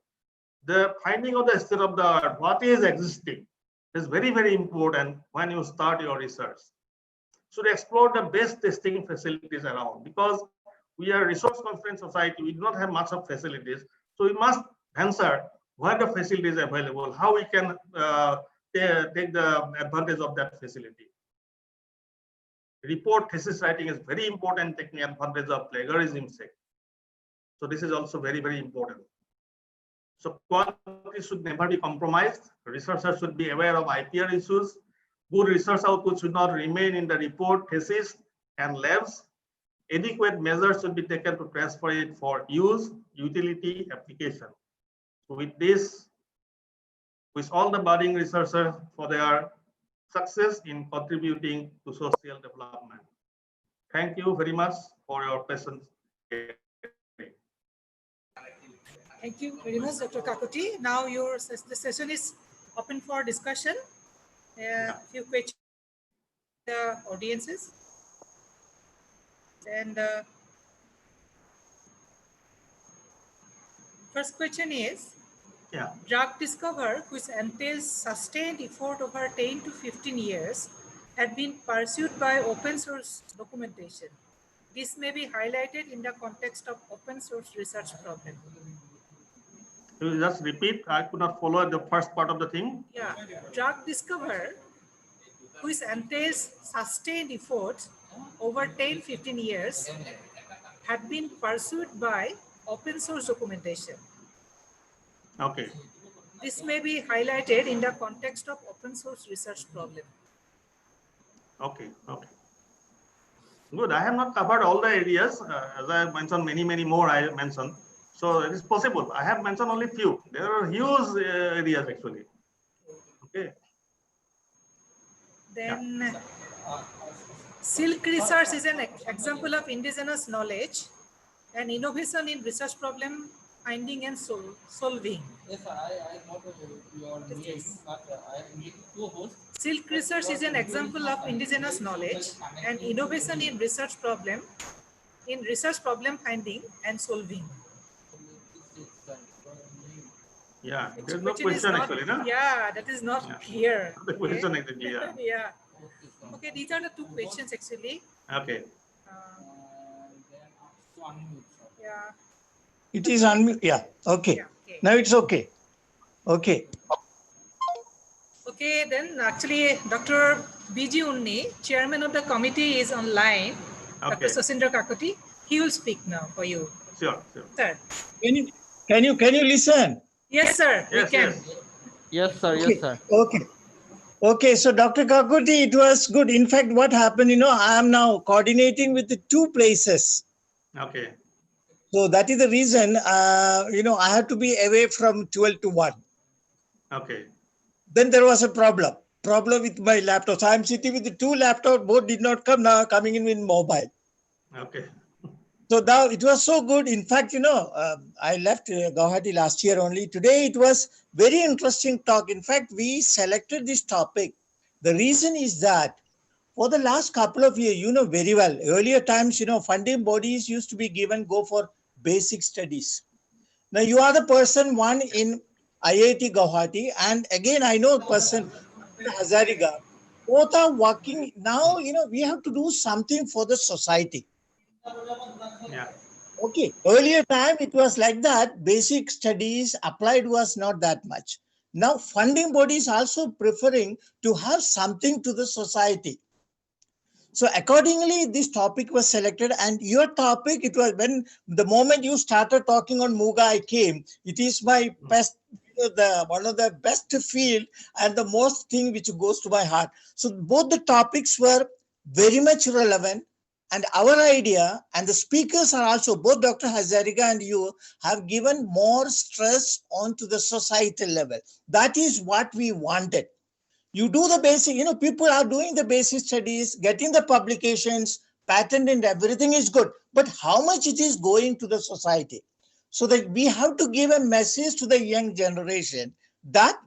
The finding of the state of the art, what is existing, is very, very important when you start your research. Should explore the best testing facilities around, because we are a resource constrained society. We do not have much of facilities. So we must answer where the facility is available, how we can take the advantage of that facility. Report thesis writing is very important, taking advantage of plagiarism sake. So this is also very, very important. So quality should never be compromised. Researchers should be aware of IPR issues. Good research output should not remain in the report, thesis, and labs. Adequate measures should be taken to transfer it for use, utility, application. So with this, wish all the budding researchers for their success in contributing to social development. Thank you very much for your patience. Thank you very much, Dr. Kakoti. Now the session is open for discussion. Few questions the audiences. And first question is, drug discovery, which entails sustained effort over 10 to 15 years, had been pursued by open source documentation. This may be highlighted in the context of open source research problem. Will you just repeat? I could not follow the first part of the thing. Yeah, drug discovery, which entails sustained efforts over 10-15 years, had been pursued by open source documentation. Okay. This may be highlighted in the context of open source research problem. Okay. Okay. Good. I have not covered all the areas. As I mentioned, many more I mentioned. So it is possible. I have mentioned only few. There are huge areas actually. Okay. Then silk research is an example of indigenous knowledge and innovation in research problem finding and solving. Yes, sir, I know your need, but I need two hosts. Silk research is an example of indigenous knowledge and innovation in research problem finding and solving. Yeah, there's no Question is question not- actually, no? Yeah, that is not Yeah. clear. The question actually, yeah. Yeah. Okay, these are the two questions actually. Okay. Yeah. It is unmute. Yeah. Okay. Yeah. Okay. Now it's okay. Okay. Okay, then actually Dr. B.G. Unni, chairman of the committee, is online. Okay. Dr. Sasindra Kakoti, he will speak now for you. Sure, sure. Sir. Can you listen? Yes, sir. Yes, we can. yes. Yes, sir. Okay. Yes, sir. Okay. Okay. So Dr. Kakuti, it was good. In fact, what happened, I am now coordinating with the two places. Okay. So that is the reason, I had to be away from 12 to 1. Okay. Then there was a problem with my laptop. So I'm sitting with the two laptops, both did not come, now coming in with mobile. Okay. So now it was so good. In fact, I left Guwahati last year only. Today it was very interesting talk. In fact, we selected this topic. The reason is that for the last couple of years, you know very well, earlier times, funding bodies used to be given go for basic studies. Now you are the person one in IIT Guwahati, and again I know a person, Hazarika. Both are working now. We have to do something for the society. Yeah. Okay. Earlier time it was like that. Basic studies applied was not that much. Now funding bodies also preferring to have something to the society. So accordingly, this topic was selected, and your topic, it was when the moment you started talking on Muga, I came. It is my best, one of the best field and the most thing which goes to my heart. So both the topics were very much relevant, and our idea and the speakers are also, both Dr. Hazarika and you have given more stress onto the societal level. That is what we wanted. You do the basic, people are doing the basic studies, getting the publications, patent and everything is good. But how much it is going to the society? So that we have to give a message to the young generation that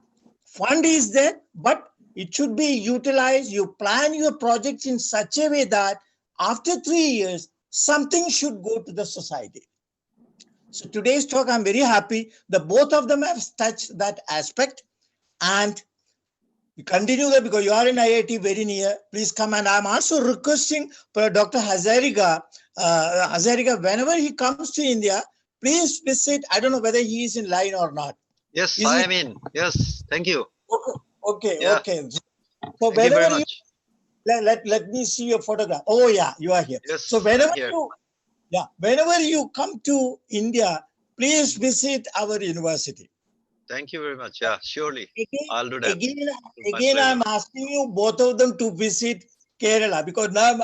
fund is there, but it should be utilized. You plan your projects in such a way that after 3 years, something should go to the society. So today's talk, I'm very happy that both of them have touched that aspect, and we continue that because you are in IIT very near. Please come, and I'm also requesting for Dr. Hazarika, whenever he comes to India, please visit. I don't know whether he is in line or not. Yes, Is I it- am in. Yes, thank you. Okay. Yeah. Okay. So Thank you very whenever much. let me see your photograph. Oh yeah, you are here. Yes, So whenever I'm here. whenever you come to India, please visit our university. Thank you very much. Yeah, surely. Again, I'll do that. Again, my again, pleasure. I'm asking you both of them to visit Kerala because now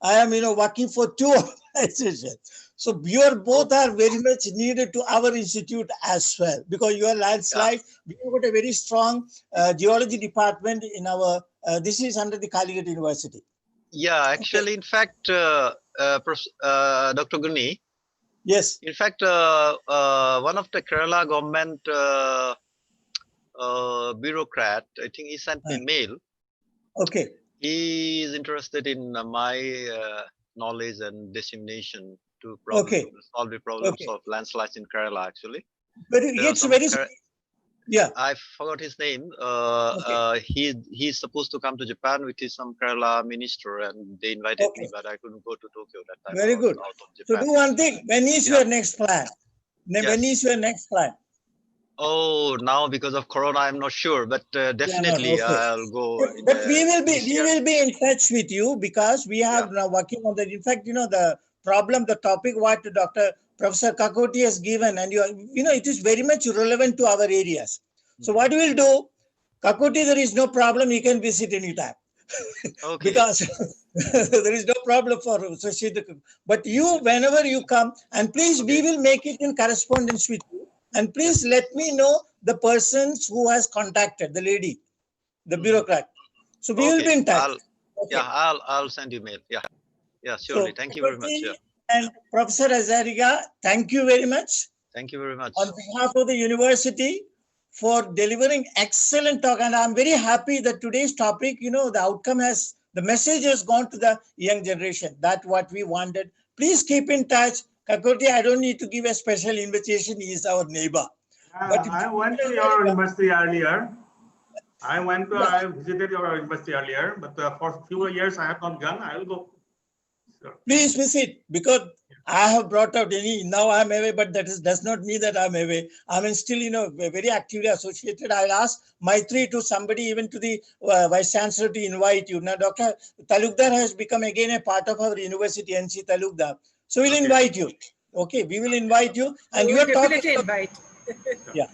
I am working for two organizations. So you are both are very much needed to our institute as well because you are landslide. We have got a very strong geology department in our. This is under the Calicut University. Yeah, actually, in fact, Dr. Gunni, Yes. in fact, one of the Kerala government bureaucrat, I think he sent me mail. Okay. He is interested in my knowledge and dissemination to solve the problems of landslides in Kerala, actually. But There are it's some very, yeah. I forgot his name. He's supposed to come to Japan with some Kerala minister, and they invited me, but I couldn't go to Tokyo that time. Very I was good. out of So Japan. do one thing. When is your next plan? When is your next plan? Oh, now because of Corona, I'm not sure, but definitely okay. I'll go. But we will be in touch with you because we have now working on that. In fact, the problem, the topic what Dr. Professor Kakoti has given, and it is very much relevant to our areas. So what we will do, Kakoti, there is no problem. You can visit anytime. Okay. Because there is no problem for Sashid. But you, whenever you come, and please, we will make it in correspondence with you. And please let me know the persons who has contacted the lady, the bureaucrat. So we will be in touch. I'll send you mail. Yeah, surely. So, Thank you very much. Yeah. And Professor Hazarika, thank you very much Thank you very much. on behalf of the university for delivering excellent talk. And I'm very happy that today's topic, the outcome the message has gone to the young generation. That's what we wanted. Please keep in touch. Kakurti, I don't need to give a special invitation. He is our neighbor. But I went to your university earlier. I visited your university earlier, but for a few years I have not gone. I will go. Sure. Please visit, because I have brought out now I'm away, but that does not mean that I'm away. I'm still, very actively associated. I'll ask Maitri to somebody, even to the Vice Chancellor, to invite you. Now, Dr. Talukdar has become again a part of our university, NC Talukdar. So we'll invite you. Okay, we will invite you. And We your will talk, definitely invite. yeah,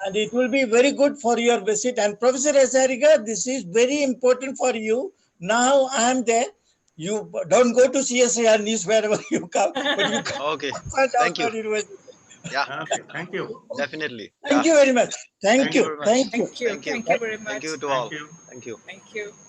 and it will be very good for your visit. And Professor Hazarika, this is very important for you. Now I am there. You don't go to CSIR news wherever you come, but you come. Okay. Thank you. University. Yeah, Okay, thank you. definitely. Thank you very much. Thank Thank you you. very much. Thank you. Thank you. Thank you. Thank you very much. Thank you to all. Thank you. Thank you. Thank you.